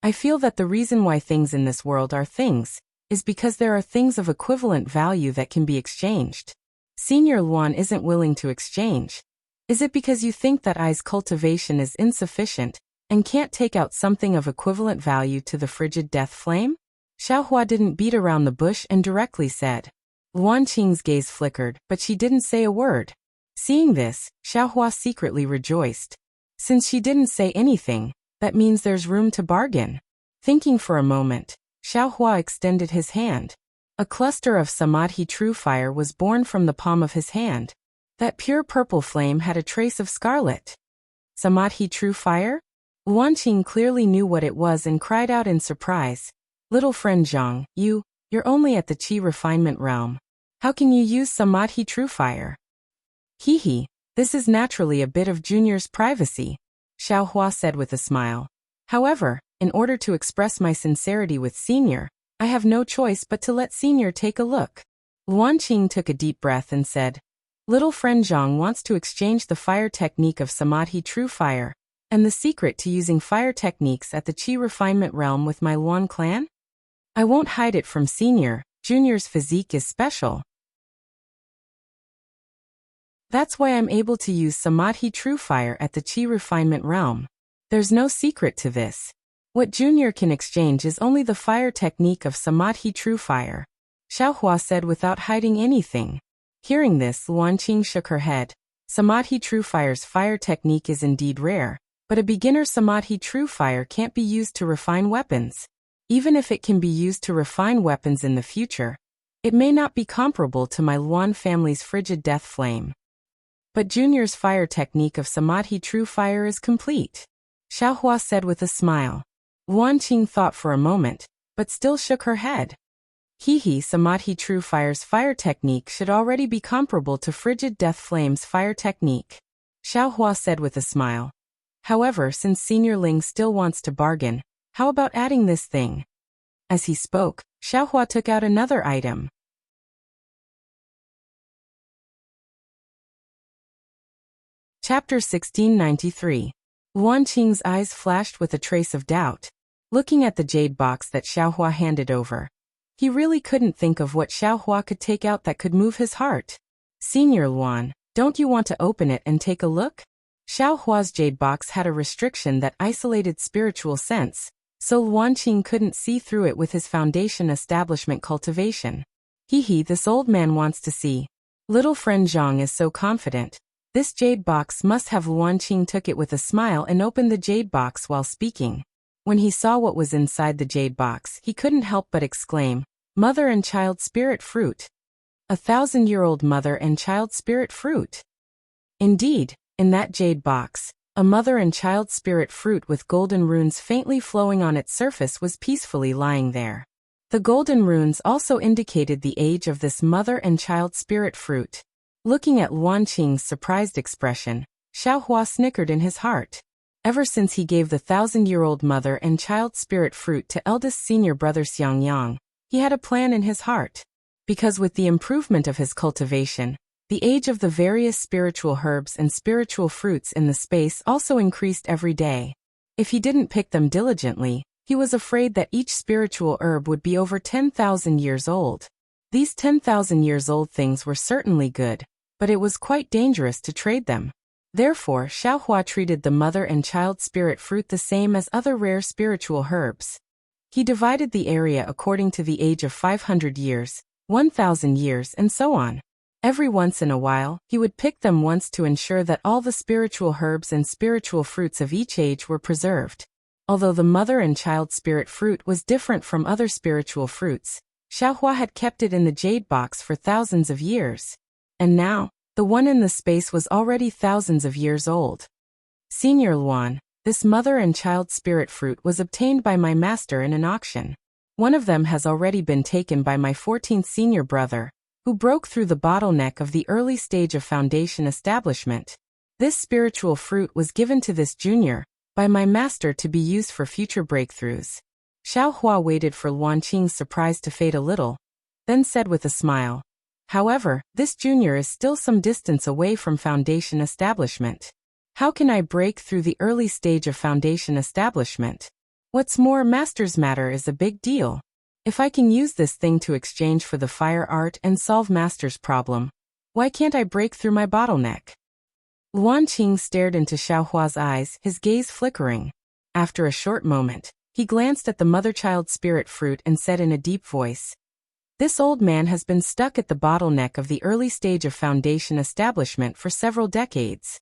I feel that the reason why things in this world are things is because there are things of equivalent value that can be exchanged. Senior Luan isn't willing to exchange. Is it because you think that I's cultivation is insufficient and can't take out something of equivalent value to the frigid death flame? Xiaohua didn't beat around the bush and directly said. Luanqing's gaze flickered, but she didn't say a word. Seeing this, Xiaohua secretly rejoiced. Since she didn't say anything, that means there's room to bargain. Thinking for a moment, Xiaohua extended his hand. A cluster of samadhi true fire was born from the palm of his hand. That pure purple flame had a trace of scarlet. Samadhi true fire? Wanqing clearly knew what it was and cried out in surprise. Little friend Zhang, you're only at the qi refinement realm. How can you use samadhi true fire? Hee, this is naturally a bit of Junior's privacy, Xiaohua said with a smile. However, in order to express my sincerity with Senior, I have no choice but to let Senior take a look. Wanqing took a deep breath and said, Little friend Zhang wants to exchange the fire technique of Samadhi True Fire, and the secret to using fire techniques at the Qi Refinement Realm with my Luan clan? I won't hide it from Senior, Junior's physique is special. That's why I'm able to use Samadhi True Fire at the Qi Refinement Realm. There's no secret to this. What Junior can exchange is only the fire technique of Samadhi True Fire, Xiaohua said without hiding anything. Hearing this, Wanqing shook her head. Samadhi True Fire's fire technique is indeed rare, but a beginner Samadhi True Fire can't be used to refine weapons. Even if it can be used to refine weapons in the future, it may not be comparable to my Luan family's frigid death flame. But Junior's fire technique of Samadhi True Fire is complete, Xiaohua said with a smile. Wanqing thought for a moment, but still shook her head. Samadhi True Fire's fire technique should already be comparable to Frigid Death Flame's fire technique, Xiaohua said with a smile. However, since Senior Ling still wants to bargain, how about adding this thing? As he spoke, Xiaohua took out another item. Chapter 1693. Wanqing's eyes flashed with a trace of doubt, looking at the jade box that Xiaohua handed over. He really couldn't think of what Xiaohua could take out that could move his heart. Senior Luan, don't you want to open it and take a look? Xiaohua's jade box had a restriction that isolated spiritual sense, so Wanqing couldn't see through it with his foundation establishment cultivation. This old man wants to see. Little friend Zhang is so confident. This jade box must have. Wanqing took it with a smile and opened the jade box while speaking. When he saw what was inside the jade box, he couldn't help but exclaim, Mother and Child Spirit Fruit. 1,000-year-old Mother and Child Spirit Fruit. Indeed, in that jade box, a Mother and Child Spirit Fruit with golden runes faintly flowing on its surface was peacefully lying there. The golden runes also indicated the age of this Mother and Child Spirit Fruit. Looking at Wanqing's surprised expression, Xiaohua snickered in his heart. Ever since he gave the 1,000-year-old Mother and Child Spirit Fruit to eldest senior brother Xiangyang, he had a plan in his heart. Because with the improvement of his cultivation, the age of the various spiritual herbs and spiritual fruits in the space also increased every day. If he didn't pick them diligently, he was afraid that each spiritual herb would be over 10,000 years old. These 10,000 years old things were certainly good, but it was quite dangerous to trade them. Therefore, Xiaohua treated the Mother and Child Spirit Fruit the same as other rare spiritual herbs. He divided the area according to the age of 500 years, 1,000 years, and so on. Every once in a while, he would pick them once to ensure that all the spiritual herbs and spiritual fruits of each age were preserved. Although the Mother and Child Spirit Fruit was different from other spiritual fruits, Xiaohua had kept it in the jade box for thousands of years. And now, the one in the space was already thousands of years old. Senior Luan, this Mother and Child Spirit Fruit was obtained by my master in an auction. One of them has already been taken by my 14th senior brother, who broke through the bottleneck of the early stage of foundation establishment. This spiritual fruit was given to this junior, by my master to be used for future breakthroughs. Xiaohua waited for Wanqing's surprise to fade a little, then said with a smile, However, this junior is still some distance away from foundation establishment. How can I break through the early stage of foundation establishment? What's more, master's matter is a big deal. If I can use this thing to exchange for the fire art and solve master's problem, why can't I break through my bottleneck? Wanqing stared into Xiaohua's eyes, his gaze flickering. After a short moment, he glanced at the Mother-Child Spirit Fruit and said in a deep voice, This old man has been stuck at the bottleneck of the early stage of foundation establishment for several decades.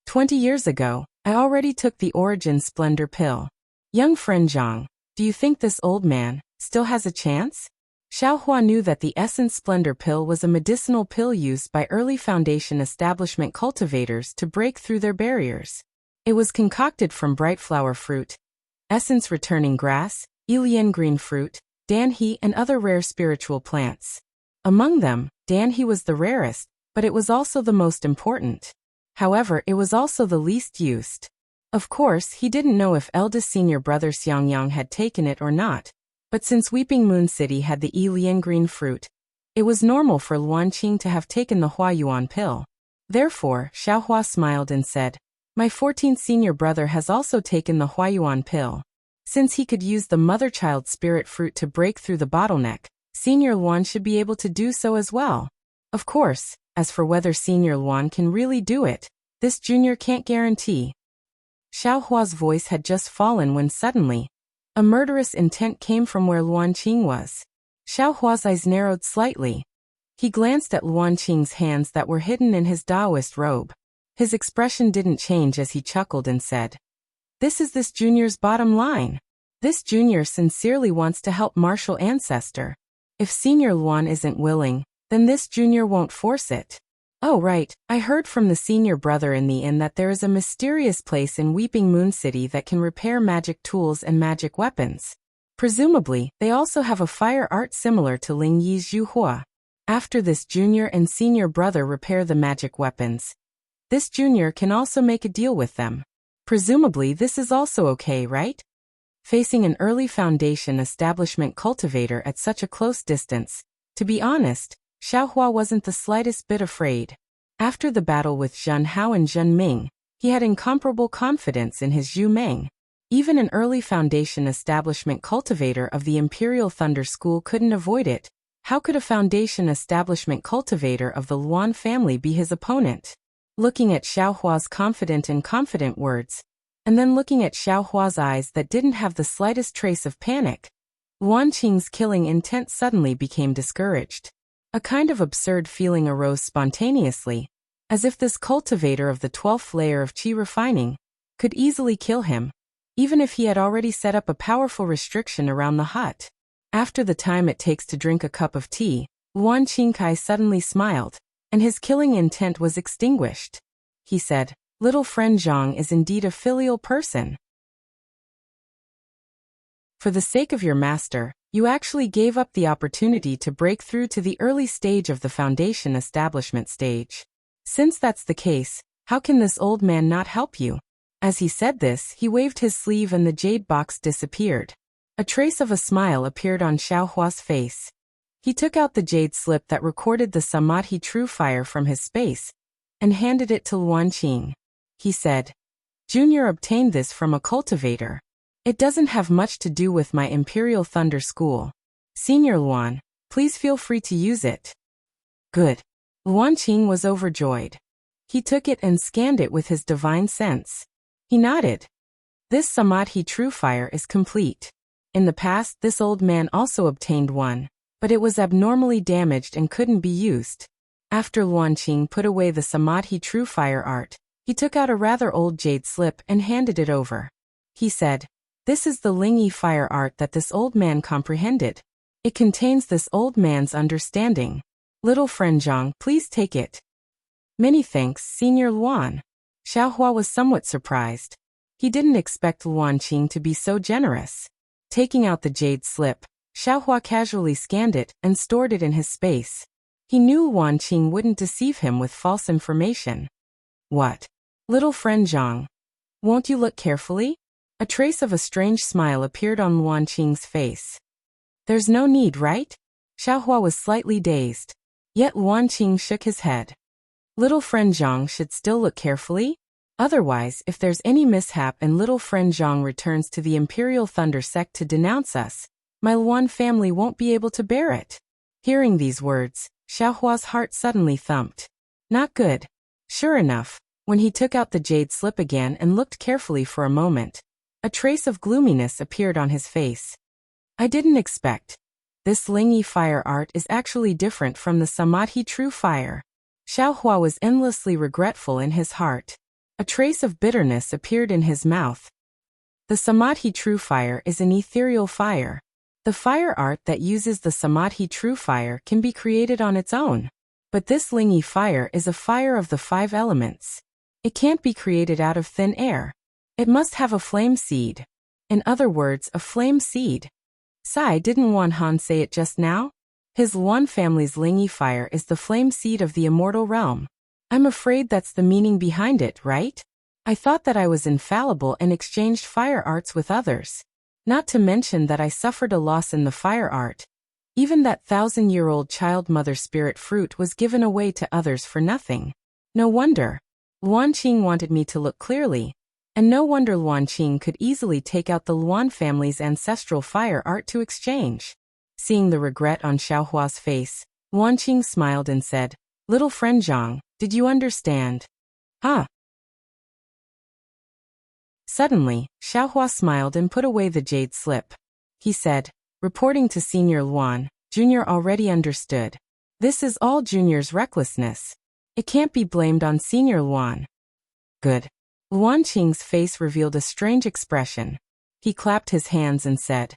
20 years ago, I already took the Origin Splendor pill. Young friend Zhang, do you think this old man still has a chance? Xiaohua knew that the Essence Splendor pill was a medicinal pill used by early Foundation establishment cultivators to break through their barriers. It was concocted from bright flower fruit, essence returning grass, Ilian green fruit, danhe and other rare spiritual plants. Among them, danhe was the rarest, but it was also the most important. However, it was also the least used. Of course, he didn't know if eldest senior brother Xiangyang had taken it or not, but since Weeping Moon City had the Ilian green fruit, it was normal for Luanqing to have taken the Huayuan pill. Therefore, Xiaohua smiled and said, my 14th senior brother has also taken the Huayuan pill. Since he could use the mother-child spirit fruit to break through the bottleneck, Senior Luan should be able to do so as well. Of course, as for whether Senior Luan can really do it, this junior can't guarantee. Xiaohua's voice had just fallen when suddenly, a murderous intent came from where Luanqing was. Xiaohua's eyes narrowed slightly. He glanced at Luanqing's hands that were hidden in his Taoist robe. His expression didn't change as he chuckled and said, this is this junior's bottom line. This junior sincerely wants to help martial ancestor. If Senior Luan isn't willing, then this junior won't force it. Oh right, I heard from the senior brother in the inn that there is a mysterious place in Weeping Moon City that can repair magic tools and magic weapons. Presumably, they also have a fire art similar to Ling Yi's Zhuhua. After this junior and senior brother repair the magic weapons, this junior can also make a deal with them. Presumably this is also okay, right? Facing an early Foundation establishment cultivator at such a close distance, to be honest, Xiaohua wasn't the slightest bit afraid. After the battle with Zhen Hao and Zhen Ming, he had incomparable confidence in his Zhu Meng. Even an early Foundation establishment cultivator of the Imperial Thunder School couldn't avoid it. How could a Foundation establishment cultivator of the Luan family be his opponent? Looking at Xiaohua's confident words, and then looking at Xiaohua's eyes that didn't have the slightest trace of panic, Luanqing's killing intent suddenly became discouraged. A kind of absurd feeling arose spontaneously, as if this cultivator of the 12th layer of qi refining could easily kill him, even if he had already set up a powerful restriction around the hut. After the time it takes to drink a cup of tea, Luanqing Kai suddenly smiled, and his killing intent was extinguished. He said, little friend Zhang is indeed a filial person. For the sake of your master, you actually gave up the opportunity to break through to the early stage of the Foundation establishment stage. Since that's the case, how can this old man not help you? As he said this, he waved his sleeve and the jade box disappeared. A trace of a smile appeared on Xiaohua's face. He took out the jade slip that recorded the Samadhi True Fire from his space, and handed it to Luanqing. He said, Junior obtained this from a cultivator. It doesn't have much to do with my Imperial Thunder School. Senior Luan, please feel free to use it. Good. Luanqing was overjoyed. He took it and scanned it with his divine sense. He nodded. This Samadhi True Fire is complete. In the past, this old man also obtained one, but it was abnormally damaged and couldn't be used. After Luanqing put away the Samadhi True Fire art, he took out a rather old jade slip and handed it over. He said, this is the Lingyi fire art that this old man comprehended. It contains this old man's understanding. Little friend Zhang, please take it. Many thanks, Senior Luan. Xiaohua was somewhat surprised. He didn't expect Luanqing to be so generous. Taking out the jade slip, Xiaohua casually scanned it and stored it in his space. He knew Luanqing wouldn't deceive him with false information. What? Little friend Zhang. Won't you look carefully? A trace of a strange smile appeared on Luanqing's face. There's no need, right? Xiaohua was slightly dazed. Yet Luanqing shook his head. Little friend Zhang should still look carefully? Otherwise, if there's any mishap and little friend Zhang returns to the Imperial Thunder sect to denounce us, my Luan family won't be able to bear it. Hearing these words, Xiaohua's heart suddenly thumped. Not good. Sure enough, when he took out the jade slip again and looked carefully for a moment, a trace of gloominess appeared on his face. I didn't expect. This Lingyi fire art is actually different from the Samadhi True Fire. Xiaohua was endlessly regretful in his heart. A trace of bitterness appeared in his mouth. The Samadhi True Fire is an ethereal fire. The fire art that uses the Samadhi True Fire can be created on its own. But this Lingi fire is a fire of the 5 elements. It can't be created out of thin air. It must have a flame seed. In other words, a flame seed. Sai, didn't Wan Han say it just now? His Luan family's Lingi fire is the flame seed of the immortal realm. I'm afraid that's the meaning behind it, right? I thought that I was infallible and exchanged fire arts with others. Not to mention that I suffered a loss in the fire art. Even that 1,000-year-old child mother spirit fruit was given away to others for nothing. No wonder. Luan Qing wanted me to look clearly. And no wonder Luan Qing could easily take out the Luan family's ancestral fire art to exchange. Seeing the regret on Xiaohua's face, Luan Qing smiled and said, "Little friend Zhang, did you understand?" "Huh?" Suddenly, Xiaohua smiled and put away the jade slip. He said, "Reporting to Senior Luan, Junior already understood. This is all Junior's recklessness. It can't be blamed on Senior Luan." "Good." Luan Qing's face revealed a strange expression. He clapped his hands and said,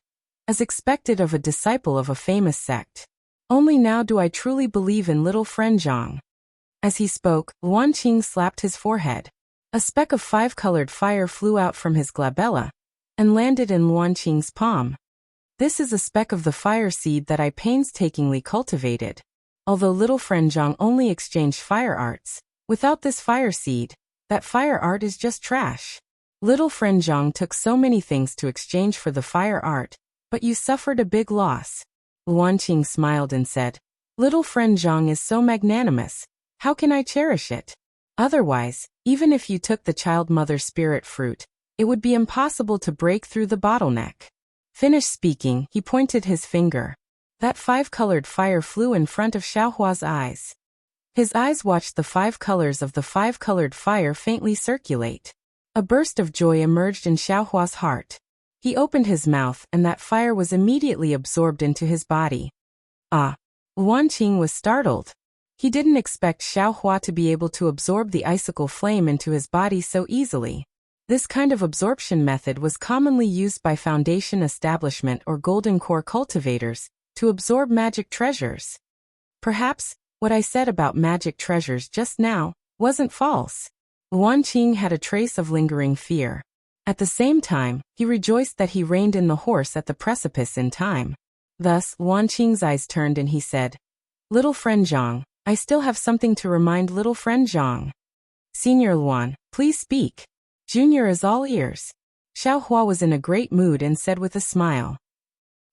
"As expected of a disciple of a famous sect. Only now do I truly believe in little friend Zhang." As he spoke, Luan Qing slapped his forehead. A speck of 5-colored fire flew out from his glabella and landed in Luan Qing's palm. "This is a speck of the fire seed that I painstakingly cultivated. Although little friend Zhang only exchanged fire arts, without this fire seed, that fire art is just trash. Little friend Zhang took so many things to exchange for the fire art, but you suffered a big loss." Luan Qing smiled and said, "Little friend Zhang is so magnanimous. How can I cherish it? Otherwise, even if you took the child mother spirit fruit, it would be impossible to break through the bottleneck." Finished speaking, he pointed his finger. That 5-colored fire flew in front of Xiaohua's eyes. His eyes watched the 5 colors of the 5-colored fire faintly circulate. A burst of joy emerged in Xiaohua's heart. He opened his mouth and that fire was immediately absorbed into his body. Ah! Luan Qing was startled. He didn't expect Xiaohua to be able to absorb the icicle flame into his body so easily. This kind of absorption method was commonly used by Foundation Establishment or Golden Core cultivators to absorb magic treasures. Perhaps what I said about magic treasures just now wasn't false. Luan Qing had a trace of lingering fear. At the same time, he rejoiced that he reined in the horse at the precipice in time. Thus, Luan Qing's eyes turned and he said, "Little friend Zhang, I still have something to remind little friend Zhang." "Senior Luan, please speak. Junior is all ears." Xiaohua was in a great mood and said with a smile,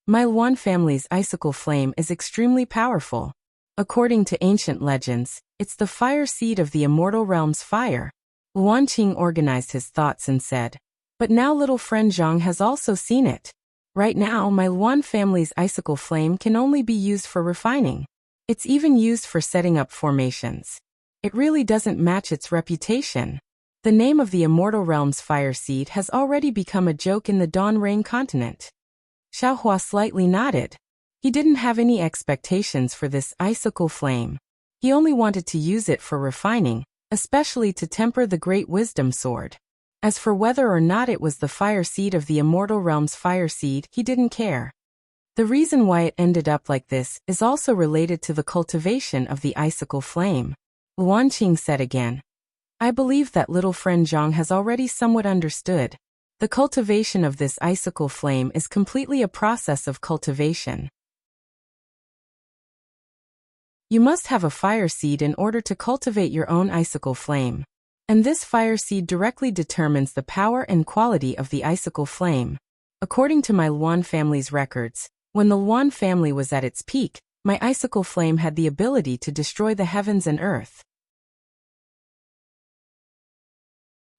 "My Luan family's icicle flame is extremely powerful. According to ancient legends, it's the fire seed of the immortal realm's fire." Luan Qing organized his thoughts and said, "But now little friend Zhang has also seen it. Right now my Luan family's icicle flame can only be used for refining. It's even used for setting up formations. It really doesn't match its reputation. The name of the immortal realm's fire seed has already become a joke in the Dawn Rain continent." Xiaohua slightly nodded. He didn't have any expectations for this icicle flame. He only wanted to use it for refining, especially to temper the great wisdom sword. As for whether or not it was the fire seed of the immortal realm's fire seed, he didn't care. The reason why it ended up like this is also related to the cultivation of the icicle flame. Luan Qing said again, "I believe that little friend Zhang has already somewhat understood. The cultivation of this icicle flame is completely a process of cultivation. You must have a fire seed in order to cultivate your own icicle flame. And this fire seed directly determines the power and quality of the icicle flame. According to my Luan family's records, when the Luan family was at its peak, my icicle flame had the ability to destroy the heavens and earth.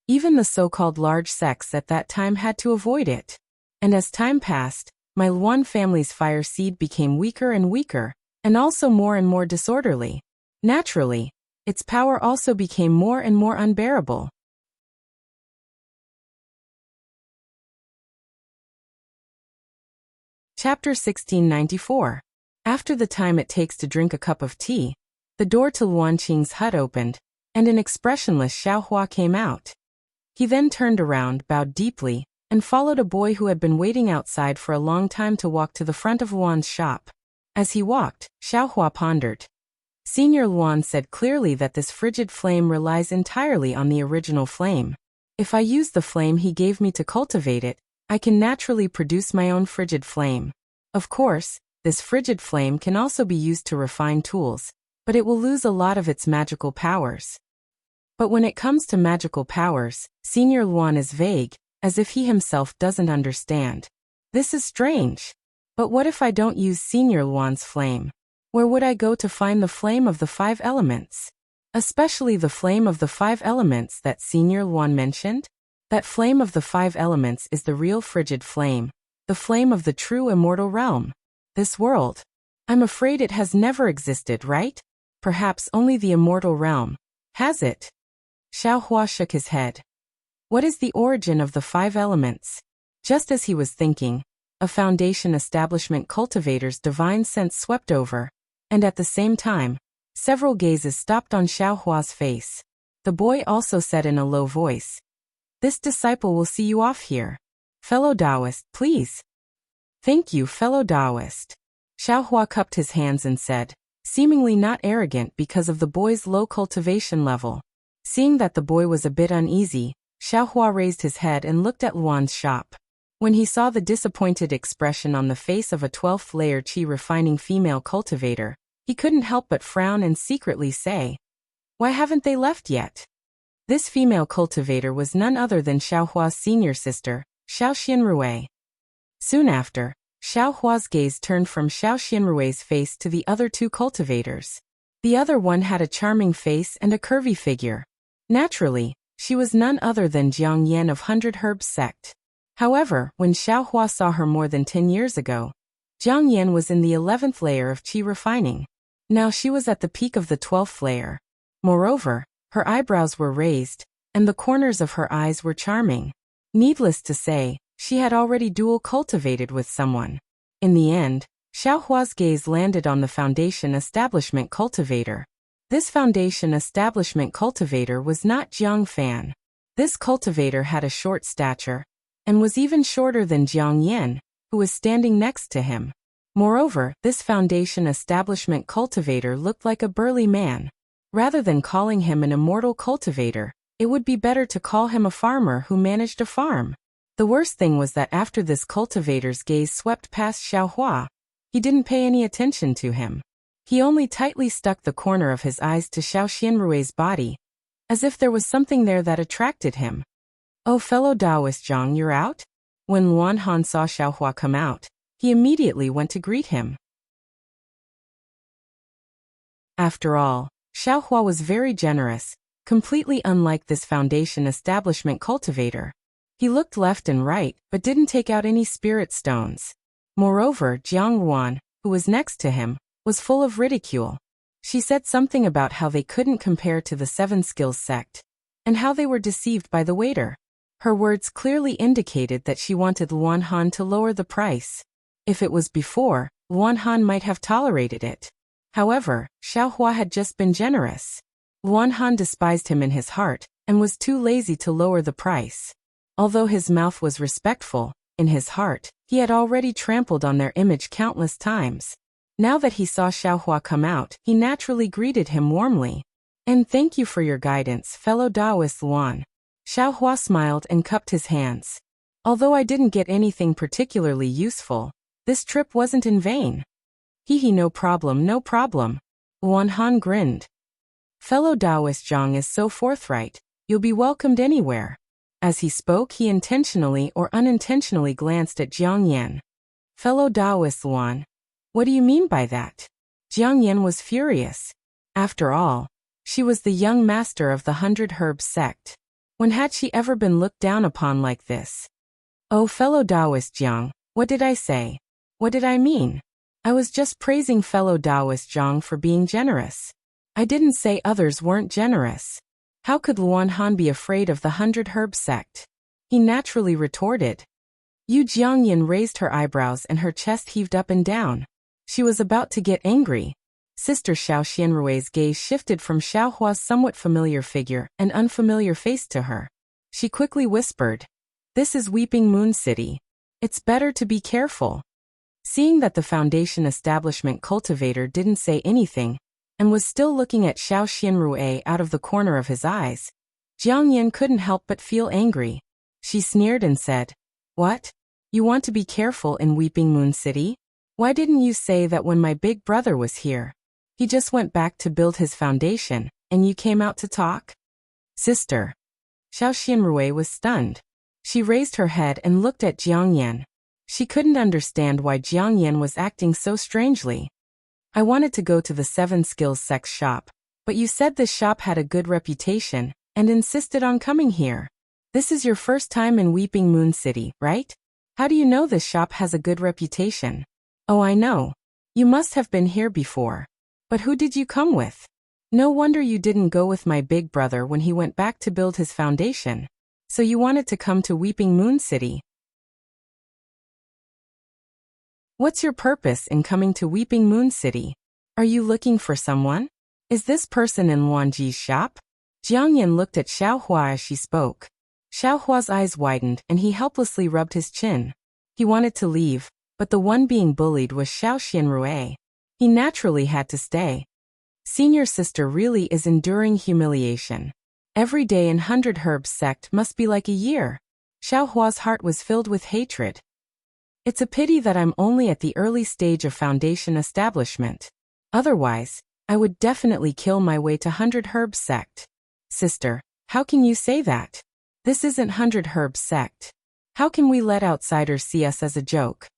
Even the so-called large sects at that time had to avoid it. And as time passed, my Luan family's fire seed became weaker and weaker, and also more and more disorderly. Naturally, its power also became more and more unbearable. Chapter 1694. After the time it takes to drink a cup of tea, the door to Luan Qing's hut opened, and an expressionless Xiaohua came out. He then turned around, bowed deeply, and followed a boy who had been waiting outside for a long time to walk to the front of Luan's shop. As he walked, Xiaohua pondered. Senior Luan said clearly that this frigid flame relies entirely on the original flame. If I use the flame he gave me to cultivate it, I can naturally produce my own frigid flame. Of course, this frigid flame can also be used to refine tools, but it will lose a lot of its magical powers. But when it comes to magical powers, Senior Luan is vague, as if he himself doesn't understand. This is strange. But what if I don't use Senior Luan's flame? Where would I go to find the flame of the 5 elements? Especially the flame of the 5 elements that Senior Luan mentioned? That flame of the 5 elements is the real frigid flame, the flame of the true immortal realm. This world. I'm afraid it has never existed, right? Perhaps only the immortal realm. Has it? Xiaohua shook his head. What is the origin of the 5 elements? Just as he was thinking, a Foundation establishment cultivator's divine sense swept over, and at the same time, several gazes stopped on Xiaohua's face. The boy also said in a low voice, "This disciple will see you off here. Fellow Taoist, please." "Thank you, fellow Taoist." Xiaohua cupped his hands and said, seemingly not arrogant because of the boy's low cultivation level. Seeing that the boy was a bit uneasy, Xiaohua raised his head and looked at Luan's shop. When he saw the disappointed expression on the face of a 12th layer qi refining female cultivator, he couldn't help but frown and secretly say, "Why haven't they left yet?" This female cultivator was none other than Xiaohua's senior sister, Xiao Xianrui. Soon after, Xiaohua's gaze turned from Xiao Xianrui's face to the other 2 cultivators. The other one had a charming face and a curvy figure. Naturally, she was none other than Jiang Yan of 100 Herbs sect. However, when Xiaohua saw her more than 10 years ago, Jiang Yan was in the 11th layer of qi refining. Now she was at the peak of the 12th layer. Moreover, her eyebrows were raised, and the corners of her eyes were charming. Needless to say, she had already dual cultivated with someone. In the end, Xiaohua's gaze landed on the Foundation establishment cultivator. This Foundation establishment cultivator was not Jiang Fan. This cultivator had a short stature, and was even shorter than Jiang Yan, who was standing next to him. Moreover, this Foundation establishment cultivator looked like a burly man. Rather than calling him an immortal cultivator, it would be better to call him a farmer who managed a farm. The worst thing was that after this cultivator's gaze swept past Xiaohua, he didn't pay any attention to him. He only tightly stuck the corner of his eyes to Xiao Xianrui's body, as if there was something there that attracted him. "Oh, fellow Taoist Zhang, you're out?" When Luan Han saw Xiaohua come out, he immediately went to greet him. After all, Xiaohua was very generous, completely unlike this Foundation establishment cultivator. He looked left and right, but didn't take out any spirit stones. Moreover, Jiang Ruan, who was next to him, was full of ridicule. She said something about how they couldn't compare to the 7 Skills sect, and how they were deceived by the waiter. Her words clearly indicated that she wanted Luan Han to lower the price. If it was before, Luan Han might have tolerated it. However, Xiaohua had just been generous. Luan Han despised him in his heart, and was too lazy to lower the price. Although his mouth was respectful, in his heart, he had already trampled on their image countless times. Now that he saw Xiaohua come out, he naturally greeted him warmly. "And thank you for your guidance, fellow Taoist Luan." Xiaohua smiled and cupped his hands. "Although I didn't get anything particularly useful, this trip wasn't in vain." "Hee, no problem, no problem." Luan Han grinned. "Fellow Taoist Zhang is so forthright, you'll be welcomed anywhere." As he spoke, he intentionally or unintentionally glanced at Jiang Yan. "Fellow Taoist Luan, what do you mean by that?" Jiang Yan was furious. After all, she was the young master of the 100 Herbs sect. When had she ever been looked down upon like this? "Oh, fellow Taoist Jiang, what did I say? What did I mean? I was just praising fellow Taoist Zhang for being generous. I didn't say others weren't generous." How could Luan Han be afraid of the 100 Herbs sect? He naturally retorted. Yu Jiangyan raised her eyebrows and her chest heaved up and down. She was about to get angry. Sister Xiao Xianrui's gaze shifted from Xiaohua's somewhat familiar figure and unfamiliar face to her. She quickly whispered, This is Weeping Moon City. It's better to be careful. Seeing that the Foundation Establishment Cultivator didn't say anything, and was still looking at Xiao Xianrui out of the corner of his eyes, Jiang Yan couldn't help but feel angry. She sneered and said, "What? You want to be careful in Weeping Moon City? Why didn't you say that when my big brother was here? He just went back to build his foundation, and you came out to talk?" "Sister." Xiao Xianrui was stunned. She raised her head and looked at Jiang Yan. She couldn't understand why Jiang Yan was acting so strangely. "I wanted to go to the 7 Skills sex shop, but you said this shop had a good reputation, and insisted on coming here. This is your first time in Weeping Moon City, right? How do you know this shop has a good reputation?" "Oh, I know. You must have been here before. But who did you come with? No wonder you didn't go with my big brother when he went back to build his foundation. So you wanted to come to Weeping Moon City. What's your purpose in coming to Weeping Moon City? Are you looking for someone? Is this person in Luanji's shop?" Jiang Yan looked at Xiao Hua as she spoke. Xiao Hua's eyes widened and he helplessly rubbed his chin. He wanted to leave, but the one being bullied was Xiao Xianrui. He naturally had to stay. Senior sister really is enduring humiliation. Every day in 100 Herbs sect must be like a year. Xiao Hua's heart was filled with hatred. It's a pity that I'm only at the early stage of foundation establishment. Otherwise, I would definitely kill my way to 100 Herbs sect. Sister, how can you say that? This isn't 100 Herbs sect. How can we let outsiders see us as a joke?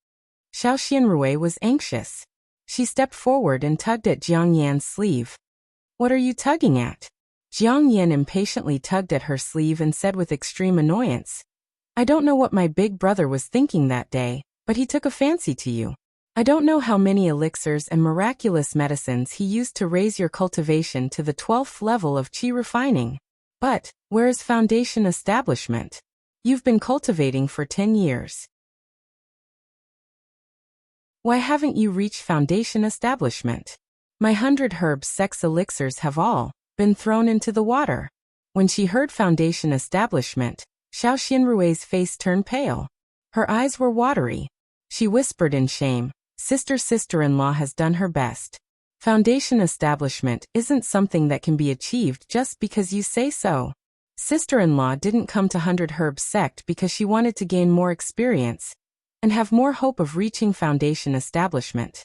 Xiao Xianrui was anxious. She stepped forward and tugged at Jiang Yan's sleeve. What are you tugging at? Jiang Yan impatiently tugged at her sleeve and said with extreme annoyance, I don't know what my big brother was thinking that day, but he took a fancy to you. I don't know how many elixirs and miraculous medicines he used to raise your cultivation to the 12th level of qi refining. But, where is foundation establishment? You've been cultivating for 10 years. Why haven't you reached foundation establishment? My 100 Herbs sex elixirs have all been thrown into the water. When she heard foundation establishment, Xiao Xianrui's face turned pale. Her eyes were watery. She whispered in shame, Sister-in-law has done her best. Foundation establishment isn't something that can be achieved just because you say so. Sister-in-law didn't come to 100 Herbs sect because she wanted to gain more experience and have more hope of reaching foundation establishment.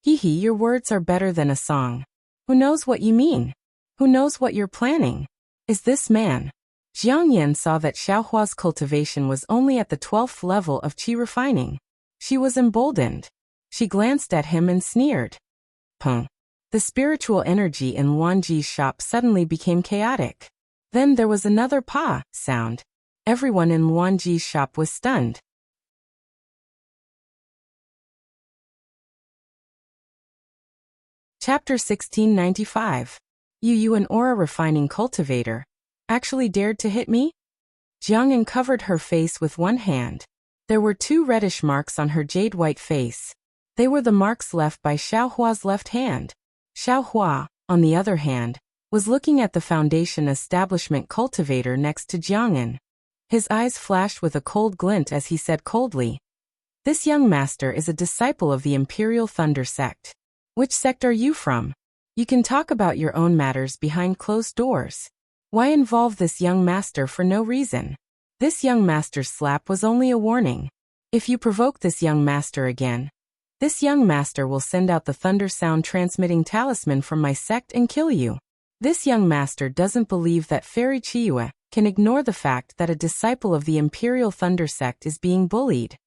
Hee hee, your words are better than a song. Who knows what you mean? Who knows what you're planning? Is this man? Jiang Yan saw that Xiaohua's cultivation was only at the 12th level of qi refining. She was emboldened. She glanced at him and sneered. Pung. The spiritual energy in Luanji's shop suddenly became chaotic. Then there was another pa sound. Everyone in Luanji's shop was stunned. Chapter 1695. You an aura refining cultivator, actually dared to hit me? Jiang Yan covered her face with one hand. There were 2 reddish marks on her jade-white face. They were the marks left by Xiaohua's left hand. Xiaohua, on the other hand, was looking at the foundation establishment cultivator next to Jiang Yan. His eyes flashed with a cold glint as he said coldly, This young master is a disciple of the Imperial Thunder sect. Which sect are you from? You can talk about your own matters behind closed doors. Why involve this young master for no reason? This young master's slap was only a warning. If you provoke this young master again, this young master will send out the thunder sound transmitting talisman from my sect and kill you. This young master doesn't believe that Fairy Chiyue can ignore the fact that a disciple of the Imperial Thunder sect is being bullied.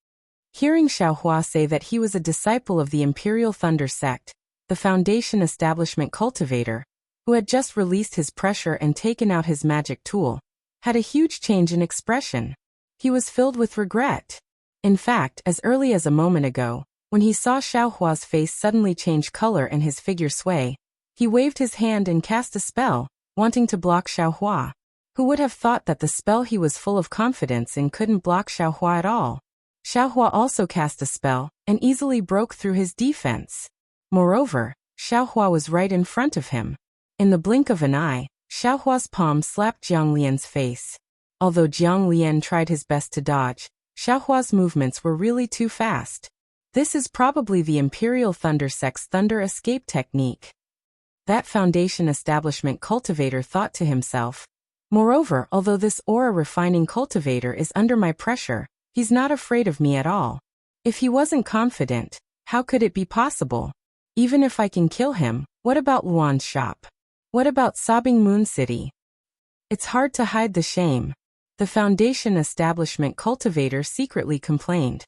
Hearing Xiaohua say that he was a disciple of the Imperial Thunder sect, the foundation establishment cultivator, who had just released his pressure and taken out his magic tool, had a huge change in expression. He was filled with regret. In fact, as early as a moment ago, when he saw Xiaohua's face suddenly change color and his figure sway, he waved his hand and cast a spell, wanting to block Xiaohua. Who would have thought that the spell he was full of confidence in couldn't block Xiaohua at all? Xiaohua also cast a spell and easily broke through his defense. Moreover, Xiaohua was right in front of him. In the blink of an eye, Xiaohua's palm slapped Jiang Lian's face. Although Jiang Lian tried his best to dodge, Xiaohua's movements were really too fast. This is probably the Imperial Thunder Sect's thunder escape technique. That Foundation establishment cultivator thought to himself. Moreover, although this aura refining cultivator is under my pressure, he's not afraid of me at all. If he wasn't confident, how could it be possible? Even if I can kill him, what about Luan's shop? What about Sobbing Moon City? It's hard to hide the shame. The Foundation establishment cultivator secretly complained.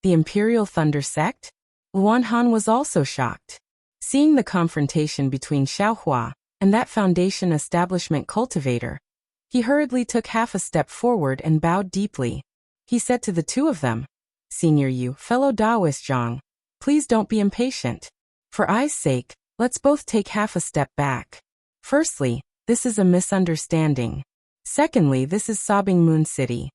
The Imperial Thunder Sect? Luan Han was also shocked. Seeing the confrontation between Xiaohua and that Foundation establishment cultivator, he hurriedly took half a step forward and bowed deeply. He said to the two of them, Senior Yu, fellow Daoist Zhang, please don't be impatient. For I's sake, let's both take half a step back. Firstly, this is a misunderstanding. Secondly, this is Sobbing Moon City.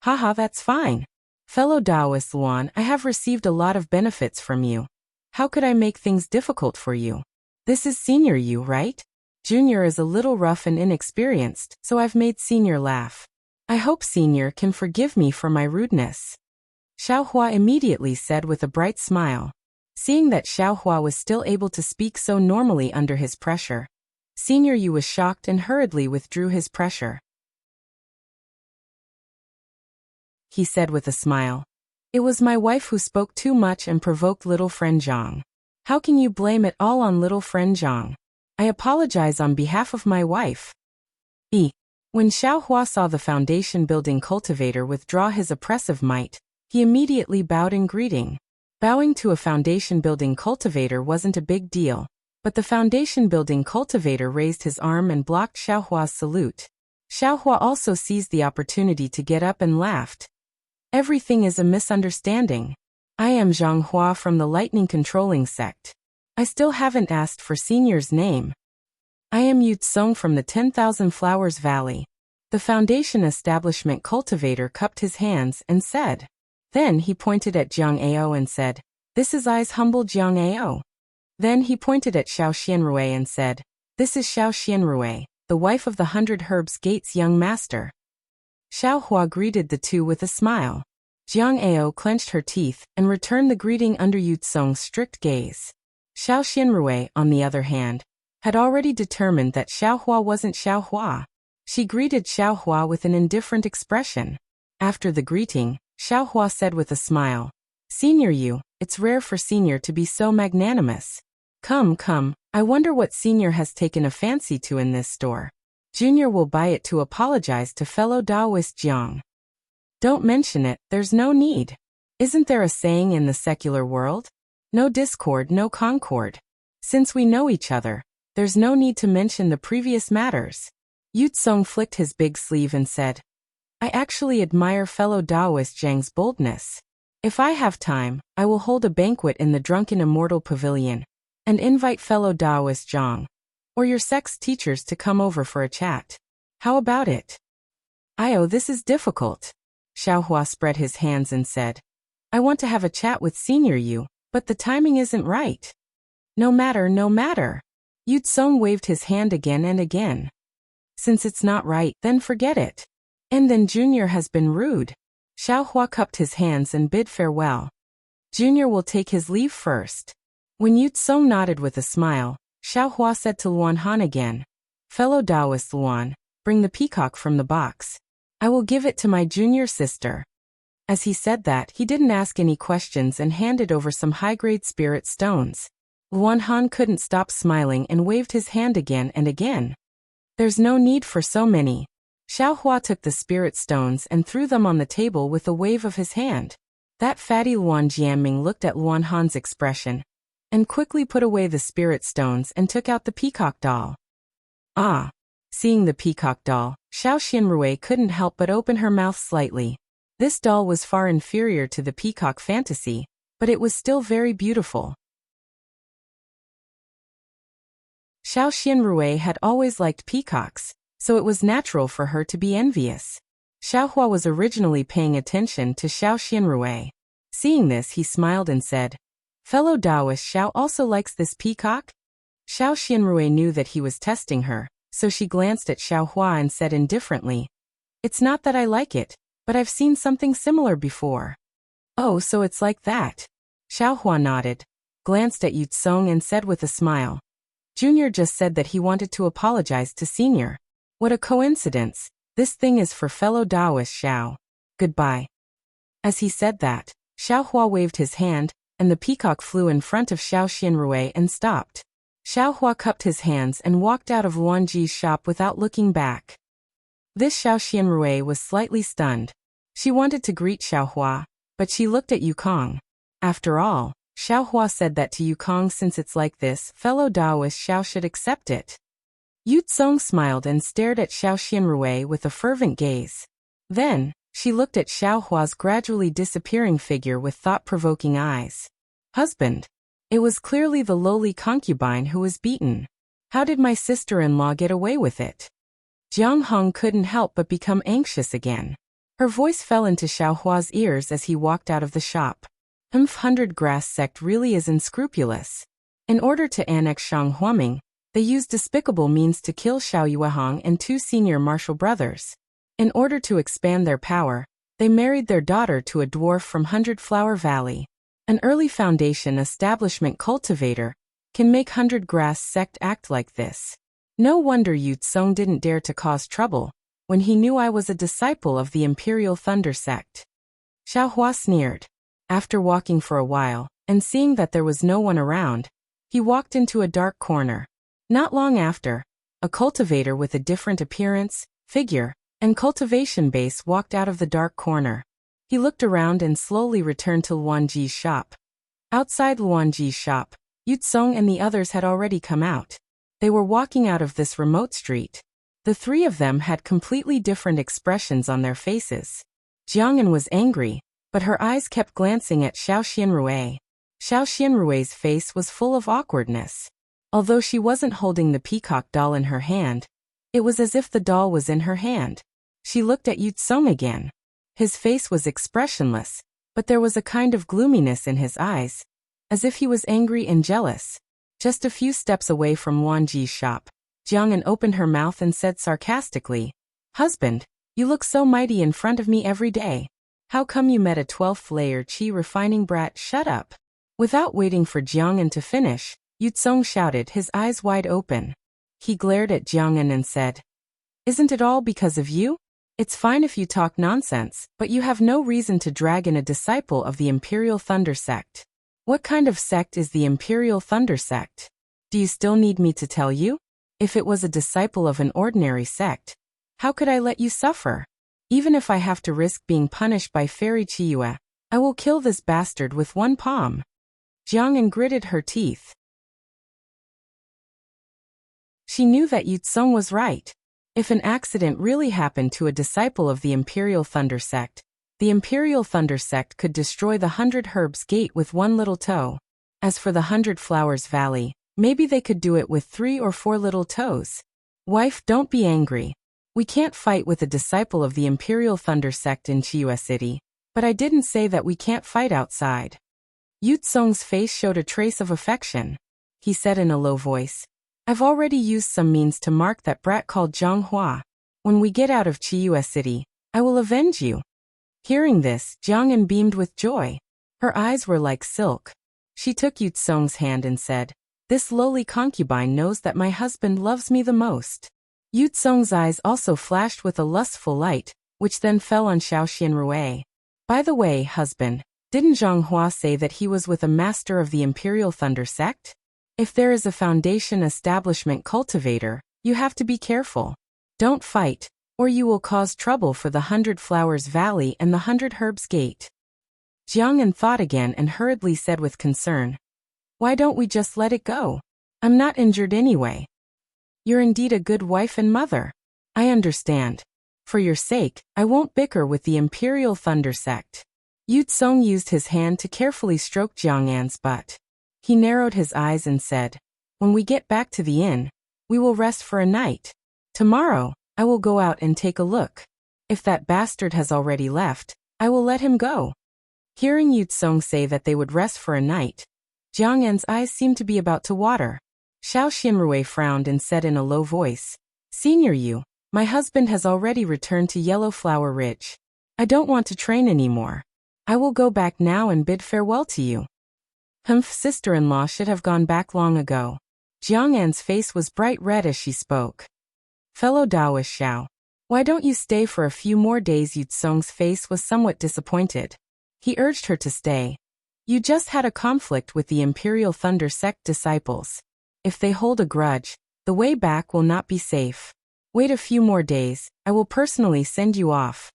Haha, that's fine. Fellow Daoist Luan, I have received a lot of benefits from you. How could I make things difficult for you? This is Senior Yu, right? Junior is a little rough and inexperienced, so I've made Senior laugh. I hope Senior can forgive me for my rudeness. Xiaohua immediately said with a bright smile. Seeing that Xiaohua was still able to speak so normally under his pressure, Senior Yu was shocked and hurriedly withdrew his pressure. He said with a smile. It was my wife who spoke too much and provoked little friend Zhang. How can you blame it all on little friend Zhang? I apologize on behalf of my wife. When Xiaohua saw the foundation building cultivator withdraw his oppressive might, he immediately bowed in greeting. Bowing to a foundation building cultivator wasn't a big deal, but the foundation building cultivator raised his arm and blocked Xiaohua's salute. Xiaohua also seized the opportunity to get up and laughed. Everything is a misunderstanding. I am Zhang Hua from the Lightning Controlling Sect. I still haven't asked for Senior's name. I am Yu Tsong from the 10,000 Flowers Valley. The Foundation establishment cultivator cupped his hands and said. Then he pointed at Jiang Ao and said, This is I's humble Jiang Ao. Then he pointed at Xiao Xianrui and said, This is Xiao Xianrui, the wife of the 100 Herbs Gate's young master. Xiaohua greeted the two with a smile. Jiang Ao clenched her teeth and returned the greeting under Yu Tsong's strict gaze. Xiao Xianrui, on the other hand, had already determined that Xiaohua wasn't Xiaohua. She greeted Xiaohua with an indifferent expression. After the greeting, Xiaohua said with a smile, Senior Yu, it's rare for Senior to be so magnanimous. Come, I wonder what Senior has taken a fancy to in this store. Junior will buy it to apologize to fellow Daoist Jiang. Don't mention it, there's no need. Isn't there a saying in the secular world? No discord, no concord. Since we know each other, there's no need to mention the previous matters. Yu Tsong flicked his big sleeve and said, I actually admire fellow Daoist Jiang's boldness. If I have time, I will hold a banquet in the Drunken Immortal Pavilion and invite fellow Daoist Jiang or your sect's teachers to come over for a chat. How about it? This is difficult. Xiaohua spread his hands and said, I want to have a chat with Senior Yu, but the timing isn't right. No matter. Yu Tsong waved his hand again and again. Since it's not right, then forget it. And then Junior has been rude. Xiaohua cupped his hands and bid farewell. Junior will take his leave first. When Yu Tsong nodded with a smile, Xiaohua said to Luan Han again, Fellow Daoist Luan, bring the peacock from the box. I will give it to my junior sister. As he said that, he didn't ask any questions and handed over some high-grade spirit stones. Luan Han couldn't stop smiling and waved his hand again and again. There's no need for so many. Xiaohua took the spirit stones and threw them on the table with a wave of his hand. That fatty Luan Jianming looked at Luan Han's expression and quickly put away the spirit stones and took out the peacock doll. Seeing the peacock doll, Xiao Xianrui couldn't help but open her mouth slightly. This doll was far inferior to the peacock fantasy, but it was still very beautiful. Xiao Xianrui had always liked peacocks, so it was natural for her to be envious. Xiaohua was originally paying attention to Xiao Xianrui. Seeing this, he smiled and said, Fellow Daoist Xiao also likes this peacock? Xiao Xianrui knew that he was testing her, so she glanced at Xiaohua and said indifferently, It's not that I like it, but I've seen something similar before. Oh, so it's like that. Xiaohua nodded, glanced at Yu Tsong and said with a smile. Junior just said that he wanted to apologize to Senior. What a coincidence. This thing is for fellow Taoist Xiao. Goodbye. As he said that, Xiaohua waved his hand, and the peacock flew in front of Xiao Xianrui and stopped. Xiaohua cupped his hands and walked out of Luanji's shop without looking back. This Xiao Xianrui was slightly stunned. She wanted to greet Xiaohua, but she looked at Yukong. After all, Xiaohua said that to Yukong since it's like this, fellow Taoist Xiao should accept it. Yu Tsong smiled and stared at Xiao Xianrui with a fervent gaze. Then, she looked at Xiaohua's gradually disappearing figure with thought-provoking eyes. Husband. It was clearly the lowly concubine who was beaten. How did my sister-in-law get away with it? Jiang Hong couldn't help but become anxious again. Her voice fell into Xiaohua's ears as he walked out of the shop. 100 Grass sect really is unscrupulous. In order to annex Shang Huaming, they used despicable means to kill Xiao Yuehong and 2 senior martial brothers. In order to expand their power, they married their daughter to a dwarf from 100 Flower Valley. An early foundation establishment cultivator can make 100 Grass sect act like this. No wonder Yu Tsong didn't dare to cause trouble when he knew I was a disciple of the Imperial Thunder sect. Xiaohua sneered. After walking for a while, and seeing that there was no one around, he walked into a dark corner. Not long after, a cultivator with a different appearance, figure, and cultivation base walked out of the dark corner. He looked around and slowly returned to Luanji's shop. Outside Luanji's shop, Yu Tsong and the others had already come out. They were walking out of this remote street. The 3 of them had completely different expressions on their faces. Jiang'an was angry, but her eyes kept glancing at Xiao Xianrui. Xiao Xianrui's face was full of awkwardness. Although she wasn't holding the peacock doll in her hand, it was as if the doll was in her hand. She looked at Yu Tsong again. His face was expressionless, but there was a kind of gloominess in his eyes, as if he was angry and jealous. Just a few steps away from Luanji's shop, Jiang'an opened her mouth and said sarcastically, "Husband, you look so mighty in front of me every day. How come you met a 12th layer chi refining brat? Shut up." Without waiting for Jiang'an to finish, Yu Tsong shouted, his eyes wide open. He glared at Jiang'an and said, "Isn't it all because of you? It's fine if you talk nonsense, but you have no reason to drag in a disciple of the Imperial Thunder sect. What kind of sect is the Imperial Thunder sect? Do you still need me to tell you? If it was a disciple of an ordinary sect, how could I let you suffer? Even if I have to risk being punished by Fairy Chiyue, I will kill this bastard with one palm." Jiang'an gritted her teeth. She knew that Yu Tsong was right. If an accident really happened to a disciple of the Imperial Thunder sect, the Imperial Thunder sect could destroy the 100 Herbs Gate with one little toe. As for the 100 Flowers Valley, maybe they could do it with 3 or 4 little toes. Wife, don't be angry. We can't fight with a disciple of the Imperial Thunder sect in Chiyue City, but I didn't say that we can't fight outside. Yu Tsong's face showed a trace of affection. He said in a low voice, "I've already used some means to mark that brat called Zhang Hua. When we get out of Chiyue City, I will avenge you." Hearing this, Jiang'an beamed with joy. Her eyes were like silk. She took Yu Tsong's hand and said, "This lowly concubine knows that my husband loves me the most." Yu Tsong's eyes also flashed with a lustful light, which then fell on Xiao Xianrui. "By the way, husband, didn't Zhang Hua say that he was with a master of the Imperial Thunder sect? If there is a foundation establishment cultivator, you have to be careful. Don't fight, or you will cause trouble for the 100 Flowers Valley and the 100 Herbs Gate." Jiang'an thought again and hurriedly said with concern, "Why don't we just let it go? I'm not injured anyway." "You're indeed a good wife and mother. I understand. For your sake, I won't bicker with the Imperial Thunder sect." Yu Tsong used his hand to carefully stroke Jiang'an's butt. He narrowed his eyes and said, "When we get back to the inn, we will rest for a night. Tomorrow, I will go out and take a look. If that bastard has already left, I will let him go." Hearing Yu Tsong say that they would rest for a night, Jiang'an's eyes seemed to be about to water. Xiao Xianrui frowned and said in a low voice, "Senior Yu, My husband has already returned to Yellow Flower Ridge. I don't want to train anymore. I will go back now and bid farewell to you. Humph, sister-in-law should have gone back long ago. Jiang An's face was bright red as she spoke. Fellow Taoist Xiao, why don't you stay for a few more days? Yu Tsong's face was somewhat disappointed. He urged her to stay. You just had a conflict with the Imperial Thunder Sect disciples. If they hold a grudge, the way back will not be safe. Wait a few more days, I will personally send you off.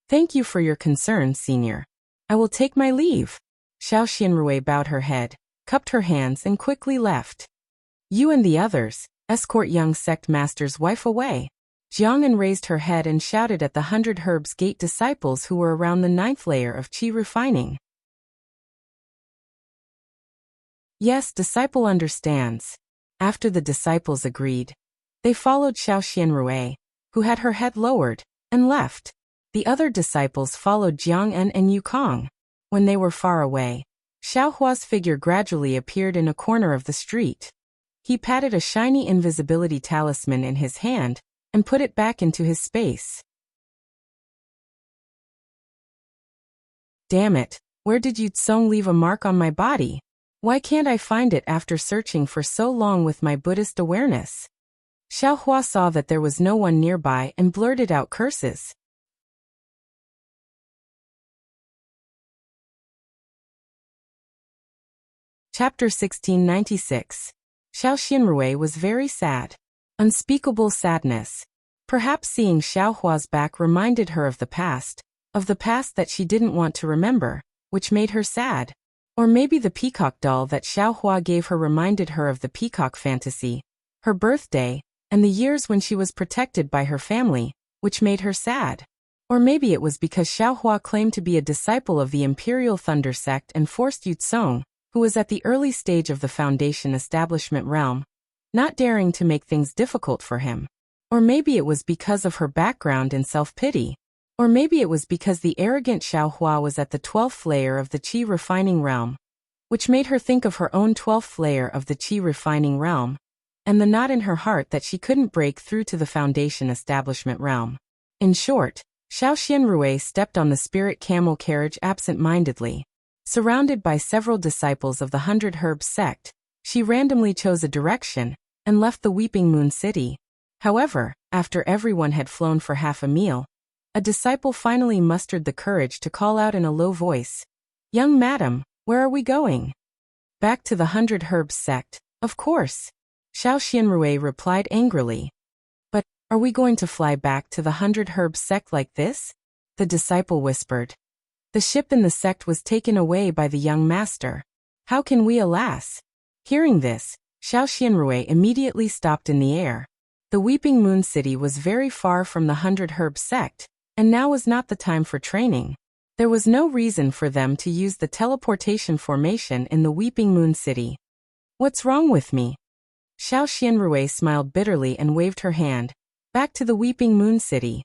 Thank you for your concern, senior. I will take my leave. Xiao Xianrui bowed her head, cupped her hands and quickly left. You and the others, escort young sect master's wife away. Jiang'an raised her head and shouted at the 100 Herbs Gate disciples who were around the 9th layer of qi refining. Yes, disciple understands. After the disciples agreed, they followed Xiao Xianrui, who had her head lowered, and left. The other disciples followed Jiang'an and Yukong. When they were far away, Xiaohua's figure gradually appeared in a corner of the street. He patted a shiny invisibility talisman in his hand and put it back into his space. Damn it, where did Yu Tsong leave a mark on my body? Why can't I find it after searching for so long with my Buddhist awareness? Xiaohua saw that there was no one nearby and blurted out curses. Chapter 1696. Xiao Xianrui was very sad. Unspeakable sadness. Perhaps seeing Xiaohua's back reminded her of the past that she didn't want to remember, which made her sad. Or maybe the peacock doll that Xiaohua gave her reminded her of the peacock fantasy, her birthday, and the years when she was protected by her family, which made her sad. Or maybe it was because Xiaohua claimed to be a disciple of the Imperial Thunder Sect and forced Yu Tsong, who was at the early stage of the Foundation establishment realm, not daring to make things difficult for him. Or maybe it was because of her background in self-pity. Or maybe it was because the arrogant Xiaohua was at the 12th layer of the qi refining realm, which made her think of her own 12th layer of the qi refining realm, and the knot in her heart that she couldn't break through to the Foundation establishment realm. In short, Xiao Xianrui stepped on the spirit camel carriage absent-mindedly. Surrounded by several disciples of the 100 Herbs sect, she randomly chose a direction and left the Weeping Moon City. However, after everyone had flown for half a meal, a disciple finally mustered the courage to call out in a low voice, "Young madam, where are we going?" "Back to the 100 Herbs sect, of course," Xiao Xianrui replied angrily. "But, are we going to fly back to the 100 Herbs sect like this?" the disciple whispered. "The ship in the sect was taken away by the young master. How can we, alas?" Hearing this, Xiao Xianrui immediately stopped in the air. The Weeping Moon City was very far from the 100 Herbs sect, and now was not the time for training. There was no reason for them to use the teleportation formation in the Weeping Moon City. "What's wrong with me?" Xiao Xianrui smiled bitterly and waved her hand, back to the Weeping Moon City.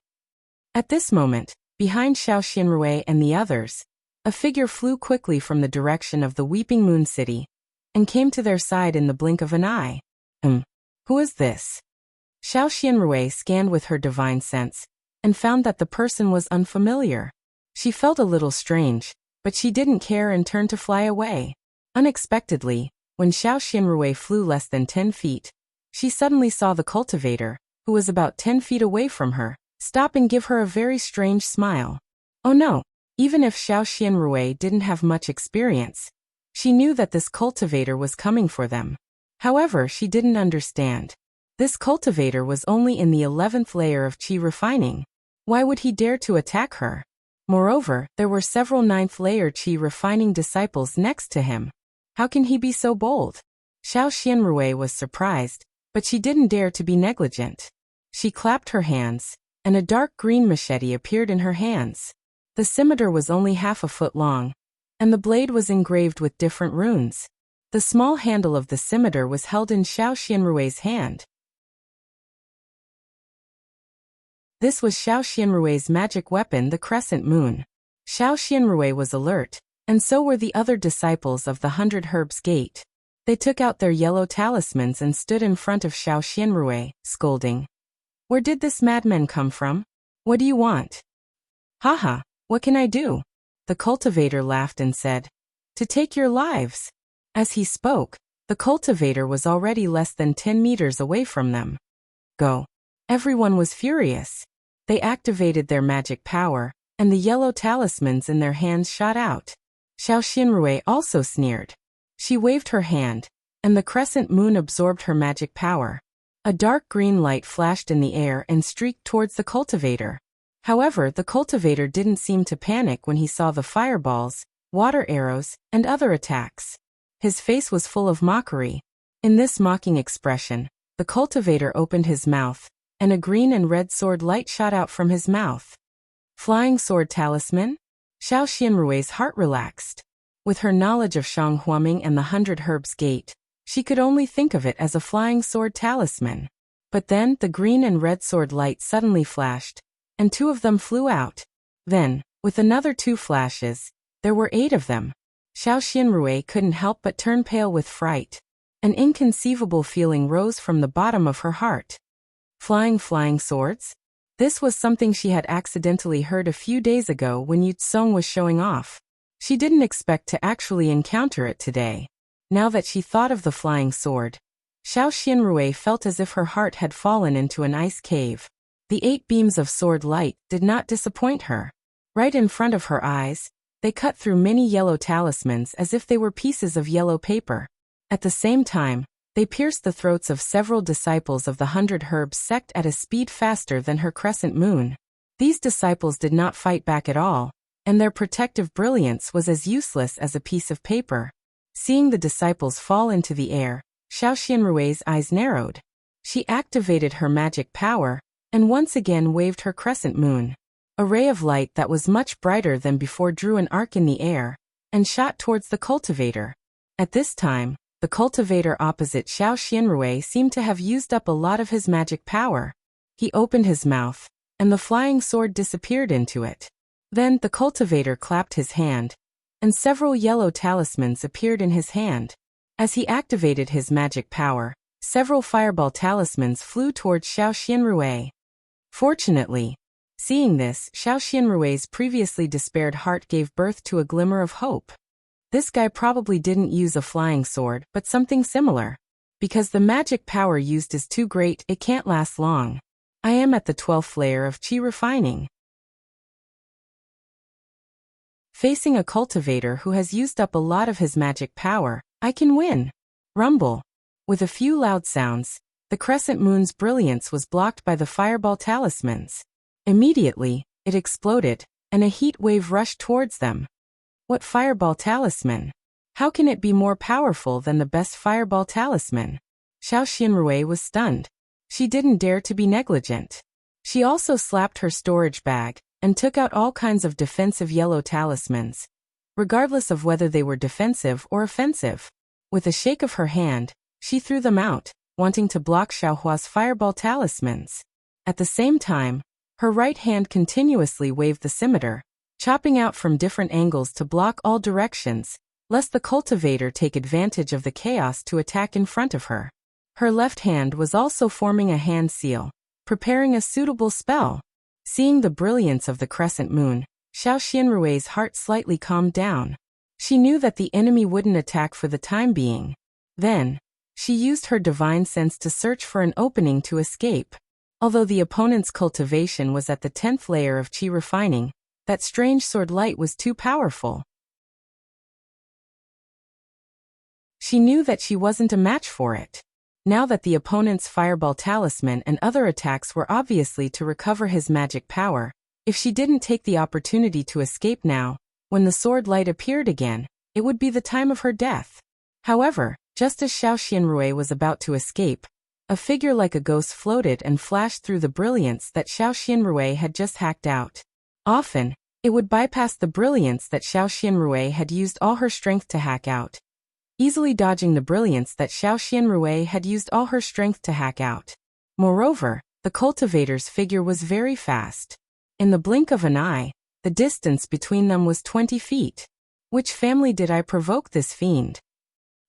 At this moment, behind Xiao Xianrui and the others, a figure flew quickly from the direction of the Weeping Moon City, and came to their side in the blink of an eye. Who is this?" Xiao Xianrui scanned with her divine sense, and found that the person was unfamiliar. She felt a little strange, but she didn't care and turned to fly away. Unexpectedly, when Xiao Xianrui flew less than 10 feet, she suddenly saw the cultivator, who was about 10 feet away from her, stop and give her a very strange smile. Oh no, even if Xiao Xianrui didn't have much experience, she knew that this cultivator was coming for them. However, she didn't understand. This cultivator was only in the 11th layer of qi refining. Why would he dare to attack her? Moreover, there were several 9th layer qi refining disciples next to him. How can he be so bold? Xiao Xianrui was surprised, but she didn't dare to be negligent. She clapped her hands, and a dark green machete appeared in her hands. The scimitar was only half a foot long, and the blade was engraved with different runes. The small handle of the scimitar was held in Xiao Xianrui's hand. This was Xiao Xianrui's magic weapon, the Crescent Moon. Xiao Xianrui was alert, and so were the other disciples of the 100 Herbs Gate. They took out their yellow talismans and stood in front of Xiao Xianrui, scolding. Where did this madman come from? What do you want? Haha, what can I do? The cultivator laughed and said, To take your lives. As he spoke, the cultivator was already less than 10 meters away from them. Go. Everyone was furious. They activated their magic power, and the yellow talismans in their hands shot out. Xiao Xianrui also sneered. She waved her hand, and the crescent moon absorbed her magic power. A dark green light flashed in the air and streaked towards the cultivator. However, the cultivator didn't seem to panic when he saw the fireballs, water arrows, and other attacks. His face was full of mockery. In this mocking expression, the cultivator opened his mouth, and a green and red sword light shot out from his mouth. Flying sword talisman? Xiao Xianrui's heart relaxed. With her knowledge of Shang Huaming and the 100 Herbs Gate, she could only think of it as a flying sword talisman. But then the green and red sword light suddenly flashed, and 2 of them flew out. Then, with another 2 flashes, there were 8 of them. Xiao Xianrui couldn't help but turn pale with fright. An inconceivable feeling rose from the bottom of her heart. Flying swords? This was something she had accidentally heard a few days ago when Yu Tsong was showing off. She didn't expect to actually encounter it today. Now that she thought of the flying sword, Xiao Xianrui felt as if her heart had fallen into an ice cave. The 8 beams of sword light did not disappoint her. Right in front of her eyes, they cut through many yellow talismans as if they were pieces of yellow paper. At the same time, they pierced the throats of several disciples of the 100 Herbs sect at a speed faster than her crescent moon. These disciples did not fight back at all, and their protective brilliance was as useless as a piece of paper. Seeing the disciples fall into the air, Xiao Xianrui's eyes narrowed. She activated her magic power, and once again waved her crescent moon. A ray of light that was much brighter than before drew an arc in the air, and shot towards the cultivator. At this time, the cultivator opposite Xiao Xianrui seemed to have used up a lot of his magic power. He opened his mouth, and the flying sword disappeared into it. Then the cultivator clapped his hand, and several yellow talismans appeared in his hand. As he activated his magic power, several fireball talismans flew towards Xiao Xianrui. Fortunately, seeing this, Xiao Xianrui's previously despaired heart gave birth to a glimmer of hope. This guy probably didn't use a flying sword, but something similar. Because the magic power used is too great, it can't last long. I am at the 12th layer of Qi refining. Facing a cultivator who has used up a lot of his magic power, I can win. Rumble. With a few loud sounds, the crescent moon's brilliance was blocked by the fireball talismans. Immediately, it exploded, and a heat wave rushed towards them. What fireball talisman? How can it be more powerful than the best fireball talisman? Xiao Xianrui was stunned. She didn't dare to be negligent. She also slapped her storage bag, and took out all kinds of defensive yellow talismans, regardless of whether they were defensive or offensive. With a shake of her hand, she threw them out, wanting to block Xiaohua's fireball talismans. At the same time, her right hand continuously waved the scimitar, chopping out from different angles to block all directions, lest the cultivator take advantage of the chaos to attack in front of her. Her left hand was also forming a hand seal, preparing a suitable spell. Seeing the brilliance of the crescent moon, Xiao Xianrui's heart slightly calmed down. She knew that the enemy wouldn't attack for the time being. Then, she used her divine sense to search for an opening to escape. Although the opponent's cultivation was at the 10th layer of Qi refining, that strange sword light was too powerful. She knew that she wasn't a match for it. Now that the opponent's fireball talisman and other attacks were obviously to recover his magic power, if she didn't take the opportunity to escape now, when the sword light appeared again, it would be the time of her death. However, just as Xiao Xianrui was about to escape, a figure like a ghost floated and flashed through the brilliance that Xiao Xianrui had just hacked out. Often, it would bypass the brilliance that Xiao Xianrui had used all her strength to hack out, easily dodging the brilliance that Xiao Xianrui had used all her strength to hack out. Moreover, the cultivator's figure was very fast. In the blink of an eye, the distance between them was 20 feet. Which family did I provoke this fiend?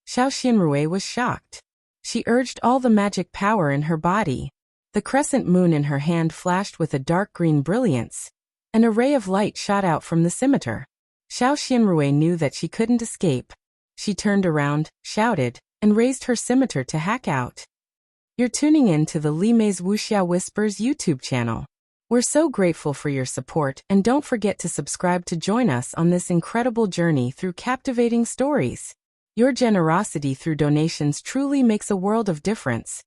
Xiao Xianrui was shocked. She urged all the magic power in her body. The crescent moon in her hand flashed with a dark green brilliance. An array of light shot out from the scimitar. Xiao Xianrui knew that she couldn't escape. She turned around, shouted, and raised her scimitar to hack out. You're tuning in to the Li Mei's Wuxia Whispers YouTube channel. We're so grateful for your support, and don't forget to subscribe to join us on this incredible journey through captivating stories. Your generosity through donations truly makes a world of difference,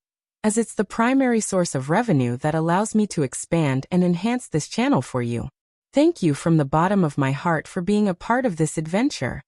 as it's the primary source of revenue that allows me to expand and enhance this channel for you. Thank you from the bottom of my heart for being a part of this adventure.